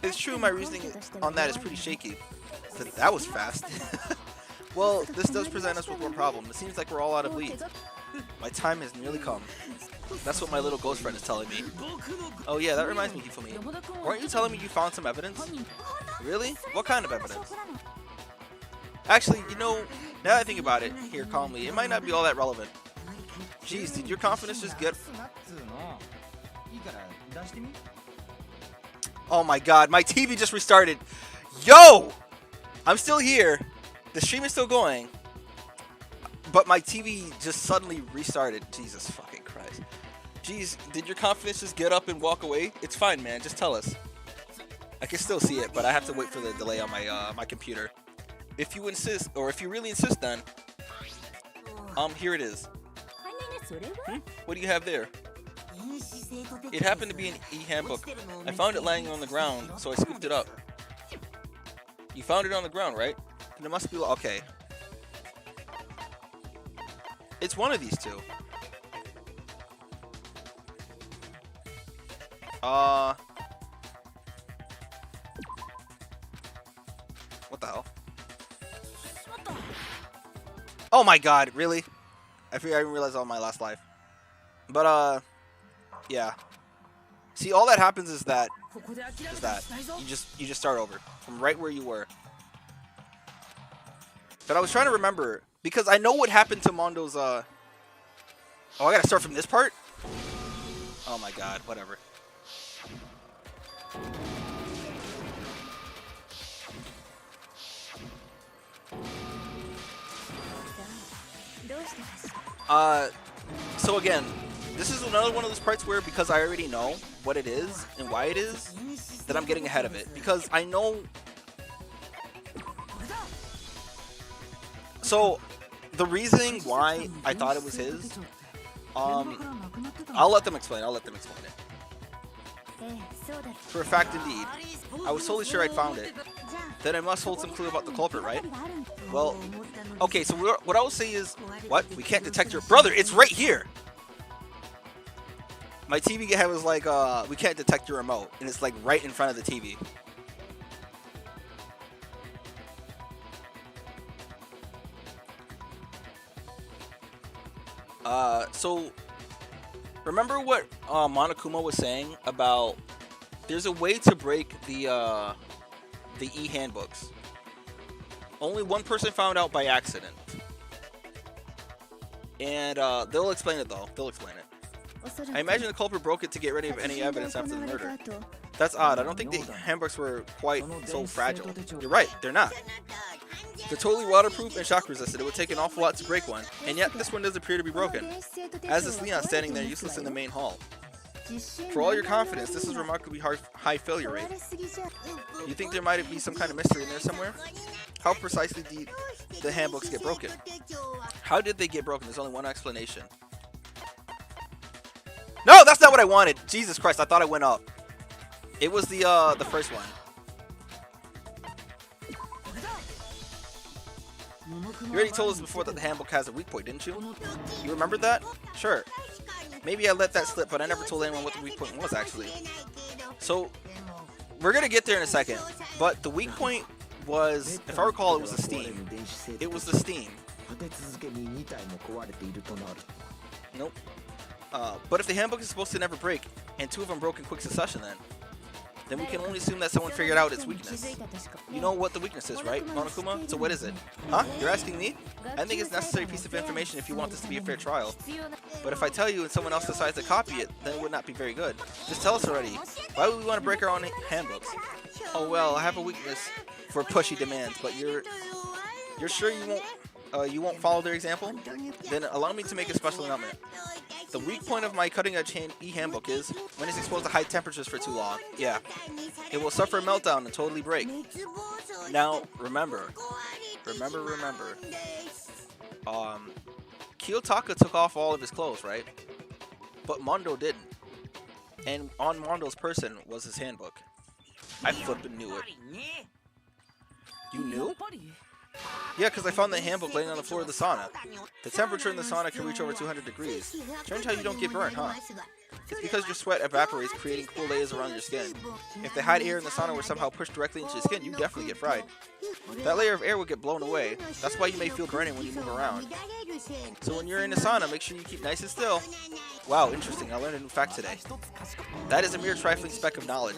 It's true, my reasoning on that is pretty shaky. But that was fast. Well, this does present us with one problem. It seems like we're all out of leads. My time has nearly come. That's what my little ghost friend is telling me. Oh yeah, that reminds me, Hifumi. Weren't you telling me you found some evidence? Really? What kind of evidence? Actually, you know, now that I think about it here calmly, it might not be all that relevant. Jeez, did your confidence just get... Oh my god, my TV just restarted. Yo! I'm still here. The stream is still going. But my TV just suddenly restarted. Jesus fucking Christ. Jeez, did your confidence just get up and walk away? It's fine, man. Just tell us. I can still see it, but I have to wait for the delay on my computer. If you insist, or if you really insist, then here it is. What do you have there? It happened to be an e-handbook. I found it lying on the ground, so I scooped it up. You found it on the ground, right? And it must be okay. It's one of these two. What the hell? Oh my god, really? I figured I didn't realize all my last life. But yeah. See, all that happens is that you just start over from right where you were. But I was trying to remember because I know what happened to Mondo's Oh, I gotta start from this part? Oh my god, whatever. So again, this is another one of those parts where, because I already know what it is and why it is, that I'm getting ahead of it. Because I know... So, the reasoning why I thought it was his, I'll let them explain it. For a fact, indeed. I was totally sure I'd found it. Then I must hold some clue about the culprit, right? Well, okay, so what I will say is... What? We can't detect your... Brother, it's right here! My TV guy was like, we can't detect your remote. And it's like right in front of the TV. So... Remember what Monokuma was saying about... There's a way to break the e-handbooks. Only one person found out by accident. And they'll explain it though. They'll explain it. I imagine the culprit broke it to get rid of any evidence after the murder. That's odd. I don't think the handbooks were quite so fragile. You're right, they're not. They're totally waterproof and shock resistant. It would take an awful lot to break one. And yet, this one does appear to be broken. As is Leon standing there useless in the main hall. For all your confidence, this is remarkably high failure rate. You think there might be some kind of mystery in there somewhere? How precisely did the handbooks get broken? How did they get broken? There's only one explanation. No, that's not what I wanted. Jesus Christ, I thought I went up. It was the first one. You already told us before that the handbook has a weak point, didn't you? You remember that? Sure. Maybe I let that slip, but I never told anyone what the weak point was, actually. So, we're gonna get there in a second. But the weak point was, if I recall, it was the steam. It was the steam. Nope. But if the handbook is supposed to never break, and two of them broke in quick succession then we can only assume that someone figured out its weakness. You know what the weakness is, right, Monokuma? So what is it? Huh? You're asking me? I think it's a necessary piece of information if you want this to be a fair trial. But if I tell you and someone else decides to copy it, then it would not be very good. Just tell us already. Why would we want to break our own handbooks? Oh well, I have a weakness for pushy demands, but you're sure you won't follow their example? Then allow me to make a special announcement. The weak point of my cutting-edge e-handbook is when it's exposed to high temperatures for too long. Yeah. It will suffer a meltdown and totally break. Now, remember. Kiyotaka took off all of his clothes, right? But Mondo didn't. And on Mondo's person was his handbook. I flippin' knew it. You knew? Yeah, because I found the handbook laying on the floor of the sauna. The temperature in the sauna can reach over 200 degrees. Turns out you don't get burnt, huh? It's because your sweat evaporates, creating cool layers around your skin. If the hot air in the sauna were somehow pushed directly into your skin, you definitely get fried. That layer of air would get blown away. That's why you may feel burning when you move around. So when you're in the sauna, make sure you keep nice and still. Wow, interesting. I learned a new fact today. That is a mere trifling speck of knowledge.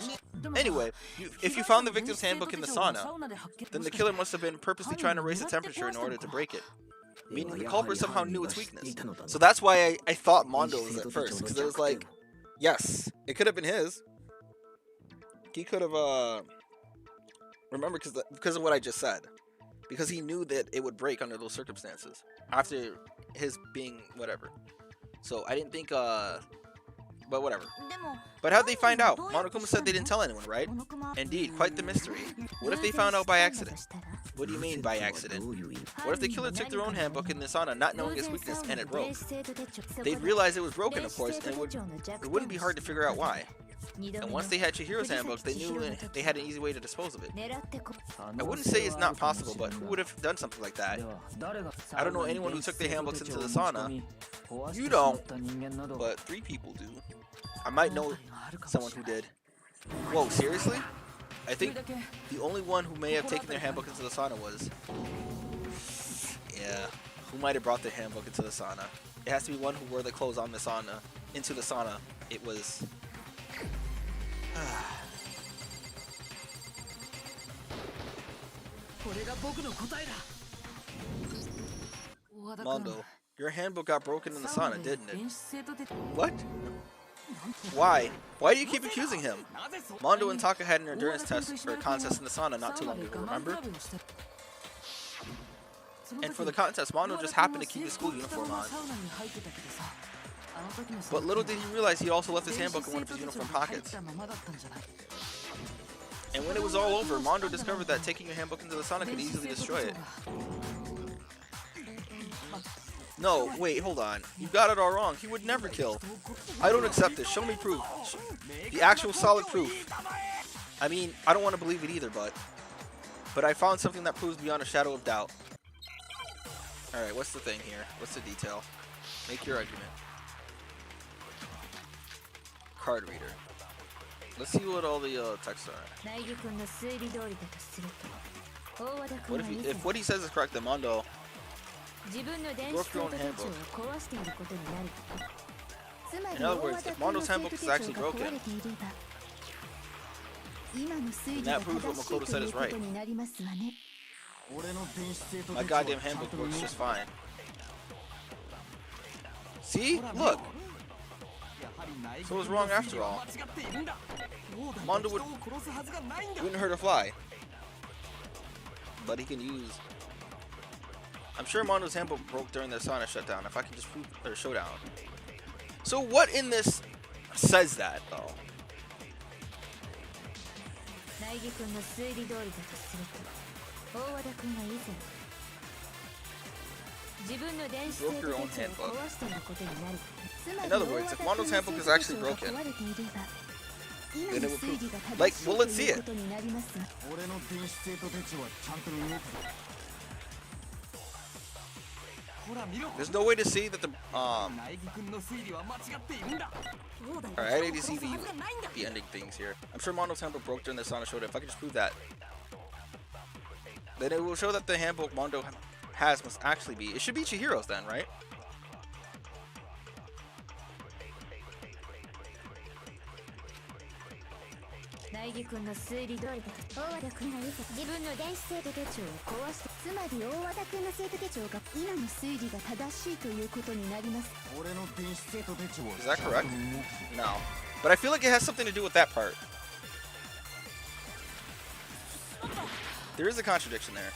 Anyway, if you found the victim's handbook in the sauna, then the killer must have been purposely trying to raise the temperature in order to break it. Meaning the culprit somehow knew its weakness. So that's why I thought Mondo was at first, because it was like, yes, it could have been his. He could have, remember, because of what I just said. Because he knew that it would break under those circumstances. After his being whatever. So I didn't think, but whatever. But how'd they find out? Monokuma said they didn't tell anyone, right? Indeed, quite the mystery. What if they found out by accident? What do you mean by accident? What if the killer took their own handbook in the sauna, not knowing its weakness, and it broke? They'd realize it was broken, of course, and it wouldn't be hard to figure out why. And once they had Chihiro's handbooks, they knew they had an easy way to dispose of it. I wouldn't say it's not possible, but who would have done something like that? I don't know anyone who took their handbooks into the sauna. You don't, but 3 people do. I might know someone who did. Whoa, seriously? I think the only one who may have taken their handbook into the sauna was... Yeah, who might have brought their handbook into the sauna? It has to be one who wore the clothes on the sauna, into the sauna. It was... Mondo, your handbook got broken in the sauna, didn't it? What? Why? Why do you keep accusing him? Mondo and Taka had an endurance test or a contest in the sauna not too long ago, remember? And for the contest, Mondo just happened to keep his school uniform on. But little did he realize he also left his handbook in one of his uniform pockets. And when it was all over, Mondo discovered that taking your handbook into the sauna could easily destroy it. No, wait, hold on. You got it all wrong. He would never kill. I don't accept this. Show me proof. The actual solid proof. I mean, I don't want to believe it either, but I found something that proves beyond a shadow of doubt. Alright, what's the thing here? What's the detail? Make your argument. Card reader. Let's see what all the texts are. What if what he says is correct, then Mondo broke your own handbook. In other words, if Mondo's handbook is actually broken, then that proves what Makoto said is right. My goddamn handbook works just fine. See? Look! So it was wrong after all. Mondo wouldn't hurt a fly. But he can use... I'm sure Mondo's handbook broke during the sauna shutdown. If I can just prove... or showdown. So what in this says that, though? Broke your own handbook. In other words, if Mondo's handbook is actually broken, then it would prove... Like, well, let's see it. There's no way to see that the Alright, I need to see the ending things here. I'm sure Mondo's handbook broke during the sauna showdown. If I can just prove that, then it will show that the handbook Mondo has must actually be. It should be Chihiro's then, right? Is that correct? No. But I feel like it has something to do with that part. There is a contradiction there.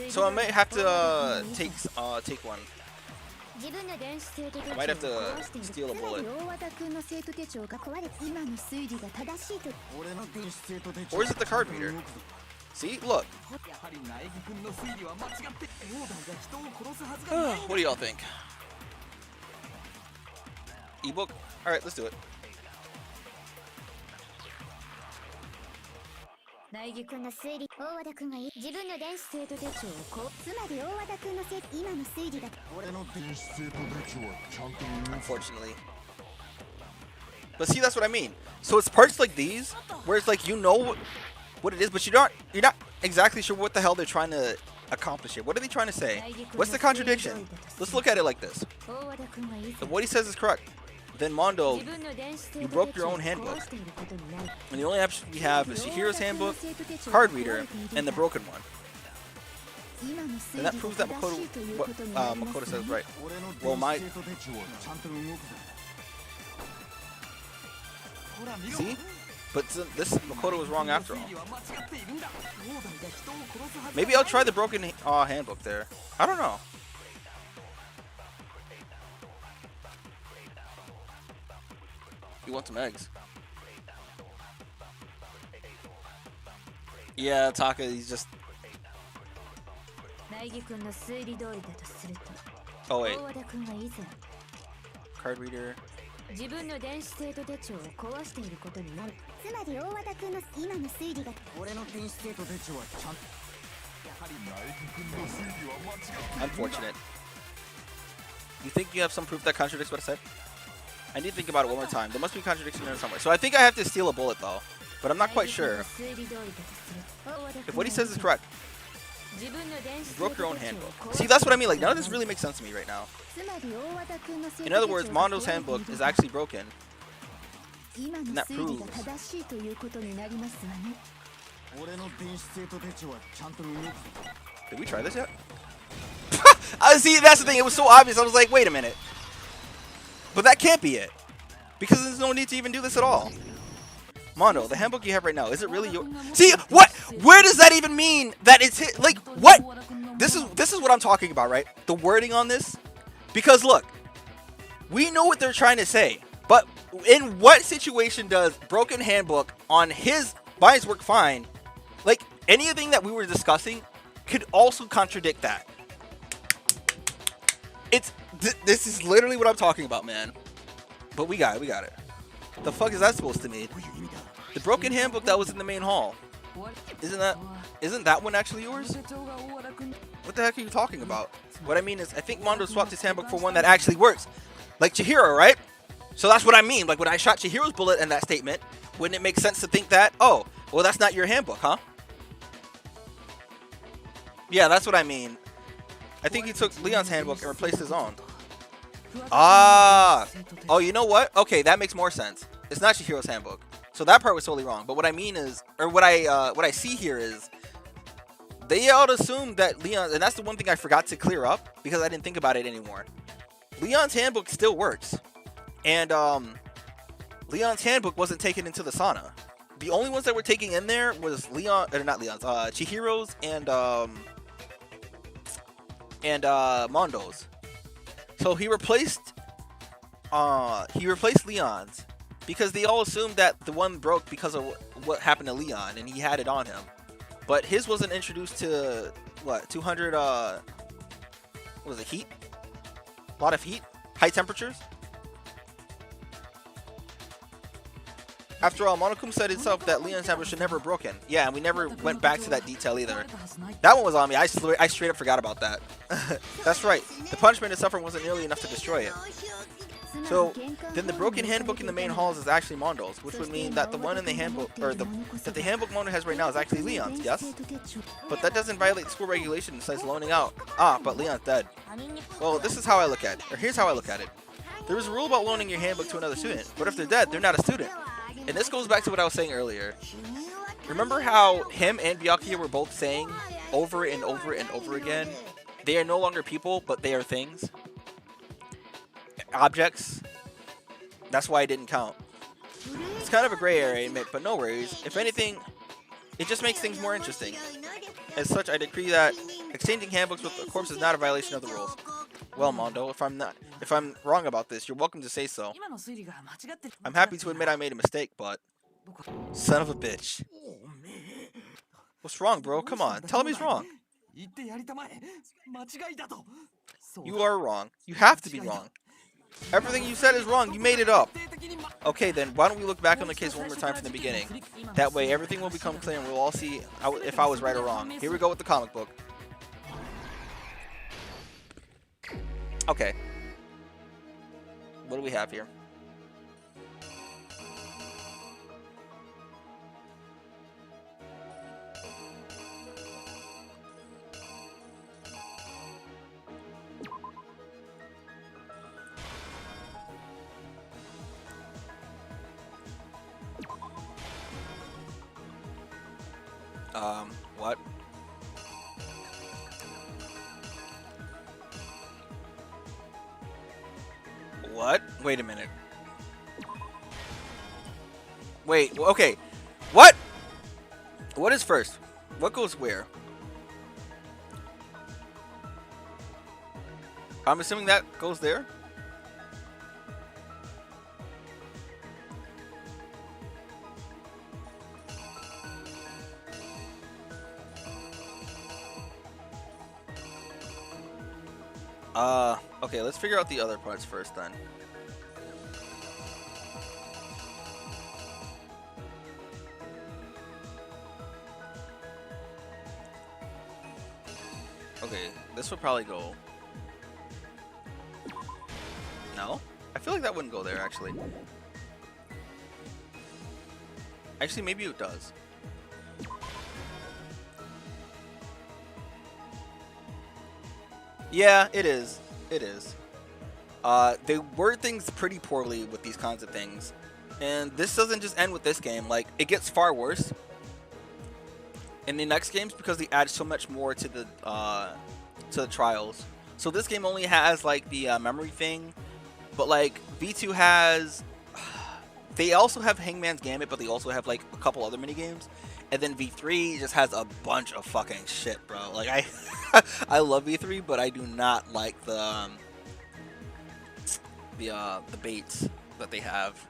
So I might have to take one. I might have to steal a bullet. Or is it the card reader? See? Look. What do y'all think? Ebook? Alright, let's do it. Unfortunately. But see, that's what I mean. So it's parts like these where it's like you know what it is, but you're not exactly sure what the hell they're trying to accomplish here. What are they trying to say? What's the contradiction? Let's look at it like this. If what he says is correct, then Mondo, you broke your own handbook. And the only option we have is Chihiro's handbook, card reader, and the broken one. And that proves that Makoto says right. Well, see? But this Makoto was wrong after all. Maybe I'll try the broken handbook there. I don't know. You want some eggs? Yeah, Taka, he's just... Oh, wait. Card reader. Unfortunate. You think you have some proof that contradicts what I said? I need to think about it one more time. There must be a contradiction there somewhere. So I think I have to steal a bullet though. But I'm not quite sure. If what he says is correct. You broke your own handbook. See, that's what I mean. Like, none of this really makes sense to me right now. In other words, Mondo's handbook is actually broken. And that proves... Did we try this yet? See, that's the thing. It was so obvious. I was like, wait a minute. But that can't be it. Because there's no need to even do this at all. Mondo, the handbook you have right now, is it really your? See what? Where does that even mean that it's hit? Like what? This is what I'm talking about, right? The wording on this, because look, we know what they're trying to say, but in what situation does broken handbook on his by his work fine? Like anything that we were discussing could also contradict that. This is literally what I'm talking about, man. But we got it. The fuck is that supposed to mean? The broken handbook that was in the main hall. Isn't that one actually yours? What the heck are you talking about? What I mean is, I think Mondo swapped his handbook for one that actually works. Like Chihiro, right? So that's what I mean. Like when I shot Chihiro's bullet in that statement, wouldn't it make sense to think that, oh, well that's not your handbook, huh? Yeah, that's what I mean. I think he took Leon's handbook and replaced his own. Ah! Oh, you know what? Okay, that makes more sense. It's not Chihiro's handbook. So that part was totally wrong. But what I mean is, or what I see here is, they all assume that Leon, and that's the one thing I forgot to clear up because I didn't think about it anymore. Leon's handbook still works, and Leon's handbook wasn't taken into the sauna. The only ones that were taken in there was Chihiro's and Mondo's. So he replaced Leon's because they all assumed that the one broke because of what happened to Leon and he had it on him. But his wasn't introduced to what, 200 what was it, heat? A lot of heat? High temperatures? After all, Monokuma said himself that Leon's handbook should never broken. Yeah, and we never went back to that detail either. That one was on me. I straight up forgot about that. That's right. The punishment it suffered wasn't nearly enough to destroy it. So, then the broken handbook in the main halls is actually Mondo's, which would mean that the one in the handbook, or that the handbook Mondo has right now is actually Leon's, yes? But that doesn't violate school regulations, says loaning out. Ah, but Leon's dead. Well, this is how I look at it, or here's how I look at it. There is a rule about loaning your handbook to another student, but if they're dead, they're not a student. And this goes back to what I was saying earlier. Remember how him and Byakuya were both saying over and over and over again, they are no longer people, but they are things? Objects? That's why it didn't count. It's kind of a gray area, but no worries. If anything, it just makes things more interesting. As such, I decree that exchanging handbooks with a corpse is not a violation of the rules. Well, Mondo, if I'm wrong about this, you're welcome to say so. I'm happy to admit I made a mistake, but son of a bitch. What's wrong, bro? Come on, tell him he's wrong. You are wrong. You have to be wrong. Everything you said is wrong. You made it up. Okay, then why don't we look back on the case one more time from the beginning? That way, everything will become clear, and we'll all see if I was right or wrong. Here we go with the comic book. Okay. What do we have here? What? What? Wait a minute. Wait, okay. What? What is first? What goes where? I'm assuming that goes there? Okay, let's figure out the other parts first then. Okay, this would probably go... No? I feel like that wouldn't go there, actually. Actually, maybe it does. Yeah, it is. It is. They word things pretty poorly with these kinds of things. And this doesn't just end with this game. Like, it gets far worse in the next games because they add so much more to the trials. So this game only has, like, the memory thing. But, like, V2 has... they also have Hangman's Gambit, but they also have like a couple other mini games. And then V3 just has a bunch of fucking shit, bro. Like I love V3, but I do not like the baits that they have.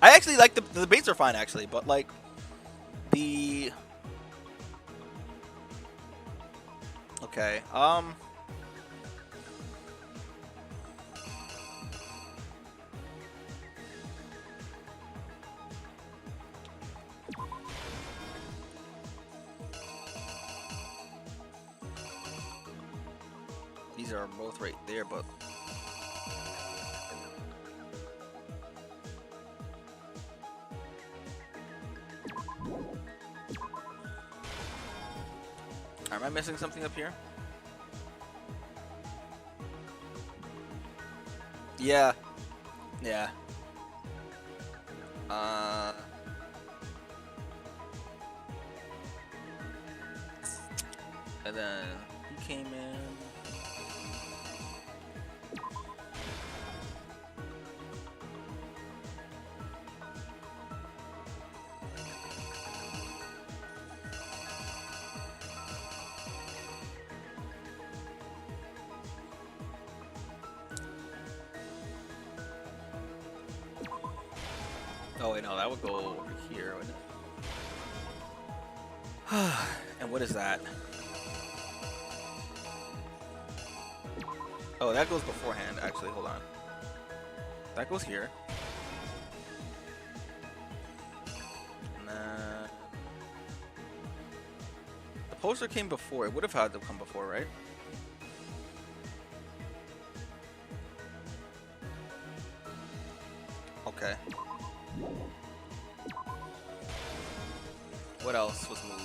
I actually like the baits are fine actually, but like the okay, these are both right there, but am I missing something up here? Yeah. Yeah. And then he came in. Oh wait, no, that would go over here, wouldn't it? And what is that? Oh, that goes beforehand, actually, hold on. That goes here. And then... the poster came before, it would have had to come before, right? Okay. What else was moved?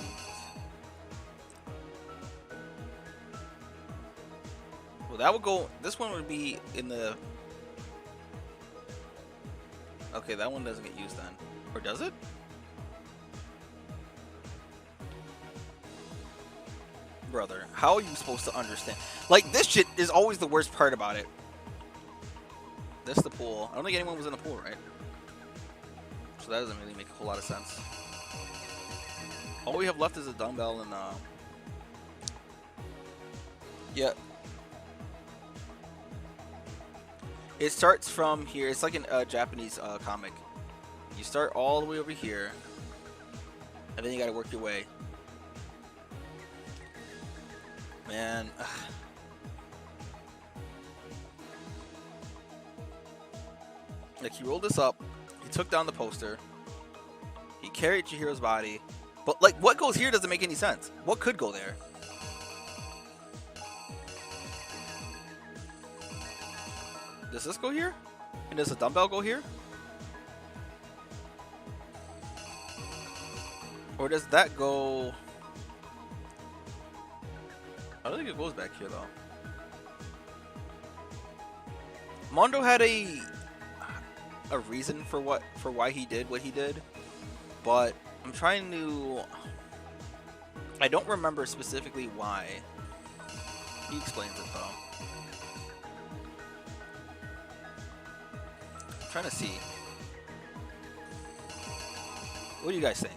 Well, that would go. This one would be in the. Okay, that one doesn't get used then. Or does it? Brother, how are you supposed to understand? Like, this shit is always the worst part about it. This the pool. I don't think anyone was in the pool, right? So that doesn't really make a whole lot of sense. All we have left is a dumbbell and yeah. It starts from here. It's like a Japanese comic. You start all the way over here, and then you gotta work your way. Man. Like, he rolled this up, he took down the poster, he carried Chihiro's body, but like, what goes here doesn't make any sense. What could go there? Does this go here? And does the dumbbell go here? Or does that go... I don't think it goes back here though. Mondo had a reason for why he did what he did, but I'm trying to... I don't remember specifically why. He explains it though. I'm trying to see. What do you guys think?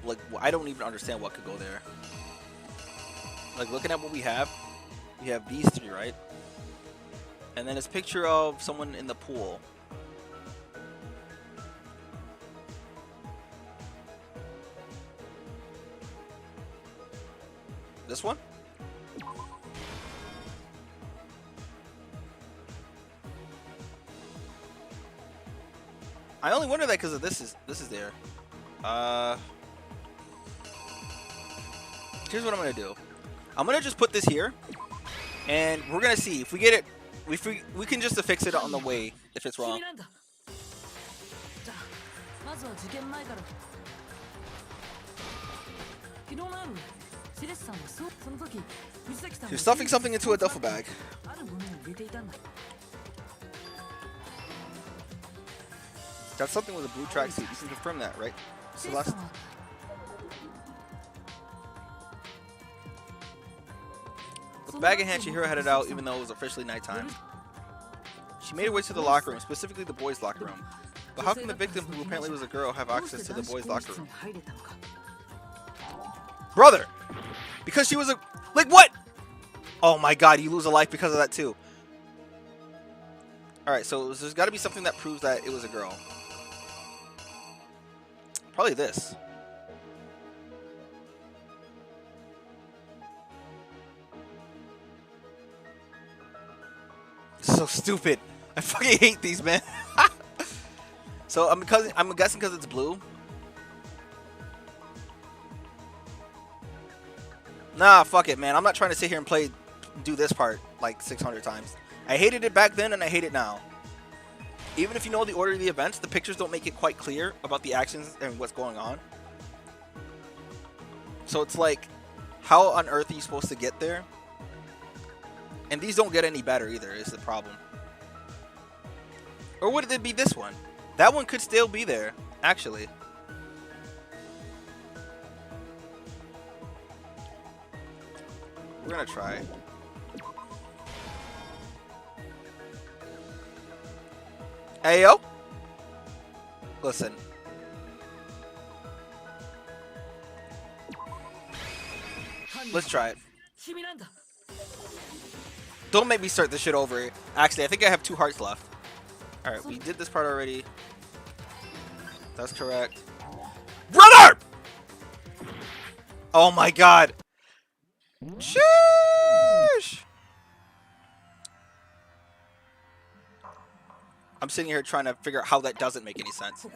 Like, I don't even understand what could go there. Like, looking at what we have these three, right? And then this picture of someone in the pool. This one? I only wonder that because of this is there. Here's what I'm gonna do. I'm gonna just put this here, and we're gonna see if we get it. We can just fix it on the way if it's wrong. ずは事件前から昨日の夜セレスさんはその時藤崎さん You're stuffing something into a duffel bag. あるものを入れていたんだ That's something with a blue tracksuit. You can confirm that, right? セレスさ Celeste? んは With the bag in hand, Chihiro headed out even though it was officially nighttime. She made her way to the locker room, specifically the boys' locker room. But how can the victim, who apparently was a girl, have access to the boys' locker room? Brother! Because she was a... Like, what? Oh my god, you lose a life because of that too. Alright, so there's got to be something that proves that it was a girl. Probably this. So stupid. I fucking hate these, man. So I'm guessing because it's blue. Nah, fuck it, man. I'm not trying to sit here and do this part like 600 times. I hated it back then and I hate it now. Even if you know the order of the events, the pictures don't make it quite clear about the actions and what's going on. So it's like, how on earth are you supposed to get there? And these don't get any better either, is the problem. Or would it be this one? That one could still be there, actually. We're gonna try. Hey, yo! Listen. Let's try it. Don't make me start this shit over. Actually, I think I have 2 hearts left. Alright, we did this part already. That's correct. Brother! Oh my god. Sheesh! I'm sitting here trying to figure out how that doesn't make any sense.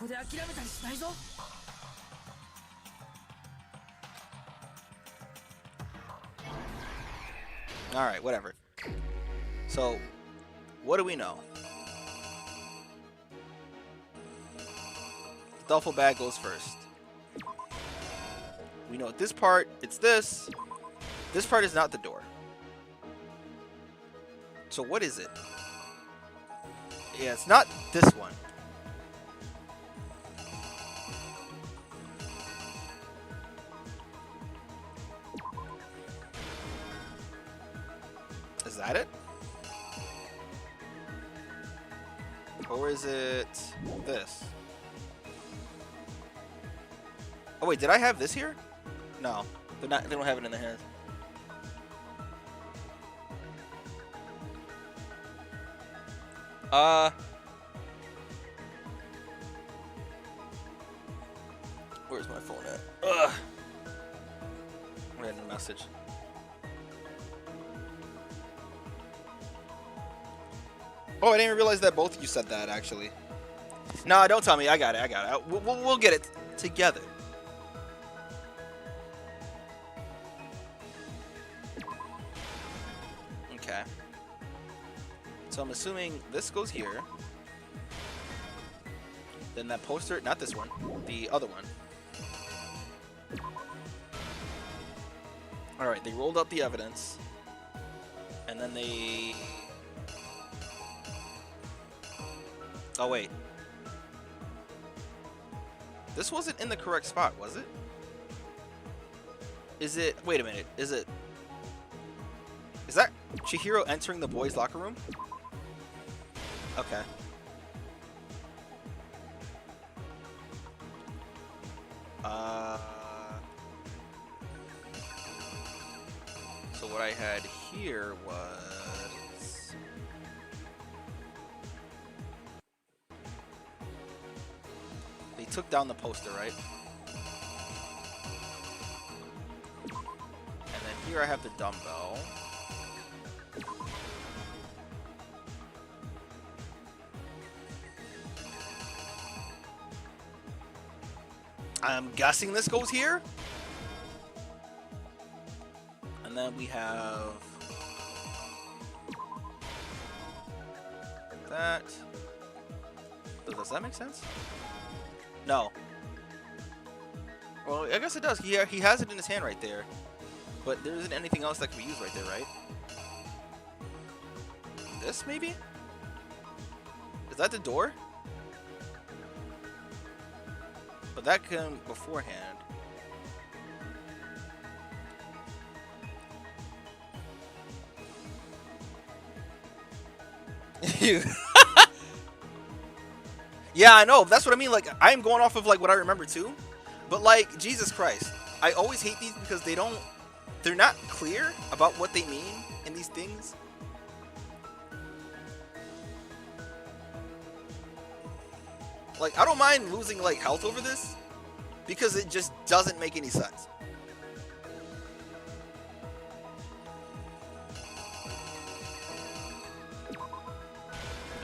Alright, whatever. So, what do we know? The duffel bag goes first. We know this part, it's this. This part is not the door. So what is it? Yeah, it's not this one. Is that it? Or is it this? Oh wait, did I have this here? No, they don't have it in their hands. Where's my phone at? Ugh. Random message. Oh, I didn't even realize that both of you said that, actually. No, don't tell me. I got it. We'll get it together. Okay. So I'm assuming this goes here. Then that poster, not this one, the other one. Alright, they rolled up the evidence. And then they... Oh, wait. This wasn't in the correct spot, was it? Is it... Wait a minute. Is it... Is that Chihiro entering the boys' locker room? Okay. So what I had here was... They took down the poster, right? And then here I have the dumbbell. I'm guessing this goes here. And then we have that. Does that make sense? No. Well, I guess it does. He has it in his hand right there. But there isn't anything else that can be used right there, right? This, maybe? Is that the door? But that came beforehand. Yeah, I know. That's what I mean. Like, I'm going off of like what I remember too. But like, Jesus Christ, I always hate these because they're not clear about what they mean in these things. Like, I don't mind losing like health over this because it just doesn't make any sense.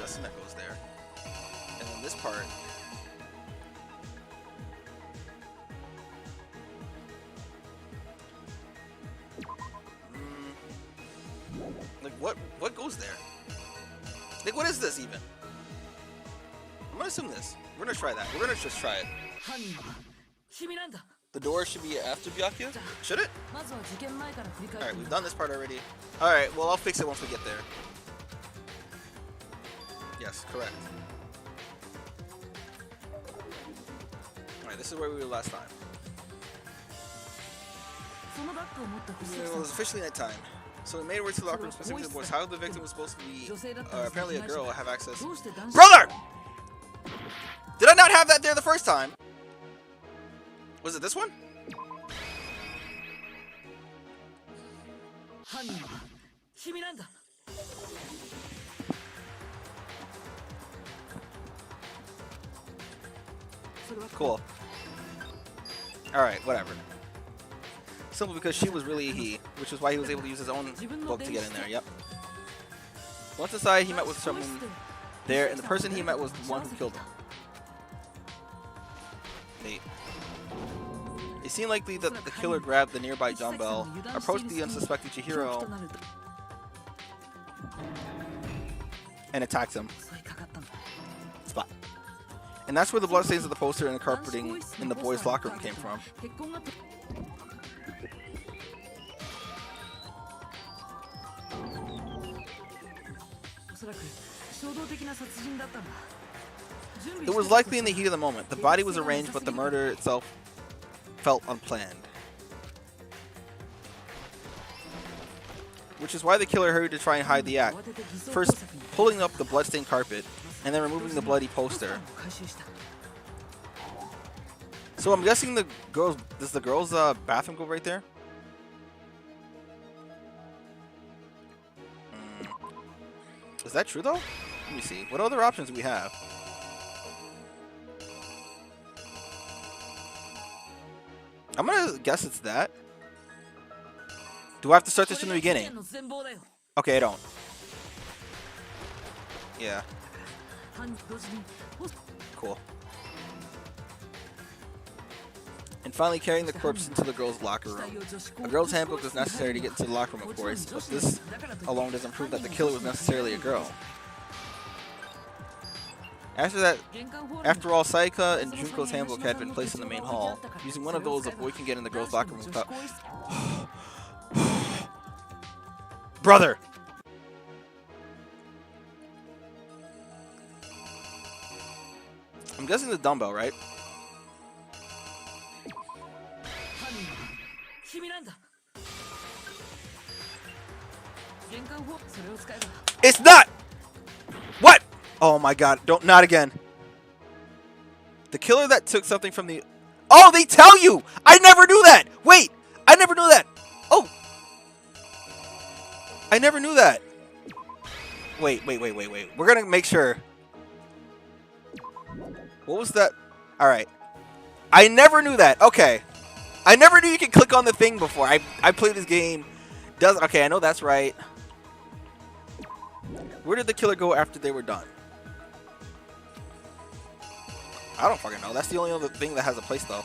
Justin, that goes there. And then this part. Like, what goes there? Like, what is this even? I'm gonna assume this. We're gonna try that. We're gonna just try it. 犯人は君なんだ。 The door should be after Byakuya? Should it? まずは事件前から振り返 Alright, ってみ we've る done this part already. Alright, well, I'll fix it once we get there. Yes, correct. Alright, this is where we were last time. そのバッグを持った藤 It 崎さん was officially night time. So we made our way to the locker room specifically the boys. How the victim was supposed to be, apparently a girl, have access. どうして男子 Brother! Did I not have that there the first time? Was it this one? 犯人は君なんだ。 Cool. Alright, whatever. Simply because she was really a he, which is why he was able to use his own book to get in there, yep. Once inside, he met with someone there, and the person he met was the one who killed him. Nate. It seemed likely that the killer grabbed the nearby dumbbell, approached the unsuspecting Chihiro, and attacked him. 襲いかかったんだ。 Spot. And that's where the bloodstains of the poster and the carpeting in the boys' locker room came from. 結婚がと おそらく衝動的な殺人だったんだ。 It was likely in the heat of the moment. The body was arranged, but the murder itself felt unplanned. Which is why the killer hurried to try and hide the act. First, pulling up the bloodstained carpet, and then removing the bloody poster. So I'm guessing the girls. Does the girls' bathroom go right there? Is that true though? Let me see. What other options do we have? I'm gonna guess it's that. Do I have to start this from the beginning? Okay, I don't. Yeah. Cool. And finally carrying the corpse into the girls' locker room. A girl's handbook is necessary to get into the locker room, of course, but this alone doesn't prove that the killer was necessarily a girl. After all, Sayaka and Junko's handbook had been placed in the main hall. Using one of those, a boy can get in the girls' locker room without... Brother! I'm guessing the dumbbell, right? It's not! What? Oh my god, don't, not again. The killer that took something from the... Oh, they tell you! I never knew that! Wait! I never knew that! Oh! I never knew that. Wait. We're gonna make sure. What was that? Alright. I never knew that. Okay. I never knew you could click on the thing before. I played this game. Okay, I know that's right. Where did the killer go after they were done? I don't fucking know. That's the only other thing that has a place, though.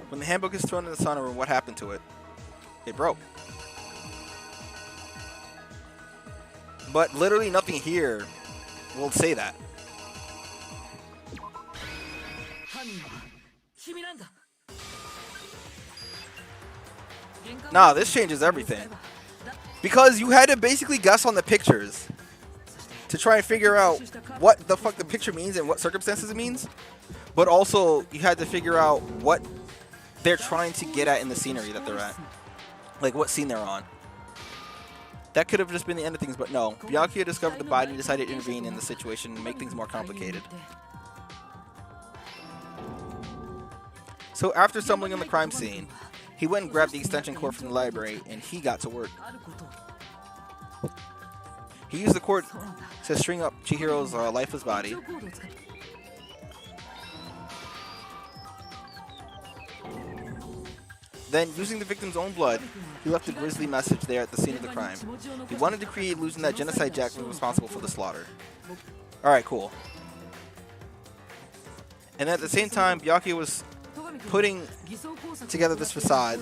When the handbook is thrown in the sauna room, what happened to it? It broke. But literally nothing here will say that. 犯人は君なんだ。 Nah, this changes everything. Because you had to basically guess on the pictures to try and figure out what the fuck the picture means and what circumstances it means. But also, you had to figure out what they're trying to get at in the scenery that they're at. Like, what scene they're on. That could have just been the end of things, but no. Byakuya discovered the body and decided to intervene in the situation and make things more complicated. So after stumbling on the crime scene, he went and grabbed the extension cord from the library, and he got to work. He used the cord to string up Chihiro's lifeless body. Then, using the victim's own blood, he left a grisly message there at the scene of the crime. He wanted to create illusion that Genocide Jack was responsible for the slaughter. Alright, cool. And at the same time, Byakuya was putting together this facade.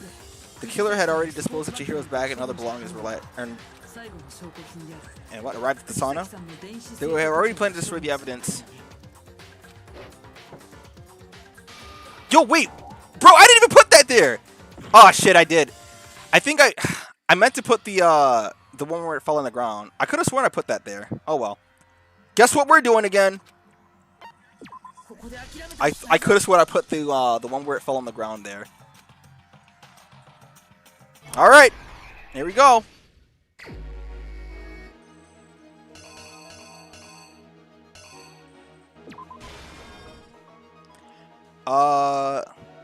The killer had already disposed of Chihiro's bag and other belongings arrived at the sauna. They had already planned to destroy the evidence. Yo, wait! Bro, I didn't even put that there! Oh shit, I did. I think I meant to put the one where it fell on the ground. I could have sworn I put that there. Oh well. Guess what we're doing again? I could have sworn I put the one where it fell on the ground there. All right, here we go.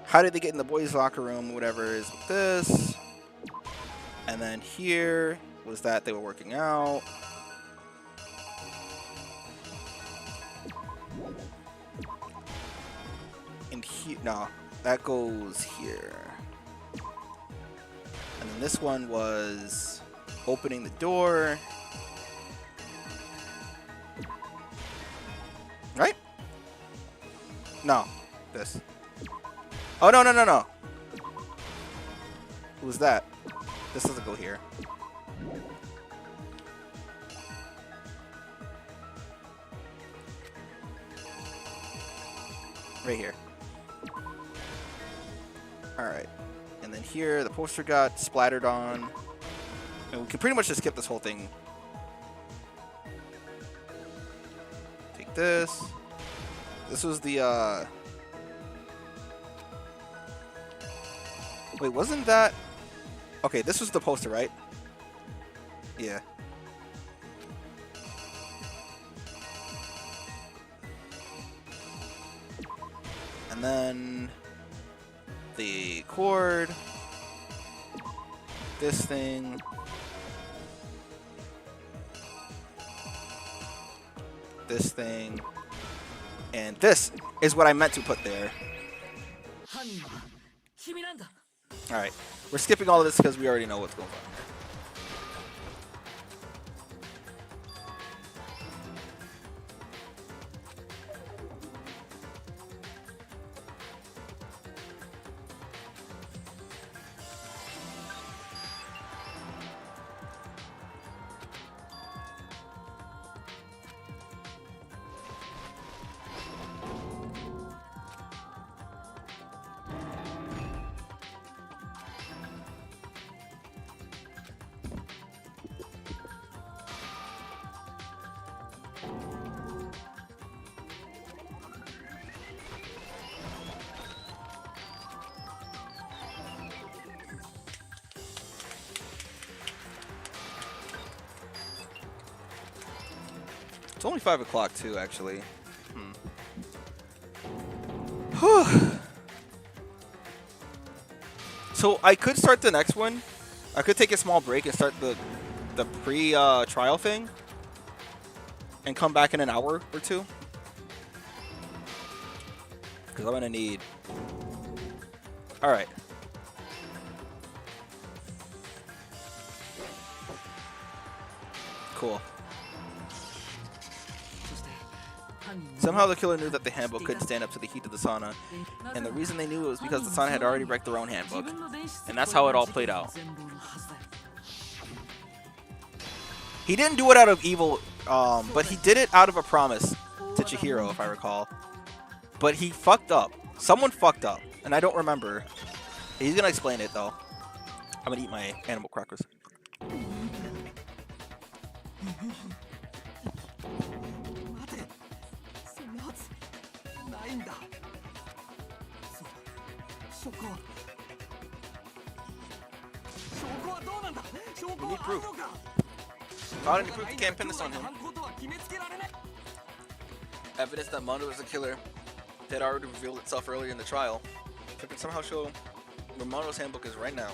How did they get in the boys' locker room? Whatever is with this. And then here was that they were working out. And here, no, that goes here. And then this one was opening the door. Right? No, this. Oh, no, no, no, no. Who was that? This doesn't go here. Right here. Alright. And then here, the poster got splattered on. And we can pretty much just skip this whole thing. Take this. This was the, Wait, wasn't that... Okay, this was the poster, right? Yeah. And then... the cord. This thing. This thing. And this is what I meant to put there. Alright, we're skipping all of this because we already know what's going on. It's only 5 o'clock too, actually. So I could start the next one. I could take a small break and start the pre-trial thing. And come back in an hour or two. Because I'm going to need... Alright. Cool. Somehow the killer knew that the handbook couldn't stand up to the heat of the sauna, and the reason they knew it was because the sauna had already wrecked their own handbook, and that's how it all played out. He didn't do it out of evil, but he did it out of a promise to Chihiro, if I recall. But he fucked up. Someone fucked up, and I don't remember. He's gonna explain it though. I'm gonna eat my animal crackers. ないんだ。証拠はどうなんだ。証拠はあるのか。 Found any proof you can't pin this on him. Evidence that Mondo is a killer had already revealed itself earlier in the trial. If I can somehow show where Mondo's handbook is right now.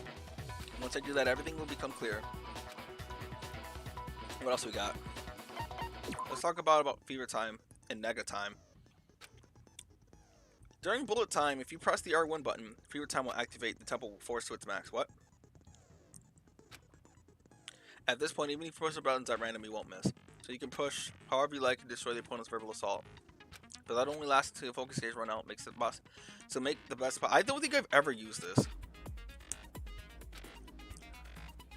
Once I do that, everything will become clear. What else we got? Let's talk about Fever Time and Nega Time. During Bullet Time, if you press the R1 button, Fever Time will activate the Temple Force to its max. What? At this point, even if you push the buttons at random, you won't miss. So you can push however you like and destroy the opponent's verbal assault. But that only lasts until the focus stage run out, makes it boss. So make the best. I don't think I've ever used this.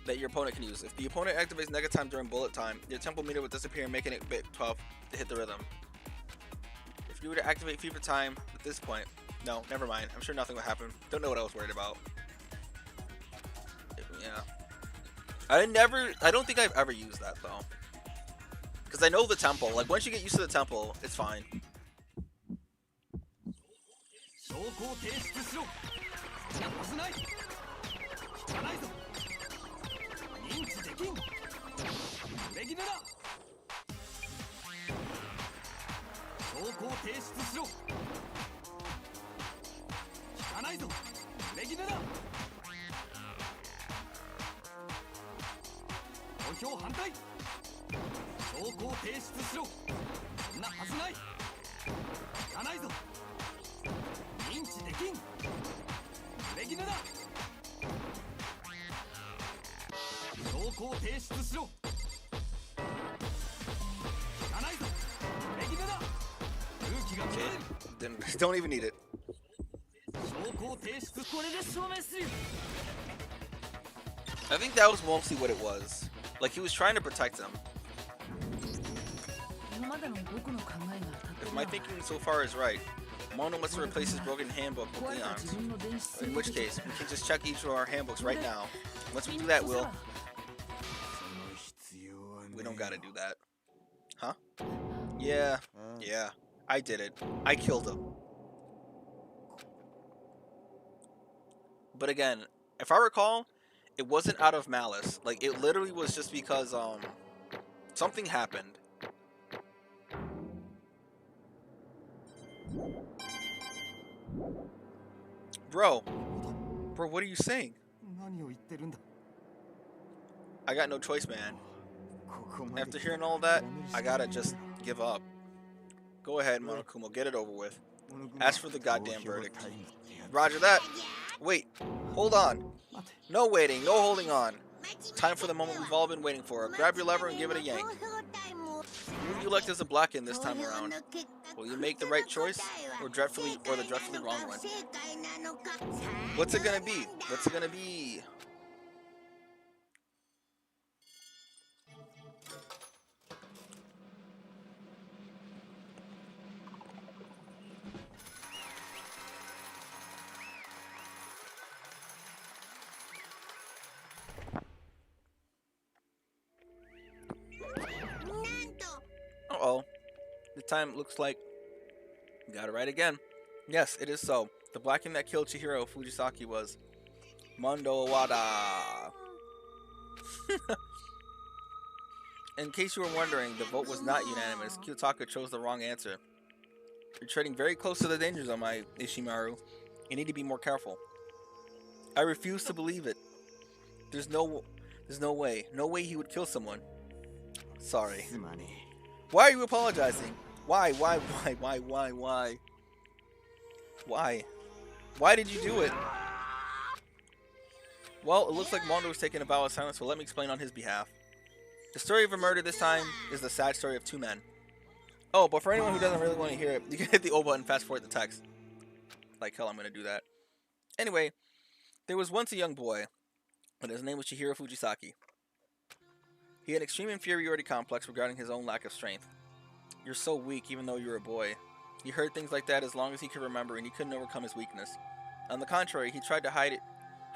That your opponent can use. If the opponent activates Nega Time during Bullet Time, your tempo meter will disappear, making it a bit tough to hit the rhythm. If you were to activate Fever Time at this point, no, never mind. I'm sure nothing would happen. Don't know what I was worried about. Yeah. I don't think I've ever used that though. Because I know the tempo. Like once you get used to the tempo, it's fine. Don't even need it. I think that was mostly what it was. Like he was trying to protect him. If my thinking so far is right, Mono must replace his broken handbook with Leon's. In which case, we can just check each of our handbooks right now. Once we do that, we don't gotta do that. Huh? Yeah. I did it. I killed him. But again, if I recall, it wasn't out of malice. Like, it literally was just because, something happened. Bro, what are you saying? I got no choice, man. After hearing all that, I gotta just give up. Go ahead, Monokuma, get it over with. Ask for the goddamn verdict. Roger that. Wait, hold on. No waiting, no holding on. Time for the moment we've all been waiting for. Grab your lever and give it a yank. Who do you elect as a black in this time around? Will you make the right choice, or the dreadfully wrong one? What's it gonna be? What's it gonna be? Uh-oh. This time looks like we got it right again. Yes, it is so. The blacking that killed Chihiro Fujisaki was Mondo Owada. In case you were wondering, the vote was not unanimous. Kiyotaka chose the wrong answer. You're treading very close to the danger zone, my Ishimaru. You need to be more careful. I refuse to believe it. There's no way. No way he would kill someone. Sorry. Why are you apologizing? Why? Why did you do it? Well, it looks like Mondo was taking a vow of silence, so let me explain on his behalf. The story of a murder this time is the sad story of two men. Oh, but for anyone who doesn't really want to hear it, you can hit the O button and fast forward the text. Like hell, I'm going to do that. Anyway, there was once a young boy, and his name was Chihiro Fujisaki. He had an extreme inferiority complex regarding his own lack of strength. You're so weak even though you're a boy. He heard things like that as long as he could remember, and he couldn't overcome his weakness. On the contrary, he tried to hide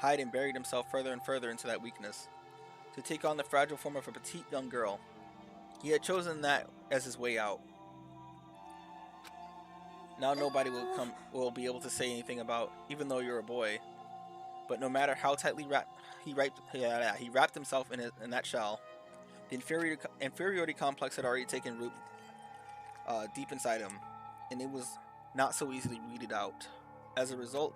and buried himself further and further into that weakness, to take on the fragile form of a petite young girl. He had chosen that as his way out. Now nobody will be able to say anything about, even though you're a boy. But no matter how tightly he wrapped himself in that shell, the inferiority complex had already taken root deep inside him, and it was not so easily weeded out. As a result,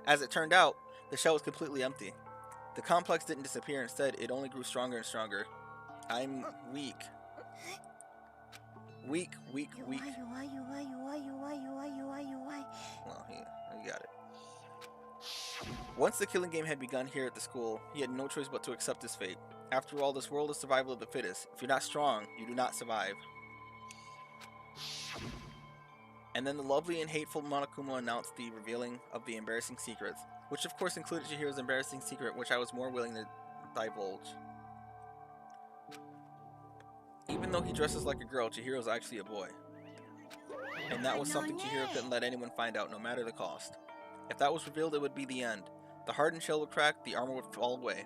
as it turned out, the shell was completely empty. The complex didn't disappear. Instead, it only grew stronger and stronger. I'm weak. Weak. Well, he got it. Once the killing game had begun here at the school, he had no choice but to accept his fate. After all, this world is survival of the fittest. If you're not strong, you do not survive. And then the lovely and hateful Monokuma announced the revealing of the embarrassing secrets, which of course included Chihiro's embarrassing secret, which I was more willing to divulge. Even though he dresses like a girl, Chihiro's actually a boy. And that was something Chihiro couldn't let anyone find out, no matter the cost. If that was revealed, it would be the end. The hardened shell would crack, the armor would fall away.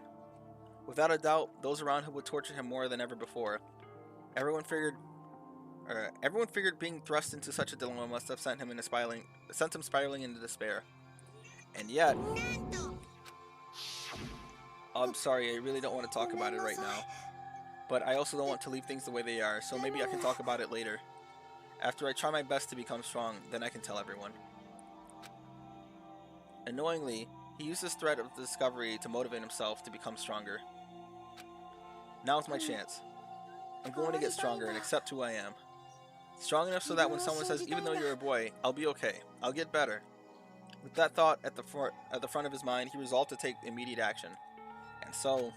Without a doubt, those around him would torture him more than ever before. Everyone figured being thrust into such a dilemma must have sent him spiraling into despair. And yet, I'm sorry, I really don't want to talk about it right now. But I also don't want to leave things the way they are, so maybe I can talk about it later. After I try my best to become strong, then I can tell everyone. Annoyingly, he used this threat of the discovery to motivate himself to become stronger. Now's my chance. I'm going to get stronger and accept who I am. Strong enough so that when someone says, even though you're a boy, I'll be okay. I'll get better. With that thought at the front of his mind, he resolved to take immediate action. And so,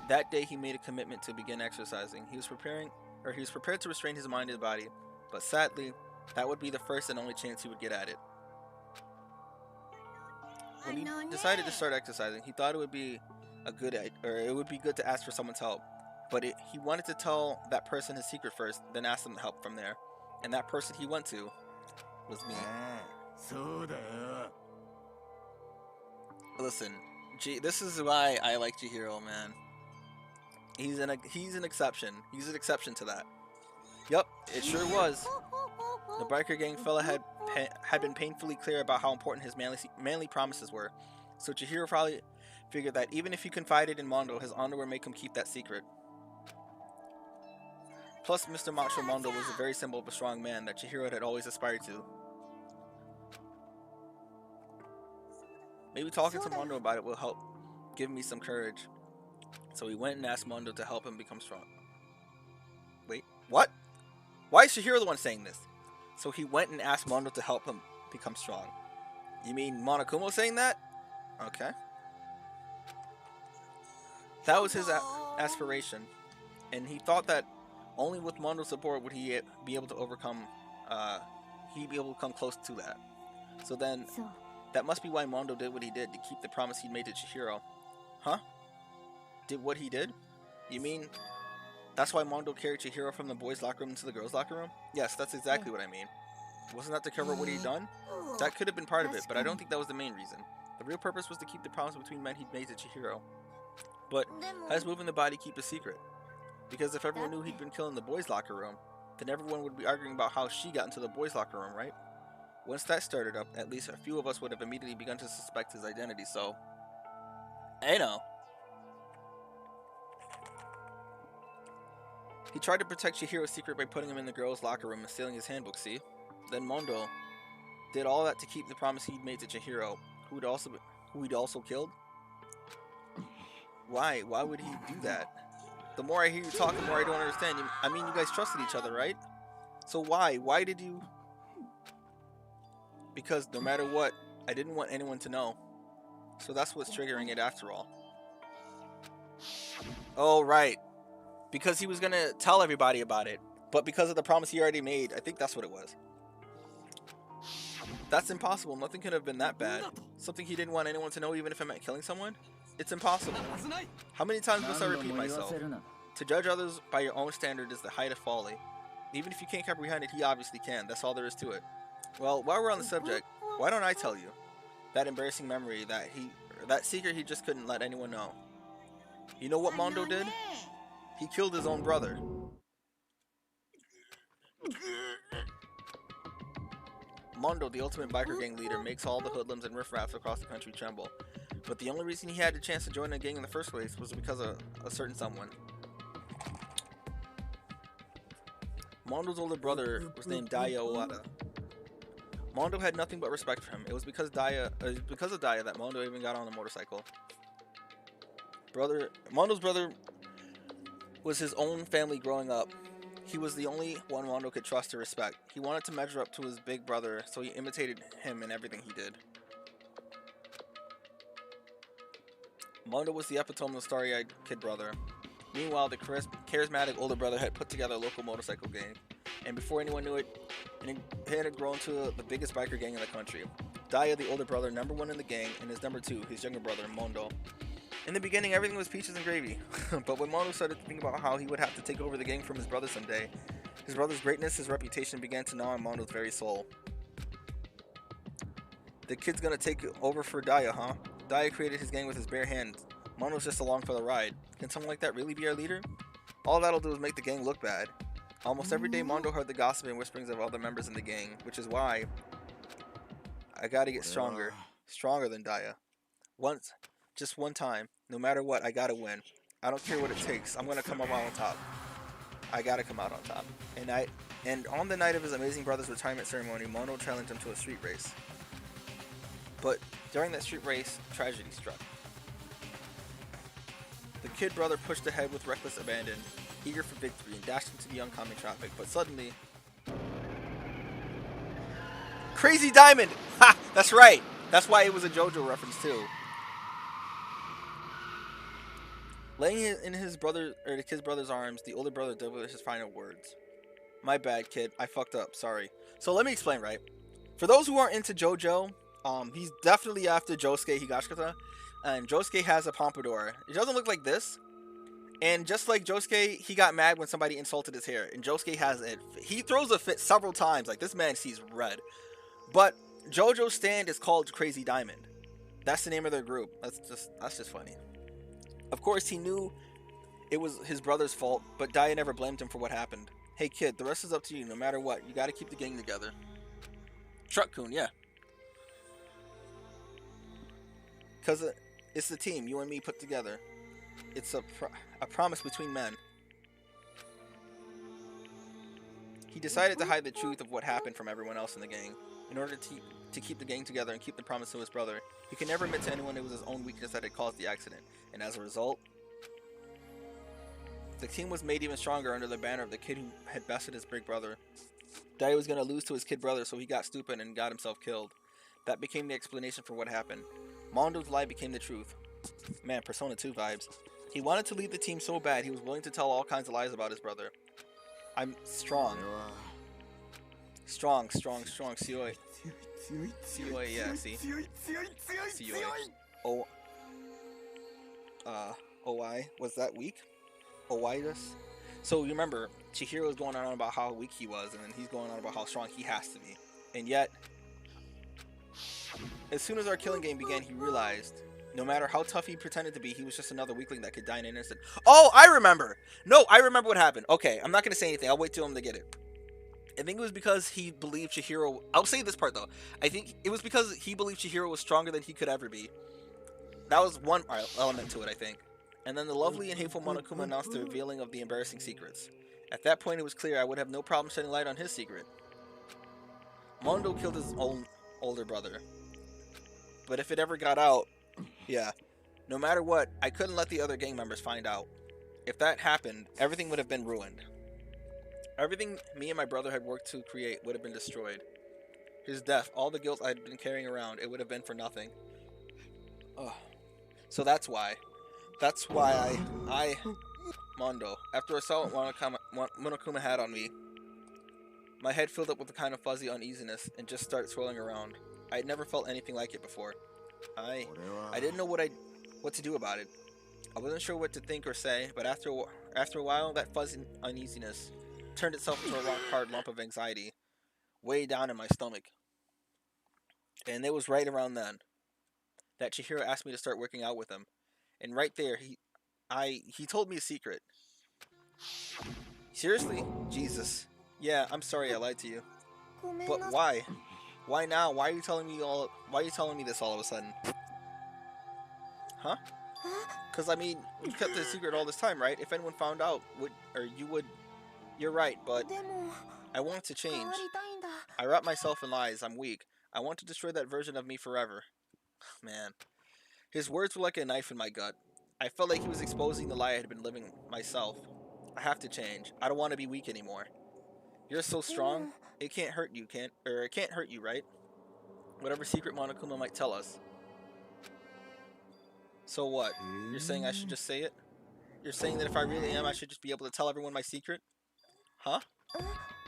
that day he made a commitment to begin exercising. He was prepared to restrain his mind and body, but sadly, that would be the first and only chance he would get at it. When he decided to start exercising, he thought it would be good to ask for someone's help. But he wanted to tell that person his secret first, then ask them to help from there. And that person he went to was me. Listen, this is why I like Chihiro, man. He's an exception. He's an exception to that. Yup, it sure was. The biker gang fella had been painfully clear about how important his manly promises were. So Chihiro probably figured that even if he confided in Mondo, his honor would make him keep that secret. Plus, Mr. Macho Mondo was a very symbol of a strong man that Chihiro had always aspired to. Maybe talking to Mondo about it will help give me some courage. So he went and asked Mondo to help him become strong. Wait, what? Why is Chihiro the one saying this? So he went and asked Mondo to help him become strong. You mean Monokuma saying that? Okay. That was his aspiration. And he thought that only with Mondo's support would he be able to overcome, he'd be able to come close to that. So then, that must be why Mondo did what he did, to keep the promise he'd made to Chihiro. Huh? Did what he did? You mean that's why Mondo carried Chihiro from the boys' locker room into the girls' locker room? Yes, that's exactly what I mean. Wasn't that to cover what he'd done? That could have been part of it, but I don't think that was the main reason. The real purpose was to keep the promise between men he'd made to Chihiro. But how does moving the body keep a secret? Because if everyone knew he'd been killing the boys' locker room, then everyone would be arguing about how she got into the boys' locker room, right? Once that started up, at least a few of us would have immediately begun to suspect his identity, so... I know. He tried to protect Chihiro's secret by putting him in the girls' locker room and stealing his handbook, see? Then Mondo did all that to keep the promise he'd made to Chihiro, who he'd also killed? Why? Why would he do that? The more I hear you talk, the more I don't understand. I mean, you guys trusted each other, right? So why? Why did you... Because no matter what, I didn't want anyone to know. So that's what's triggering it after all. Oh, right. Because he was going to tell everybody about it. But because of the promise he already made, I think that's what it was. That's impossible. Nothing could have been that bad. Something he didn't want anyone to know, even if it meant killing someone? It's impossible. How many times must I 何度 repeat も言わ myself? せるな。 To judge others by your own standard is the height of folly. Even if you can't comprehend it, he obviously can. That's all there is to it. Well, while we're on the subject, why don't I tell you that embarrassing memory that secret he just couldn't let anyone know? You know what Mondo did? He killed his own brother. Mondo, the ultimate biker gang leader, makes all the hoodlums and riffraffs across the country tremble. But the only reason he had the chance to join a gang in the first place was because of a certain someone. Mondo's older brother was named Daya Owada. Mondo had nothing but respect for him. It was because of Daya that Mondo even got on the motorcycle. Mondo's brother was his own family growing up. He was the only one Mondo could trust or respect. He wanted to measure up to his big brother, so he imitated him in everything he did. Mondo was the epitome of the starry-eyed kid brother. Meanwhile, the charismatic older brother had put together a local motorcycle gang, and before anyone knew it, it had grown to the biggest biker gang in the country. Daya, the older brother, number one in the gang, and his number two, his younger brother, Mondo. In the beginning, everything was peaches and gravy, but when Mondo started to think about how he would have to take over the gang from his brother someday, his brother's greatness, his reputation began to gnaw on Mondo's very soul. The kid's gonna take over for Daya, huh? Daya created his gang with his bare hands. Mondo's just along for the ride. Can someone like that really be our leader? All that'll do is make the gang look bad. Almost every day, Mondo heard the gossip and whisperings of other members in the gang, which is why I gotta get stronger. Stronger than Daya. Just one time. No matter what, I gotta win. I don't care what it takes. I'm gonna come out on top. I gotta come out on top. And on the night of his amazing brother's retirement ceremony, Mondo challenged him to a street race. But during that street race, tragedy struck. The kid brother pushed ahead with reckless abandon, eager for victory, and dashed into the oncoming traffic. But suddenly, Crazy Diamond! Ha! That's right. That's why it was a JoJo reference too. Laying in the kid's brother's arms, the older brother delivered his final words. My bad, kid. I fucked up. Sorry. So let me explain, right? For those who aren't into JoJo, he's definitely after Josuke Higashikata. And Josuke has a pompadour. It doesn't look like this. And just like Josuke, he got mad when somebody insulted his hair. And Josuke has it. He throws a fit several times. Like, this man sees red. But JoJo's stand is called Crazy Diamond. That's the name of their group. That's just funny. Of course, he knew it was his brother's fault, but Daya never blamed him for what happened. Hey kid, the rest is up to you. No matter what, you gotta keep the gang together. Truck-kun, yeah. Because it's the team, you and me put together. It's a promise between men. He decided to hide the truth of what happened from everyone else in the gang. In order to keep the gang together and keep the promise to his brother, he could never admit to anyone it was his own weakness that had caused the accident. And as a result, the team was made even stronger under the banner of the kid who had bested his big brother. Daya was going to lose to his kid brother, so he got stupid and got himself killed. That became the explanation for what happened. Mondo's lie became the truth. Man, Persona 2 vibes. He wanted to lead the team so bad, he was willing to tell all kinds of lies about his brother. I'm strong. Strong. Sioi. Sioi, yeah, see? Sioi. OI. Was that weak? OI-ness? So you remember, Chihiro was going on about how weak he was, and then he's going on about how strong he has to be. And yet, as soon as our killing game began, he realized, no matter how tough he pretended to be, he was just another weakling that could die in an instant. Oh, I remember! No, I remember what happened. Okay, I'm not going to say anything. I'll wait till him to get it. I think it was because he believed Chihiro... I'll say this part, though. I think it was because he believed Chihiro was stronger than he could ever be. That was one element to it, I think. And then the lovely and hateful Monokuma announced the revealing of the embarrassing secrets. At that point, it was clear I would have no problem shedding light on his secret. Mondo killed his own older brother. But if it ever got out, yeah, no matter what, I couldn't let the other gang members find out. If that happened, everything would have been ruined. Everything me and my brother had worked to create would have been destroyed. His death, all the guilt I'd been carrying around, it would have been for nothing. Ugh. So that's why I, Mondo, after I saw what Monokuma had on me, my head filled up with a kind of fuzzy uneasiness and just started swirling around. I had never felt anything like it before. I didn't know what what to do about it. I wasn't sure what to think or say, but after a while, that fuzzy uneasiness turned itself into a rock-hard lump of anxiety, way down in my stomach. And it was right around then that Chihiro asked me to start working out with him. And right there, he told me a secret. Seriously? Jesus. Yeah, I'm sorry I lied to you. ごめん But なさい why? Why now? Why are you telling me this all of a sudden? Huh? Cause I mean, you kept the secret all this time, right? If anyone found out, you're right, but でも I want to 変 change. わりたいんだ I wrap myself in lies, I'm weak. I want to destroy that version of me forever. Man. His words were like a knife in my gut. I felt like he was exposing the lie I had been living myself. I have to change. I don't want to be weak anymore. You're so strong. It can't hurt you, it can't hurt you, right? Whatever secret Monokuma might tell us. So what? You're saying I should just say it? You're saying that if I really am, I should just be able to tell everyone my secret? Huh?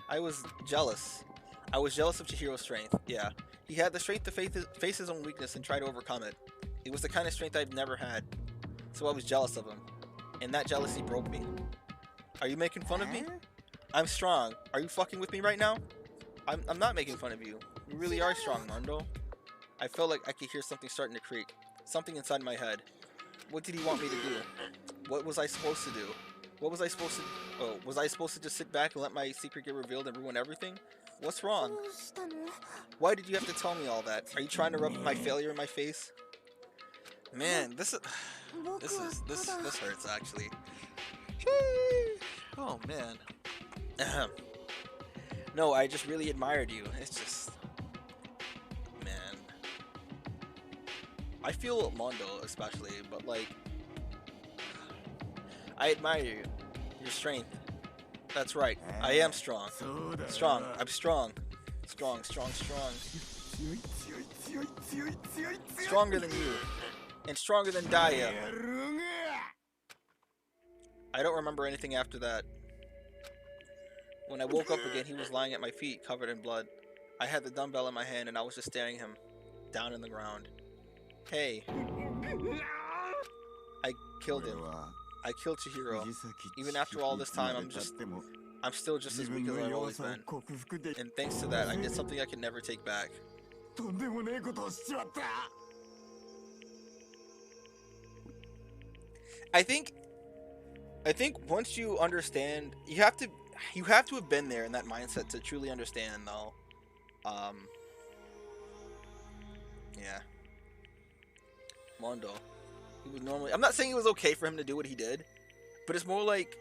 I was jealous. I was jealous of Chihiro's strength. Yeah. He had the strength to face his own weakness and try to overcome it. It was the kind of strength I've never had. So I was jealous of him. And that jealousy broke me. Are you making fun of me? I'm strong. Are you fucking with me right now? I'm not making fun of you. You really are strong, Mondo. I felt like I could hear something starting to creak. Something inside my head. What did he want me to do? What was I supposed to do? What was I supposed to... Oh, was I supposed to just sit back and let my secret get revealed and ruin everything? What's wrong? どうしたの Why did you have to tell me all that? Are you trying to rub my failure in my face? Man, this 僕はただ hurts actually. Oh man. No, I just really admired you. It's just, man. I feel Mondo especially, but like, I admire you. Your strength. That's right. I am strong. Strong. I'm strong. Strong. Stronger than you. And stronger than Daya. I don't remember anything after that. When I woke up again, he was lying at my feet, covered in blood. I had the dumbbell in my hand and I was just staring him down in the ground. Hey. I killed him. I killed Chihiro. Even after all this time, I'm still just as weak as I've always been. And thanks to that, I did something I can never take back. I think once you understand, you have to have been there in that mindset to truly understand, though. Yeah. Mondo. He was normally... I'm not saying it was okay for him to do what he did, but it's more like...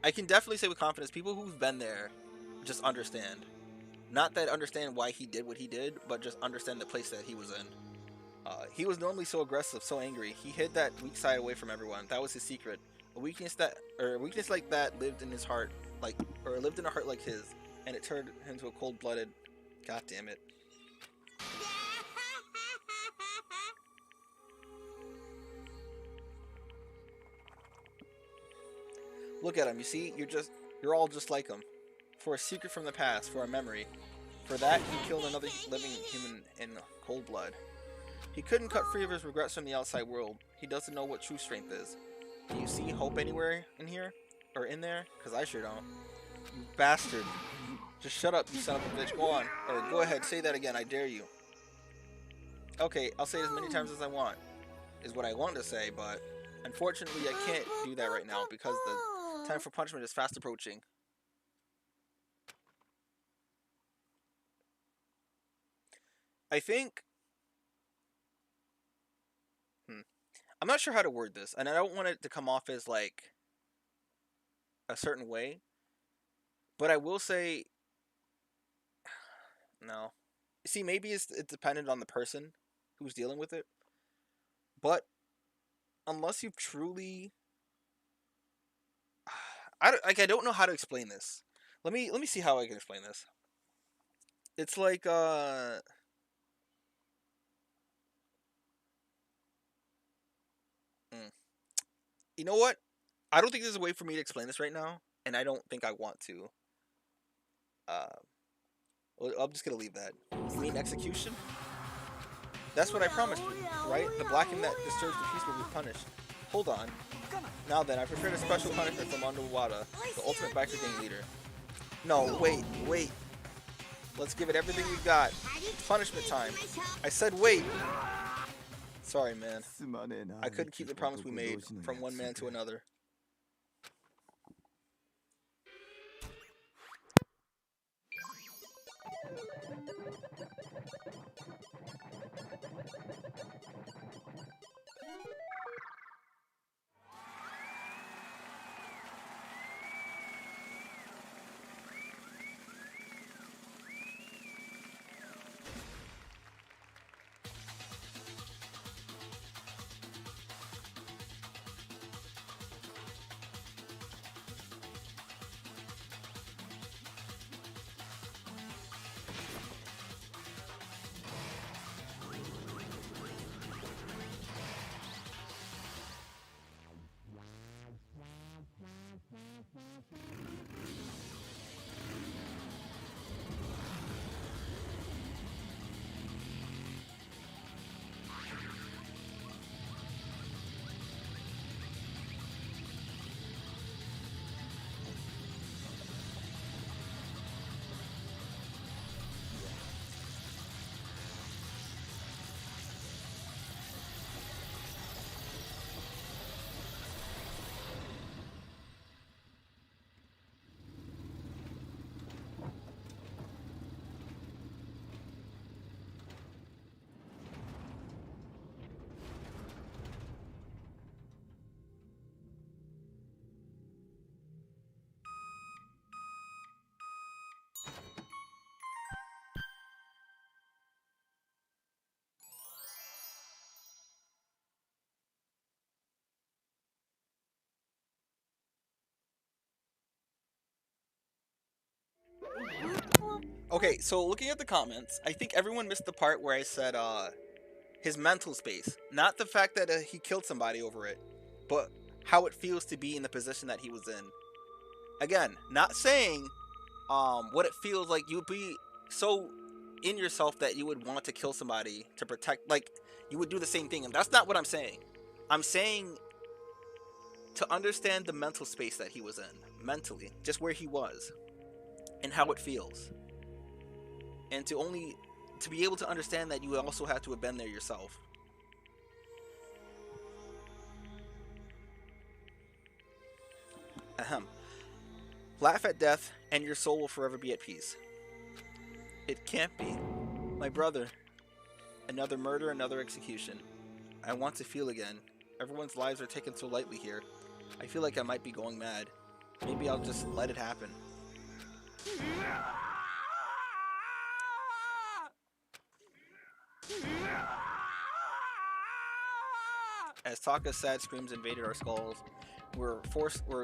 I can definitely say with confidence, people who've been there just understand. Not that understand why he did what he did, but just understand the place that he was in. He was normally so aggressive, so angry. He hid that weak side away from everyone. That was his secret. A weakness like that lived in his heart, lived in a heart like his, and it turned him into a cold-blooded... God damn it. Look at him, you see? You're all just like him. For a secret from the past, for a memory. For that, he killed another living human in cold blood. He couldn't cut free of his regrets from the outside world. He doesn't know what true strength is. Do you see hope anywhere in here? Or in there? Because I sure don't. You bastard. Just shut up, you son of a bitch. Go on. Or go ahead, say that again, I dare you. Okay, I'll say it as many times as I want. Is what I want to say, but... Unfortunately, I can't do that right now because the time for punishment is fast approaching. I think... I'm not sure how to word this, and I don't want it to come off as, like, a certain way. But I will say... No. See, maybe it's dependent on the person who's dealing with it. But... unless you've truly... I don't know how to explain this. Let me see how I can explain this. It's like, You know what? I don't think there's a way for me to explain this right now, and I don't think I want to. I'm just gonna leave that. You mean execution? That's what I promised you, right? The blacking that disturbs the peace will be punished. Hold on. Now then, I prepared a special punishment for Mondo Wada, the ultimate biker gang leader. No, wait. Let's give it everything we've got. Punishment time. I said wait. Sorry, man. I couldn't keep the promise we made from one man to another. Okay, so looking at the comments, I think everyone missed the part where I said his mental space. Not the fact that he killed somebody over it, but how it feels to be in the position that he was in. Again, not saying what it feels like. You would be so in yourself that you would want to kill somebody to protect, like you would do the same thing. And that's not what I'm saying. I'm saying to understand the mental space that he was in, mentally, just where he was and how it feels. And to be able to understand that you also have to have been there yourself. Ahem. Laugh at death, and your soul will forever be at peace. It can't be. My brother. Another murder, another execution. I want to feel again. Everyone's lives are taken so lightly here. I feel like I might be going mad. Maybe I'll just let it happen. As Taka's sad screams invaded our skulls, we're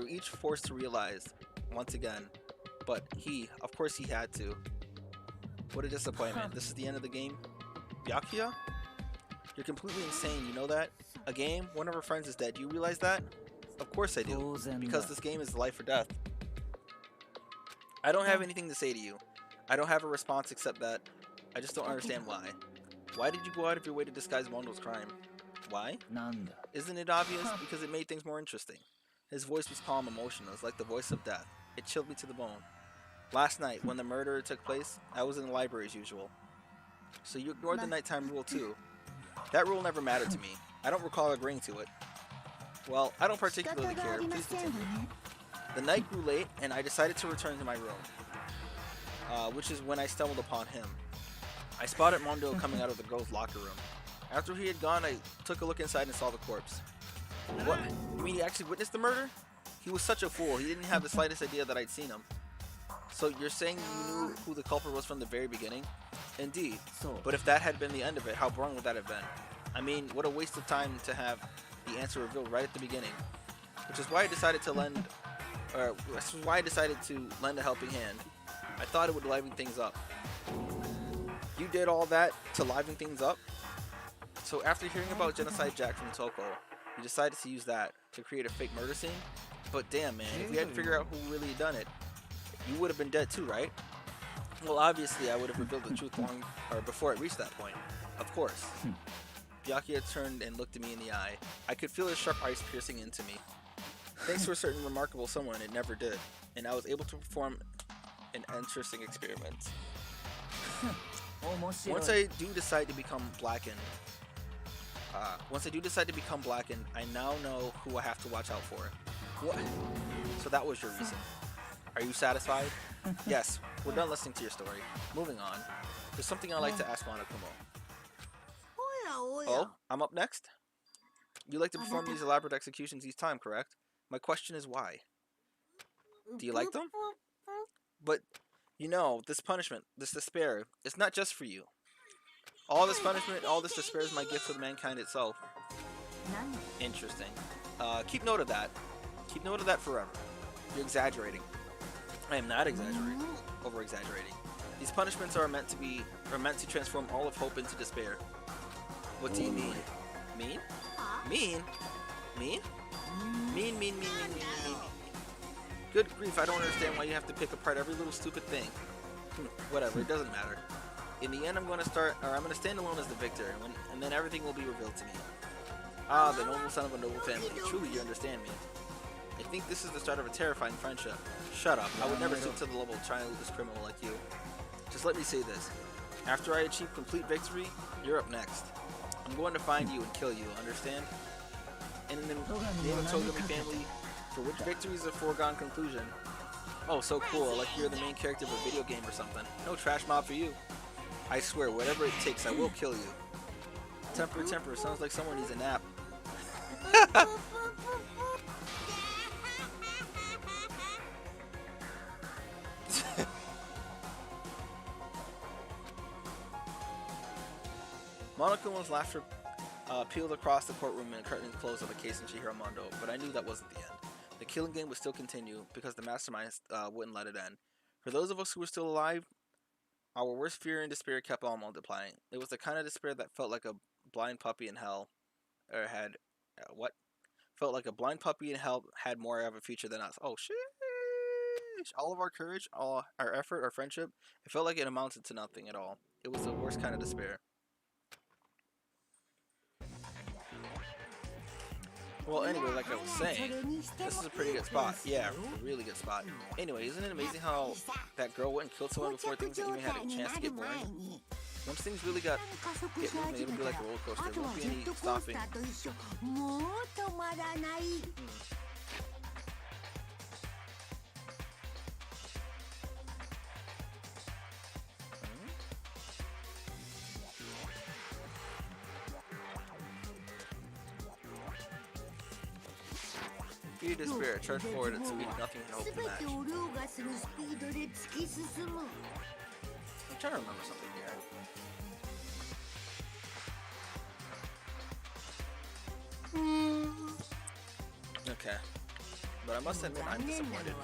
each forced to realize, once again, but of course he had to. What a disappointment. This is the end of the game. Byakuya? You're completely insane, you know that? A game? One of our friends is dead. Do you realize that? Of course I do, because this game is life or death. I don't have anything to say to you. I don't have a response except that I just don't understand why. Why did you go out of your way to disguise Mondo's crime? Why? Isn't it obvious? Because it made things more interesting. His voice was calm, emotionless, like the voice of death. It chilled me to the bone. Last night, when the murder took place, I was in the library as usual. So you ignored the nighttime rule too. That rule never mattered to me. I don't recall agreeing to it. Well, I don't particularly care. Please continue. The night grew late, and I decided to return to my room, which is when I stumbled upon him. I spotted Mondo coming out of the girls' locker room. After he had gone, I took a look inside and saw the corpse. What? You mean he actually witnessed the murder? He was such a fool. He didn't have the slightest idea that I'd seen him. So you're saying you knew who the culprit was from the very beginning? Indeed. But if that had been the end of it, how boring would that have been? I mean, what a waste of time to have the answer revealed right at the beginning. Which is why I decided to lend a helping hand. I thought it would liven things up. You did all that to liven things up? So after hearing about Genocide Jack from Toko, you decided to use that to create a fake murder scene? But damn, man, if we had to figure out who really done it, you would have been dead too, right? Well, obviously I would have revealed the truth before it reached that point. Of course. Byakuya turned and looked at me in the eye. I could feel his sharp eyes piercing into me. Thanks to a certain remarkable someone, it never did, and I was able to perform an interesting experiment. Once I do decide to become blackened, I now know who I have to watch out for. What? So that was your reason. Are you satisfied? Yes, we're done listening to your story. Moving on. There's something I'd like to ask Monokuma. Oh, I'm up next? You like to perform these elaborate executions each time, correct? My question is why? Do you like them? But, you know, this punishment, this despair, it's not just for you. All this punishment, all this despair is my gift to mankind itself. Interesting. Keep note of that. Keep note of that forever. You're exaggerating. I am not exaggerating. Over-exaggerating. These punishments are meant to transform all of hope into despair. What do you mean? Mean? Mean? Mean? Mean. Good grief, I don't understand why you have to pick apart every little stupid thing. Whatever, it doesn't matter. In the end, I'm gonna stand alone as the victor, and then everything will be revealed to me. Ah, the noble son of a noble family. Truly, you understand me. I think this is the start of a terrifying friendship. Shut up. I would never stoop to the level of childless criminal like you. Just let me say this. After I achieve complete victory, you're up next. I'm going to find you and kill you, understand? And in the name of Togami family, for which victory is a foregone conclusion. Oh, so cool, like you're the main character of a video game or something. No trash mob for you. I swear, whatever it takes, I will kill you. Temper, sounds like someone needs a nap. Monokuma's laughter peeled across the courtroom and the curtains closed on the case in Chihiro Mondo, but I knew that wasn't the end. The killing game would still continue because the mastermind wouldn't let it end. For those of us who were still alive, our worst fear and despair kept on multiplying. It was the kind of despair that felt like a blind puppy in hell, or had felt like a blind puppy in hell had more of a future than us. Oh shit! All of our courage, all our effort, our friendship, it felt like it amounted to nothing at all. It was the worst kind of despair. Well, anyway, like I was saying, this is a pretty good spot. Yeah, a really good spot. Anyway, isn't it amazing how that girl went and killed someone before things even had a chance to get boring? Once things really get moving, it'll be like a roller coaster. There won't be any stopping. Fear despair, charge forward at speed, nothing can help the match. I'm trying to remember something here. Okay. But I must admit, I'm disappointed.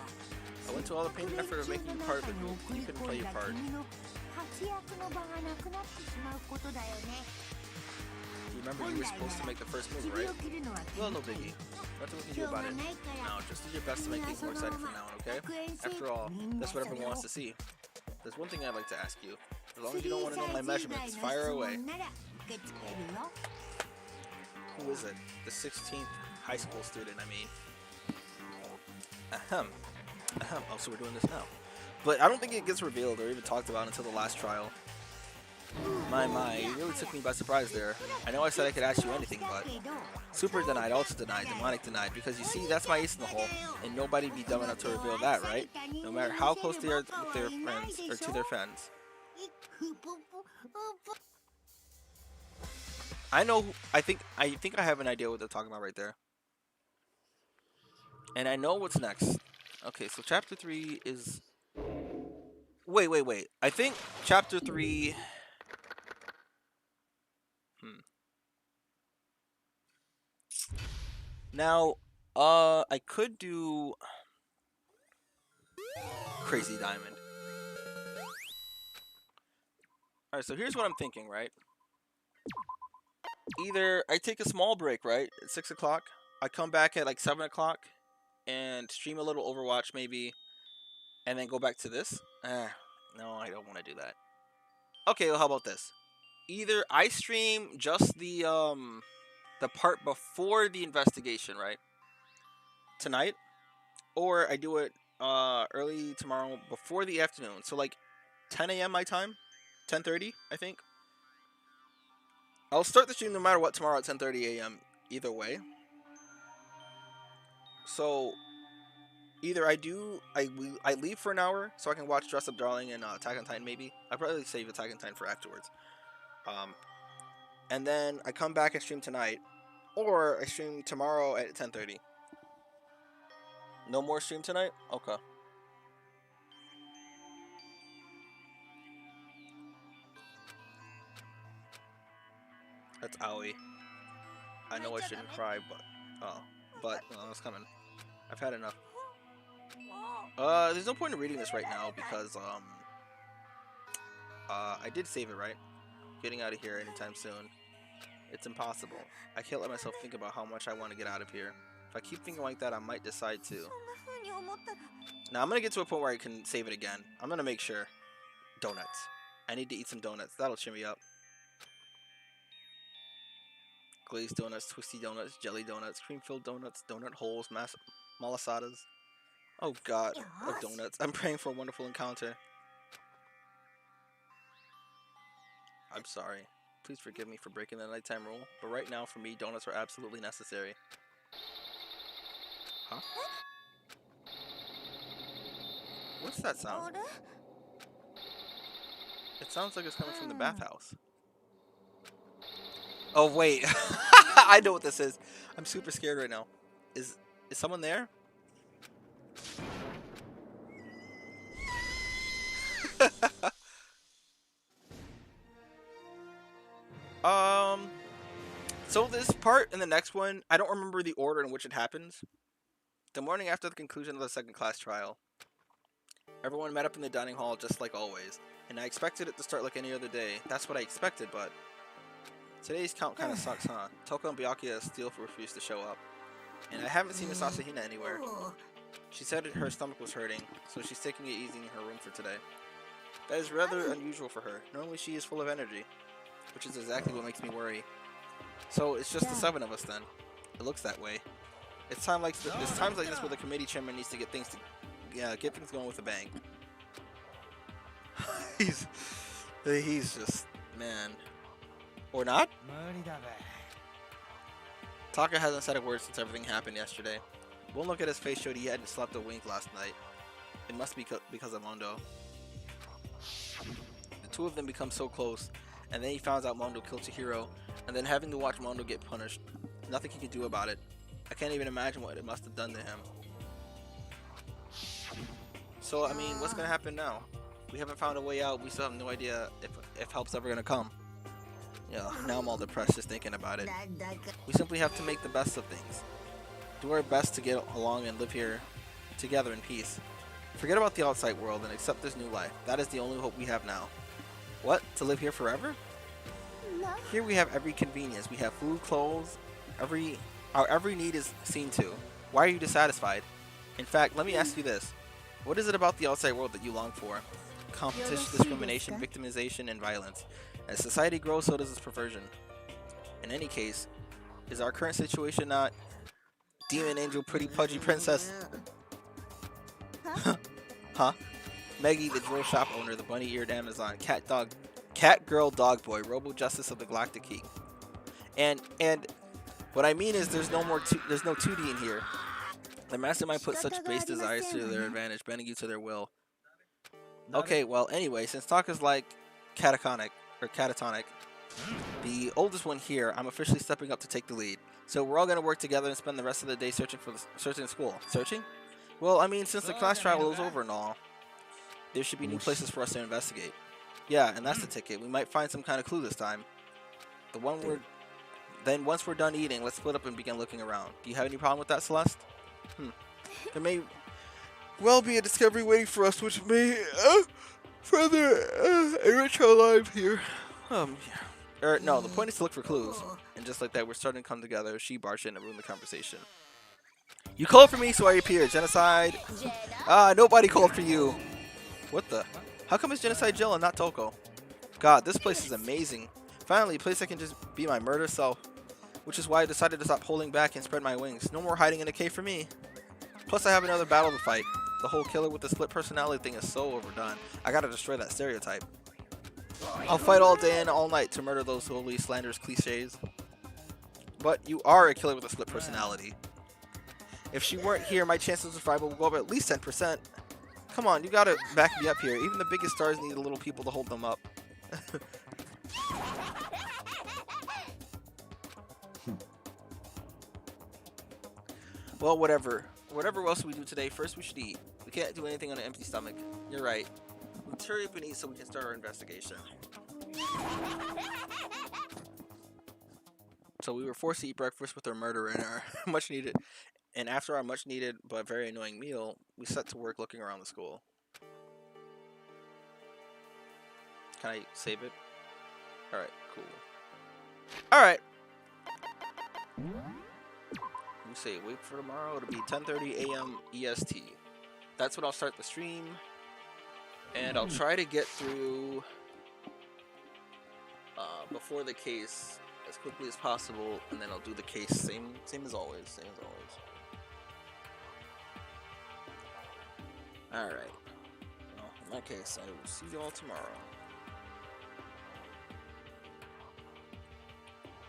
I went to all the pain and effort of making you part of the group, and you couldn't play your part. You remember you were supposed to make the first move, right? Well, no biggie. Nothing we can do about it. Now, just do your best to make things more exciting from now on, okay? After all, that's what everyone wants to see. There's one thing I'd like to ask you. As long as you don't want to know my measurements, fire away. Who is it? The 16th high school student, I mean. Ahem. Oh, so we're doing this now. But I don't think it gets revealed or even talked about until the last trial. My, you really took me by surprise there. I know I said I could ask you anything, but Super denied, Ultra denied, Demonic denied, because you see, that's my ace in the hole, and nobody'd be dumb enough to reveal that, right? No matter how close they are with their friends, or to their friends. I know, I think I have an idea what they're talking about right there. And I know what's next. Okay, so Chapter 3 is... Wait. I think Chapter 3... Now, I could do Crazy Diamond. Alright, so here's what I'm thinking, right? Either I take a small break, right, at 6 o'clock. I come back at like 7 o'clock and stream a little Overwatch maybe, and then go back to this. No, I don't want to do that. Okay, well, how about this? either I stream just the part before the investigation, right? Tonight, or I do it early tomorrow before the afternoon. So like 10 a.m. my time, 10:30, I think. I'll start the stream no matter what tomorrow at 10:30 a.m. either way. So either I leave for an hour so I can watch Dress Up Darling and Attack on Titan maybe. I'll probably save Attack on Titan for afterwards. And then I come back and stream tonight, or I stream tomorrow at 10:30. No more stream tonight? Okay. That's Aoi. I know I shouldn't cry, but it's coming. I've had enough. There's no point in reading this right now because I did save it, right? Getting out of here anytime soon. It's impossible. I can't let myself think about how much I want to get out of here. If I keep thinking like that, I might decide to. Now I'm gonna get to a point where I can save it again. I'm gonna make sure. Donuts. I need to eat some donuts. That'll cheer me up. Glazed donuts, twisty donuts, jelly donuts, cream-filled donuts, donut holes, malasadas. Oh god, of donuts. I'm praying for a wonderful encounter. I'm sorry. Please forgive me for breaking the nighttime rule, but right now for me, donuts are absolutely necessary. Huh? What's that sound? It sounds like it's coming from the bathhouse. Oh wait, I know what this is. I'm super scared right now. Is someone there? So this part and the next one, I don't remember the order in which it happens. The morning after the conclusion of the second class trial, everyone met up in the dining hall just like always, and I expected it to start like any other day. That's what I expected, but today's count kind of sucks, huh? Toko and Byakuya still refused to show up, and I haven't seen Miss Asahina anywhere. She said her stomach was hurting, so she's taking it easy in her room for today. That is rather unusual for her. Normally she is full of energy, which is exactly what makes me worry. So it's just the 7 of us then. It looks that way. It's times like this where the committee chairman needs to get things going with a bang. he's just, man. Or not? Taka hasn't said a word since everything happened yesterday. One look at his face showed he hadn't slept a wink last night. It must be because of Mondo. The two of them become so close, and then he finds out Mondo killed Chihiro, and then having to watch Mondo get punished. Nothing he can do about it. I can't even imagine what it must have done to him. So, I mean, what's gonna happen now? We haven't found a way out. We still have no idea if help's ever gonna come. Yeah, now I'm all depressed just thinking about it. We simply have to make the best of things. Do our best to get along and live here together in peace. Forget about the outside world and accept this new life. That is the only hope we have now. What? To live here forever? Here we have every convenience. We have food, clothes, our every need is seen to. Why are you dissatisfied? In fact, let me ask you this. What is it about the outside world that you long for? Competition, discrimination, victimization, and violence. As society grows, so does its perversion. In any case, is our current situation not demon angel pretty pudgy princess? Huh? Meggy, the drill shop owner, the bunny-eared Amazon, cat girl dog boy, Robo Justice of the Galactic King. And what I mean is there's no 2D in here. The mastermind put such base desires to their advantage, bending you to their will. Okay, well, anyway, since Taka's like catatonic, the oldest one here, I'm officially stepping up to take the lead. So we're all gonna work together and spend the rest of the day searching school. Searching? Well, I mean, since the class trial is over and all, there should be new places for us to investigate. Yeah, and that's the ticket. We might find some kind of clue this time. Then once we're done eating, let's split up and begin looking around. Do you have any problem with that, Celeste? There may well be a discovery waiting for us, which may further enrich our lives here. No, the point is to look for clues. And just like that, we're starting to come together. She barged in and ruined the conversation. You called for me, so I appeared. Genocide. Nobody called for you. What the? How come it's Genocide Jill and not Toko? God, this place is amazing. Finally, a place I can just be my murder self. Which is why I decided to stop holding back and spread my wings. No more hiding in a cave for me. Plus, I have another battle to fight. The whole killer with the split personality thing is so overdone. I gotta destroy that stereotype. I'll fight all day and all night to murder those holy slanderous cliches. But you are a killer with a split personality. If she weren't here, my chances of survival will go up at least 10%. Come on, you gotta back me up here. Even the biggest stars need little people to hold them up. Well, whatever. Whatever else we do today, first we should eat. We can't do anything on an empty stomach. You're right. Let's hurry up and eat so we can start our investigation. So we were forced to eat breakfast with our murderer and our much needed. And after our much needed but very annoying meal, we set to work looking around the school. Can I save it? Alright, cool. Alright. We say wait for tomorrow. It'll be 10:30 a.m. EST. That's when I'll start the stream. And I'll try to get through before the case as quickly as possible, and then I'll do the case same as always. Alright. Well, in that case, I will see you all tomorrow.